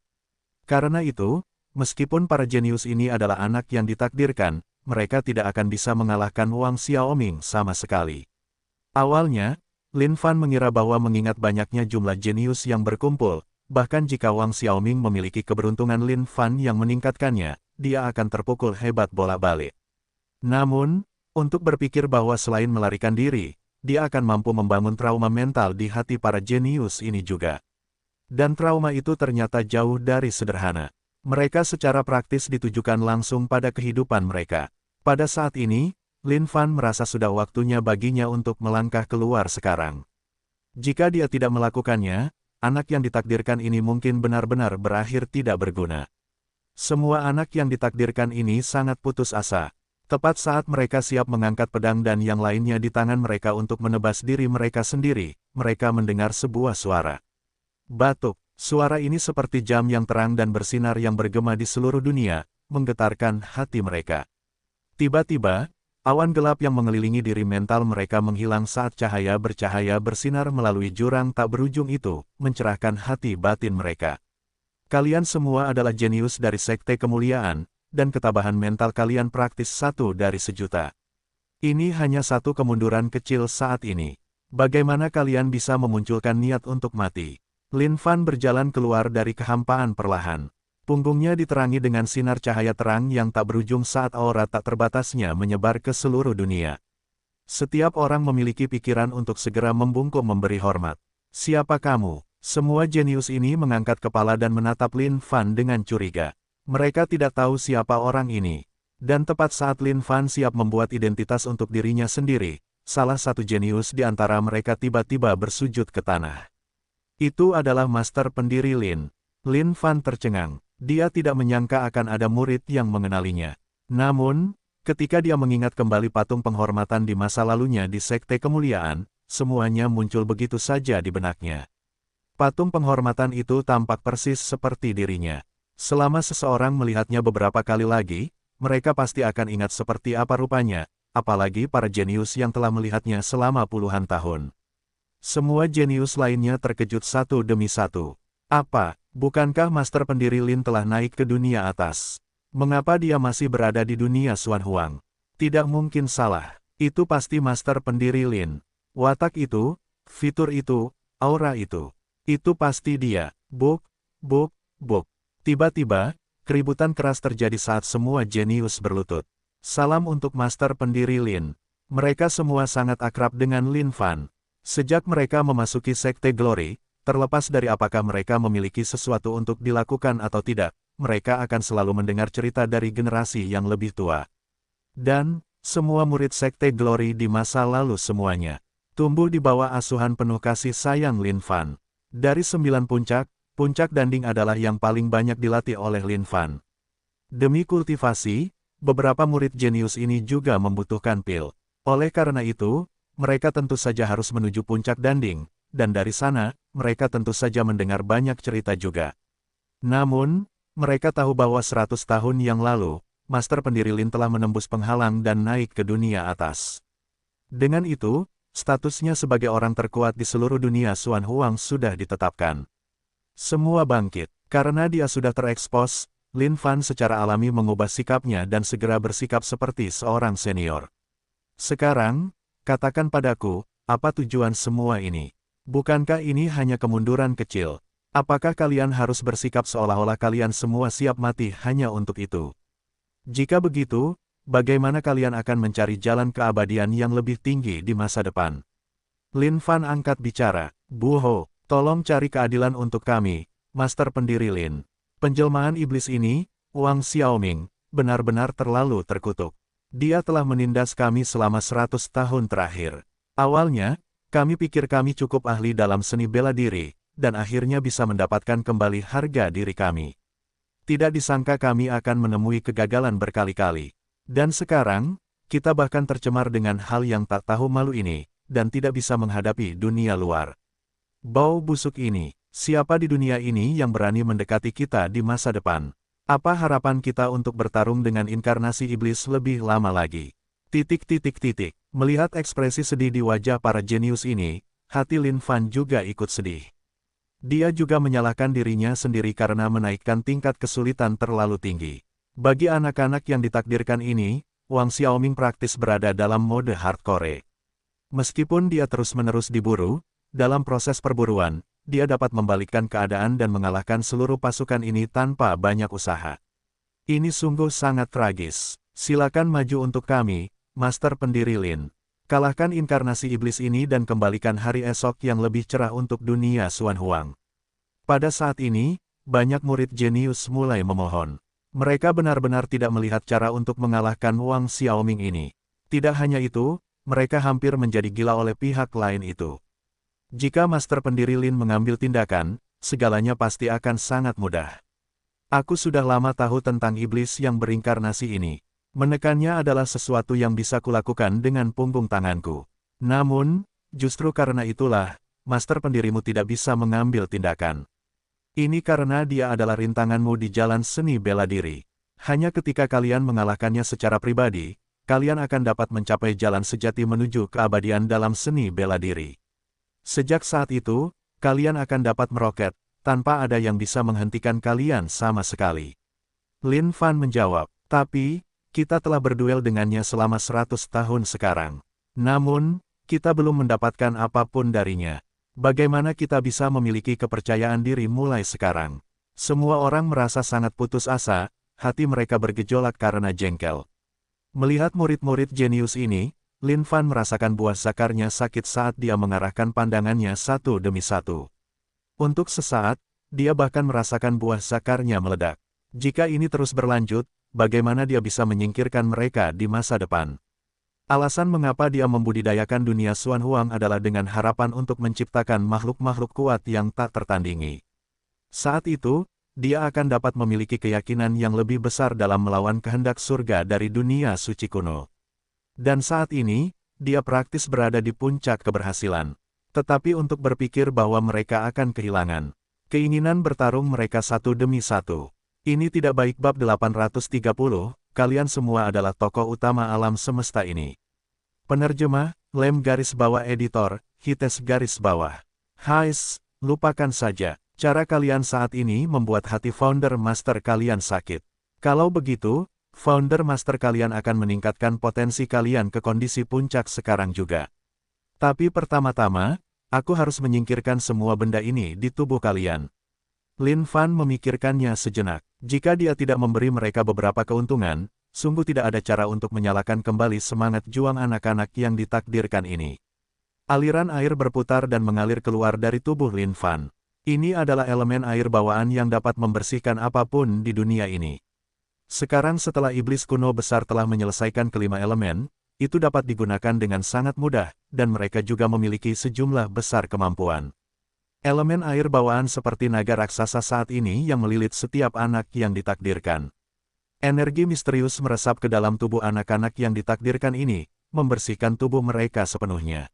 Karena itu, meskipun para jenius ini adalah anak yang ditakdirkan, mereka tidak akan bisa mengalahkan Wang Xiaoming sama sekali. Awalnya, Lin Fan mengira bahwa mengingat banyaknya jumlah jenius yang berkumpul, bahkan jika Wang Xiaoming memiliki keberuntungan Lin Fan yang meningkatkannya, dia akan terpukul hebat bolak-balik. Namun, untuk berpikir bahwa selain melarikan diri, dia akan mampu membangun trauma mental di hati para jenius ini juga. Dan trauma itu ternyata jauh dari sederhana. Mereka secara praktis ditujukan langsung pada kehidupan mereka. Pada saat ini, Lin Fan merasa sudah waktunya baginya untuk melangkah keluar sekarang. Jika dia tidak melakukannya, anak yang ditakdirkan ini mungkin benar-benar berakhir tidak berguna. Semua anak yang ditakdirkan ini sangat putus asa. Tepat saat mereka siap mengangkat pedang dan yang lainnya di tangan mereka untuk menebas diri mereka sendiri, mereka mendengar sebuah suara. Batuk, suara ini seperti jam yang terang dan bersinar yang bergema di seluruh dunia, menggetarkan hati mereka. Tiba-tiba, awan gelap yang mengelilingi diri mental mereka menghilang saat cahaya bercahaya bersinar melalui jurang tak berujung itu, mencerahkan hati batin mereka. Kalian semua adalah jenius dari Sekte Kemuliaan, dan ketabahan mental kalian praktis 1 dari 1.000.000. Ini hanya satu kemunduran kecil saat ini. Bagaimana kalian bisa memunculkan niat untuk mati? Lin Fan berjalan keluar dari kehampaan perlahan. Punggungnya diterangi dengan sinar cahaya terang yang tak berujung saat aura tak terbatasnya menyebar ke seluruh dunia. Setiap orang memiliki pikiran untuk segera membungkuk memberi hormat. Siapa kamu? Semua jenius ini mengangkat kepala dan menatap Lin Fan dengan curiga. Mereka tidak tahu siapa orang ini. Dan tepat saat Lin Fan siap membuat identitas untuk dirinya sendiri, salah satu jenius di antara mereka tiba-tiba bersujud ke tanah. Itu adalah master pendiri Lin. Lin Fan tercengang. Dia tidak menyangka akan ada murid yang mengenalinya. Namun, ketika dia mengingat kembali patung penghormatan di masa lalunya di Sekte Kemuliaan, semuanya muncul begitu saja di benaknya. Patung penghormatan itu tampak persis seperti dirinya. Selama seseorang melihatnya beberapa kali lagi, mereka pasti akan ingat seperti apa rupanya, apalagi para jenius yang telah melihatnya selama puluhan tahun. Semua jenius lainnya terkejut satu demi satu. Apa, bukankah master pendiri Lin telah naik ke dunia atas? Mengapa dia masih berada di dunia Xuan Huang? Tidak mungkin salah, itu pasti master pendiri Lin. Watak itu, fitur itu, aura itu pasti dia. Buk, buk, buk. Tiba-tiba, keributan keras terjadi saat semua jenius berlutut. Salam untuk master pendiri Lin. Mereka semua sangat akrab dengan Lin Fan. Sejak mereka memasuki Sekte Glory, terlepas dari apakah mereka memiliki sesuatu untuk dilakukan atau tidak, mereka akan selalu mendengar cerita dari generasi yang lebih tua. Dan, semua murid Sekte Glory di masa lalu semuanya tumbuh di bawah asuhan penuh kasih sayang Lin Fan. Dari 9 puncak, Puncak Danding adalah yang paling banyak dilatih oleh Lin Fan. Demi kultivasi, beberapa murid jenius ini juga membutuhkan pil. Oleh karena itu, mereka tentu saja harus menuju puncak Danding, dan dari sana, mereka tentu saja mendengar banyak cerita juga. Namun, mereka tahu bahwa 100 tahun yang lalu, Master Pendiri Lin telah menembus penghalang dan naik ke dunia atas. Dengan itu, statusnya sebagai orang terkuat di seluruh dunia Xuan Huang sudah ditetapkan. Semua bangkit. Karena dia sudah terekspos, Lin Fan secara alami mengubah sikapnya dan segera bersikap seperti seorang senior. Sekarang, katakan padaku, apa tujuan semua ini? Bukankah ini hanya kemunduran kecil? Apakah kalian harus bersikap seolah-olah kalian semua siap mati hanya untuk itu? Jika begitu, bagaimana kalian akan mencari jalan keabadian yang lebih tinggi di masa depan? Lin Fan angkat bicara, Bu Ho, tolong cari keadilan untuk kami, Master Pendiri Lin. Penjelmaan iblis ini, Wang Xiaoming, benar-benar terlalu terkutuk. Dia telah menindas kami selama 100 tahun terakhir. Awalnya, kami pikir kami cukup ahli dalam seni bela diri, dan akhirnya bisa mendapatkan kembali harga diri kami. Tidak disangka kami akan menemui kegagalan berkali-kali. Dan sekarang, kita bahkan tercemar dengan hal yang tak tahu malu ini, dan tidak bisa menghadapi dunia luar. Bau busuk ini, siapa di dunia ini yang berani mendekati kita di masa depan? Apa harapan kita untuk bertarung dengan inkarnasi iblis lebih lama lagi? Melihat ekspresi sedih di wajah para jenius ini, hati Lin Fan juga ikut sedih. Dia juga menyalahkan dirinya sendiri karena menaikkan tingkat kesulitan terlalu tinggi. Bagi anak-anak yang ditakdirkan ini, Wang Xiaoming praktis berada dalam mode hardcore. Meskipun dia terus-menerus diburu, dalam proses perburuan, dia dapat membalikkan keadaan dan mengalahkan seluruh pasukan ini tanpa banyak usaha. Ini sungguh sangat tragis. Silakan maju untuk kami, Master Pendiri Lin. Kalahkan inkarnasi iblis ini dan kembalikan hari esok yang lebih cerah untuk dunia Xuan Huang. Pada saat ini, banyak murid jenius mulai memohon. Mereka benar-benar tidak melihat cara untuk mengalahkan Wang Xiaoming ini. Tidak hanya itu, mereka hampir menjadi gila oleh pihak lain itu. Jika Master Pendiri Lin mengambil tindakan, segalanya pasti akan sangat mudah. Aku sudah lama tahu tentang iblis yang berinkarnasi ini. Menekannya adalah sesuatu yang bisa kulakukan dengan punggung tanganku. Namun, justru karena itulah, Master Pendirimu tidak bisa mengambil tindakan. Ini karena dia adalah rintanganmu di jalan seni bela diri. Hanya ketika kalian mengalahkannya secara pribadi, kalian akan dapat mencapai jalan sejati menuju keabadian dalam seni bela diri. Sejak saat itu, kalian akan dapat meroket, tanpa ada yang bisa menghentikan kalian sama sekali. Lin Fan menjawab, tapi, kita telah berduel dengannya selama 100 tahun sekarang. Namun, kita belum mendapatkan apapun darinya. Bagaimana kita bisa memiliki kepercayaan diri mulai sekarang? Semua orang merasa sangat putus asa, hati mereka bergejolak karena jengkel. Melihat murid-murid jenius ini, Lin Fan merasakan buah zakarnya sakit saat dia mengarahkan pandangannya satu demi satu. Untuk sesaat, dia bahkan merasakan buah zakarnya meledak. Jika ini terus berlanjut, bagaimana dia bisa menyingkirkan mereka di masa depan? Alasan mengapa dia membudidayakan dunia Xuan Huang adalah dengan harapan untuk menciptakan makhluk-makhluk kuat yang tak tertandingi. Saat itu, dia akan dapat memiliki keyakinan yang lebih besar dalam melawan kehendak surga dari dunia suci kuno. Dan saat ini, dia praktis berada di puncak keberhasilan. Tetapi untuk berpikir bahwa mereka akan kehilangan keinginan bertarung mereka satu demi satu. Ini tidak baik. Bab 830, kalian semua adalah tokoh utama alam semesta ini. Penerjemah, Lem garis bawah editor, Hites garis bawah. Hais, lupakan saja. Cara kalian saat ini membuat hati founder master kalian sakit. Kalau begitu, founder master kalian akan meningkatkan potensi kalian ke kondisi puncak sekarang juga. Tapi pertama-tama, aku harus menyingkirkan semua benda ini di tubuh kalian. Lin Fan memikirkannya sejenak. Jika dia tidak memberi mereka beberapa keuntungan, sungguh tidak ada cara untuk menyalakan kembali semangat juang anak-anak yang ditakdirkan ini. Aliran air berputar dan mengalir keluar dari tubuh Lin Fan. Ini adalah elemen air bawaan yang dapat membersihkan apapun di dunia ini. Sekarang setelah iblis kuno besar telah menyelesaikan kelima elemen, itu dapat digunakan dengan sangat mudah, dan mereka juga memiliki sejumlah besar kemampuan. Elemen air bawaan seperti naga raksasa saat ini yang melilit setiap anak yang ditakdirkan. Energi misterius meresap ke dalam tubuh anak-anak yang ditakdirkan ini, membersihkan tubuh mereka sepenuhnya.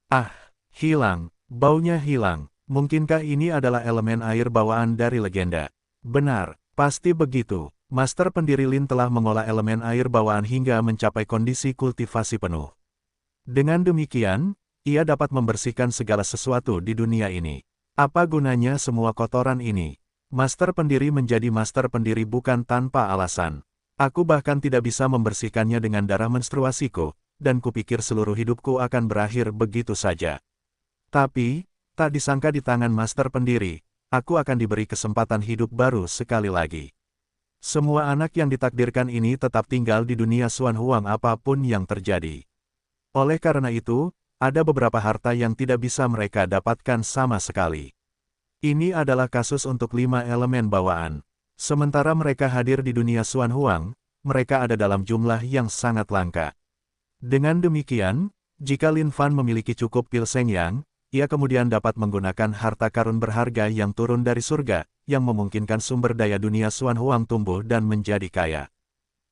Ah, hilang, baunya hilang. Mungkinkah ini adalah elemen air bawaan dari legenda? Benar, pasti begitu. Master pendiri Lin telah mengolah elemen air bawaan hingga mencapai kondisi kultivasi penuh. Dengan demikian, ia dapat membersihkan segala sesuatu di dunia ini. Apa gunanya semua kotoran ini? Master pendiri menjadi master pendiri bukan tanpa alasan. Aku bahkan tidak bisa membersihkannya dengan darah menstruasiku, dan kupikir seluruh hidupku akan berakhir begitu saja. Tapi, tak disangka di tangan master pendiri, aku akan diberi kesempatan hidup baru sekali lagi. Semua anak yang ditakdirkan ini tetap tinggal di dunia Xuan Huang apapun yang terjadi. Oleh karena itu, ada beberapa harta yang tidak bisa mereka dapatkan sama sekali. Ini adalah kasus untuk 5 elemen bawaan. Sementara mereka hadir di dunia Xuan Huang, mereka ada dalam jumlah yang sangat langka. Dengan demikian, jika Lin Fan memiliki cukup pil Seng Yang, ia kemudian dapat menggunakan harta karun berharga yang turun dari surga, yang memungkinkan sumber daya dunia Xuan Huang tumbuh dan menjadi kaya.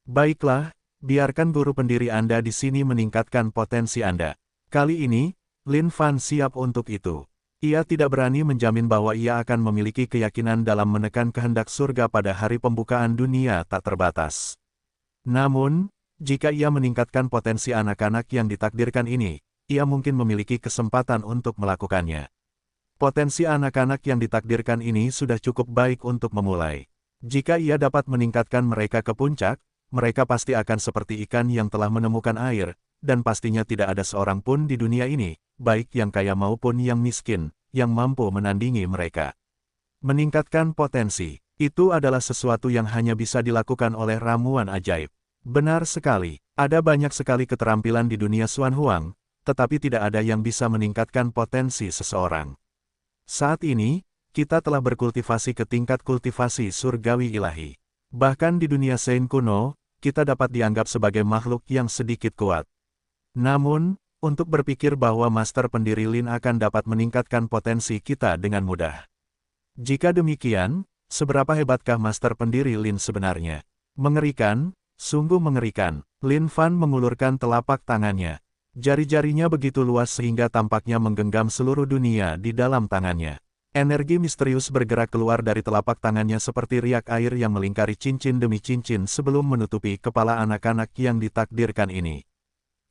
Baiklah, biarkan guru pendiri Anda di sini meningkatkan potensi Anda. Kali ini, Lin Fan siap untuk itu. Ia tidak berani menjamin bahwa ia akan memiliki keyakinan dalam menekan kehendak surga pada hari pembukaan dunia tak terbatas. Namun, jika ia meningkatkan potensi anak-anak yang ditakdirkan ini, ia mungkin memiliki kesempatan untuk melakukannya. Potensi anak-anak yang ditakdirkan ini sudah cukup baik untuk memulai. Jika ia dapat meningkatkan mereka ke puncak, mereka pasti akan seperti ikan yang telah menemukan air, dan pastinya tidak ada seorang pun di dunia ini, baik yang kaya maupun yang miskin, yang mampu menandingi mereka. Meningkatkan potensi, itu adalah sesuatu yang hanya bisa dilakukan oleh ramuan ajaib. Benar sekali, ada banyak sekali keterampilan di dunia Xuan Huang, tetapi tidak ada yang bisa meningkatkan potensi seseorang. Saat ini, kita telah berkultivasi ke tingkat kultivasi surgawi ilahi. Bahkan di dunia Sein kuno, kita dapat dianggap sebagai makhluk yang sedikit kuat. Namun, untuk berpikir bahwa master pendiri Lin akan dapat meningkatkan potensi kita dengan mudah. Jika demikian, seberapa hebatkah master pendiri Lin sebenarnya? Mengerikan, sungguh mengerikan. Lin Fan mengulurkan telapak tangannya. Jari-jarinya begitu luas sehingga tampaknya menggenggam seluruh dunia di dalam tangannya. Energi misterius bergerak keluar dari telapak tangannya seperti riak air yang melingkari cincin demi cincin sebelum menutupi kepala anak-anak yang ditakdirkan ini.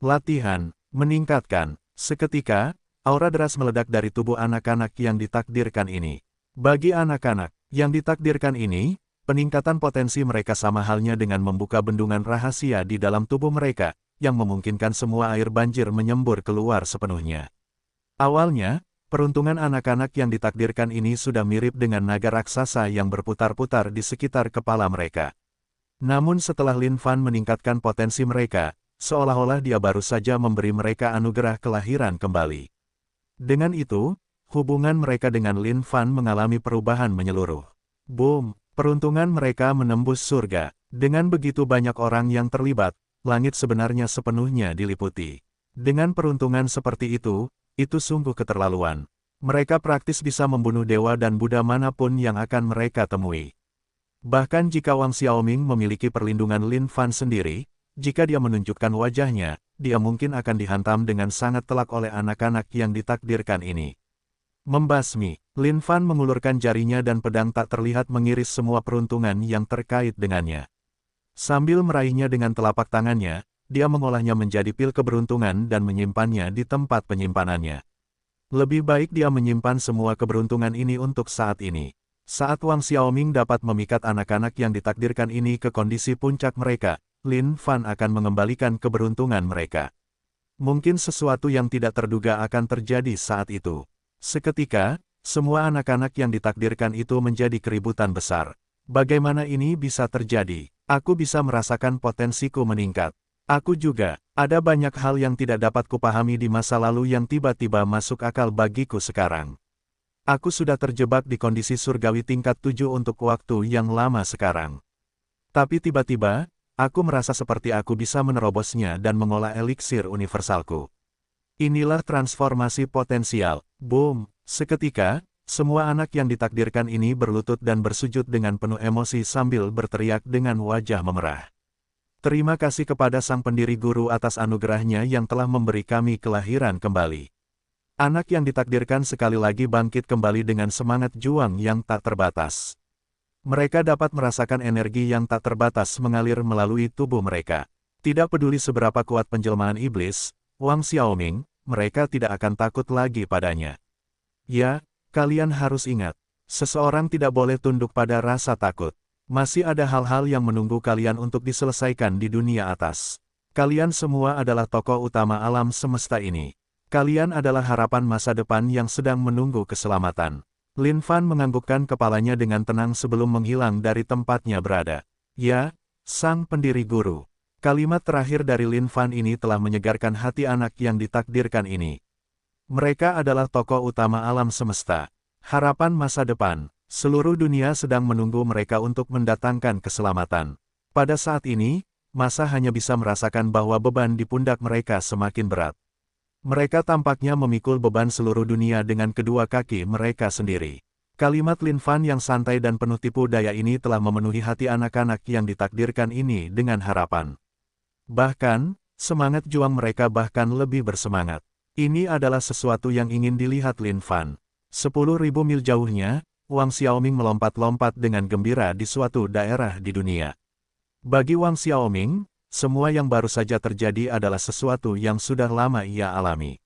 Latihan, meningkatkan. Seketika, aura deras meledak dari tubuh anak-anak yang ditakdirkan ini. Bagi anak-anak yang ditakdirkan ini, peningkatan potensi mereka sama halnya dengan membuka bendungan rahasia di dalam tubuh mereka, yang memungkinkan semua air banjir menyembur keluar sepenuhnya. Awalnya, peruntungan anak-anak yang ditakdirkan ini sudah mirip dengan naga raksasa yang berputar-putar di sekitar kepala mereka. Namun setelah Lin Fan meningkatkan potensi mereka, seolah-olah dia baru saja memberi mereka anugerah kelahiran kembali. Dengan itu, hubungan mereka dengan Lin Fan mengalami perubahan menyeluruh. Boom! Peruntungan mereka menembus surga. Dengan begitu banyak orang yang terlibat, langit sebenarnya sepenuhnya diliputi. Dengan peruntungan seperti itu sungguh keterlaluan. Mereka praktis bisa membunuh dewa dan Buddha manapun yang akan mereka temui. Bahkan jika Wang Xiaoming memiliki perlindungan Lin Fan sendiri, jika dia menunjukkan wajahnya, dia mungkin akan dihantam dengan sangat telak oleh anak-anak yang ditakdirkan ini. Membasmi, Lin Fan mengulurkan jarinya dan pedang tak terlihat mengiris semua peruntungan yang terkait dengannya. Sambil meraihnya dengan telapak tangannya, dia mengolahnya menjadi pil keberuntungan dan menyimpannya di tempat penyimpanannya. Lebih baik dia menyimpan semua keberuntungan ini untuk saat ini. Saat Wang Xiaoming dapat memikat anak-anak yang ditakdirkan ini ke kondisi puncak mereka, Lin Fan akan mengembalikan keberuntungan mereka. Mungkin sesuatu yang tidak terduga akan terjadi saat itu. Seketika, semua anak-anak yang ditakdirkan itu menjadi keributan besar. Bagaimana ini bisa terjadi? Aku bisa merasakan potensiku meningkat. Aku juga, ada banyak hal yang tidak dapat kupahami di masa lalu yang tiba-tiba masuk akal bagiku sekarang. Aku sudah terjebak di kondisi surgawi tingkat 7 untuk waktu yang lama sekarang. Tapi tiba-tiba, aku merasa seperti aku bisa menerobosnya dan mengolah eliksir universalku. Inilah transformasi potensial. Boom! Seketika, semua anak yang ditakdirkan ini berlutut dan bersujud dengan penuh emosi sambil berteriak dengan wajah memerah. Terima kasih kepada Sang Pendiri Guru atas anugerahnya yang telah memberi kami kelahiran kembali. Anak yang ditakdirkan sekali lagi bangkit kembali dengan semangat juang yang tak terbatas. Mereka dapat merasakan energi yang tak terbatas mengalir melalui tubuh mereka. Tidak peduli seberapa kuat penjelmaan iblis, Wang Xiaoming, mereka tidak akan takut lagi padanya. Ya, kalian harus ingat, seseorang tidak boleh tunduk pada rasa takut. Masih ada hal-hal yang menunggu kalian untuk diselesaikan di dunia atas. Kalian semua adalah tokoh utama alam semesta ini. Kalian adalah harapan masa depan yang sedang menunggu keselamatan. Lin Fan menganggukkan kepalanya dengan tenang sebelum menghilang dari tempatnya berada. Ya, Sang Pendiri Guru. Kalimat terakhir dari Lin Fan ini telah menyegarkan hati anak yang ditakdirkan ini. Mereka adalah tokoh utama alam semesta. Harapan masa depan. Seluruh dunia sedang menunggu mereka untuk mendatangkan keselamatan. Pada saat ini, masa hanya bisa merasakan bahwa beban di pundak mereka semakin berat. Mereka tampaknya memikul beban seluruh dunia dengan kedua kaki mereka sendiri. Kalimat Lin Fan yang santai dan penuh tipu daya ini telah memenuhi hati anak-anak yang ditakdirkan ini dengan harapan. Bahkan, semangat juang mereka bahkan lebih bersemangat. Ini adalah sesuatu yang ingin dilihat Lin Fan. 10.000 mil jauhnya, Wang Xiaoming melompat-lompat dengan gembira di suatu daerah di dunia. Bagi Wang Xiaoming, semua yang baru saja terjadi adalah sesuatu yang sudah lama ia alami.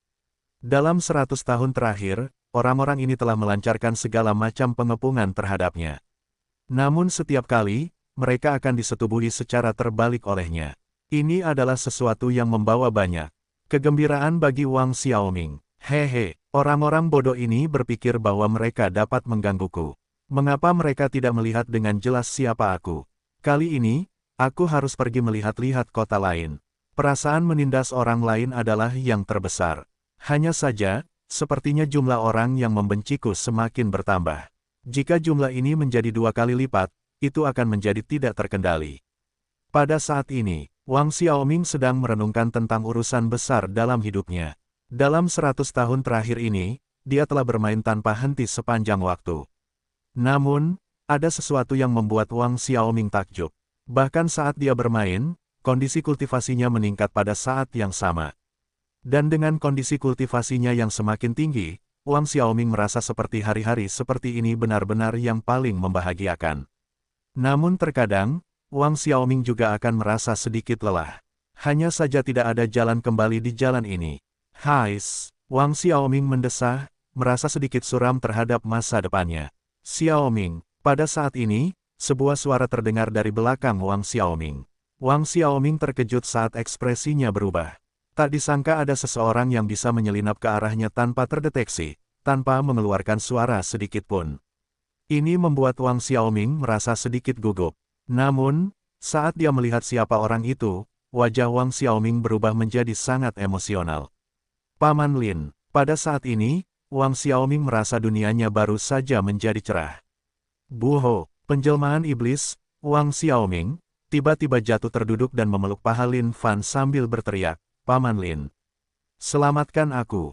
Dalam 100 tahun terakhir, orang-orang ini telah melancarkan segala macam pengepungan terhadapnya. Namun setiap kali, mereka akan disetubuhi secara terbalik olehnya. Ini adalah sesuatu yang membawa banyak kegembiraan bagi Wang Xiaoming. Hehe. Orang-orang bodoh ini berpikir bahwa mereka dapat menggangguku. Mengapa mereka tidak melihat dengan jelas siapa aku? Kali ini, aku harus pergi melihat-lihat kota lain. Perasaan menindas orang lain adalah yang terbesar. Hanya saja, sepertinya jumlah orang yang membenciku semakin bertambah. Jika jumlah ini menjadi 2 kali lipat, itu akan menjadi tidak terkendali. Pada saat ini, Wang Xiaoming sedang merenungkan tentang urusan besar dalam hidupnya. Dalam 100 tahun terakhir ini, dia telah bermain tanpa henti sepanjang waktu. Namun, ada sesuatu yang membuat Wang Xiaoming takjub. Bahkan saat dia bermain, kondisi kultivasinya meningkat pada saat yang sama. Dan dengan kondisi kultivasinya yang semakin tinggi, Wang Xiaoming merasa seperti hari-hari seperti ini benar-benar yang paling membahagiakan. Namun terkadang, Wang Xiaoming juga akan merasa sedikit lelah. Hanya saja tidak ada jalan kembali di jalan ini. Hais, Wang Xiaoming mendesah, merasa sedikit suram terhadap masa depannya. Xiaoming, pada saat ini, sebuah suara terdengar dari belakang Wang Xiaoming. Wang Xiaoming terkejut saat ekspresinya berubah. Tak disangka ada seseorang yang bisa menyelinap ke arahnya tanpa terdeteksi, tanpa mengeluarkan suara sedikit pun. Ini membuat Wang Xiaoming merasa sedikit gugup. Namun, saat dia melihat siapa orang itu, wajah Wang Xiaoming berubah menjadi sangat emosional. Paman Lin, pada saat ini, Wang Xiaoming merasa dunianya baru saja menjadi cerah. Buho, penjelmaan iblis, Wang Xiaoming, tiba-tiba jatuh terduduk dan memeluk paha Lin Fan sambil berteriak, Paman Lin. Selamatkan aku.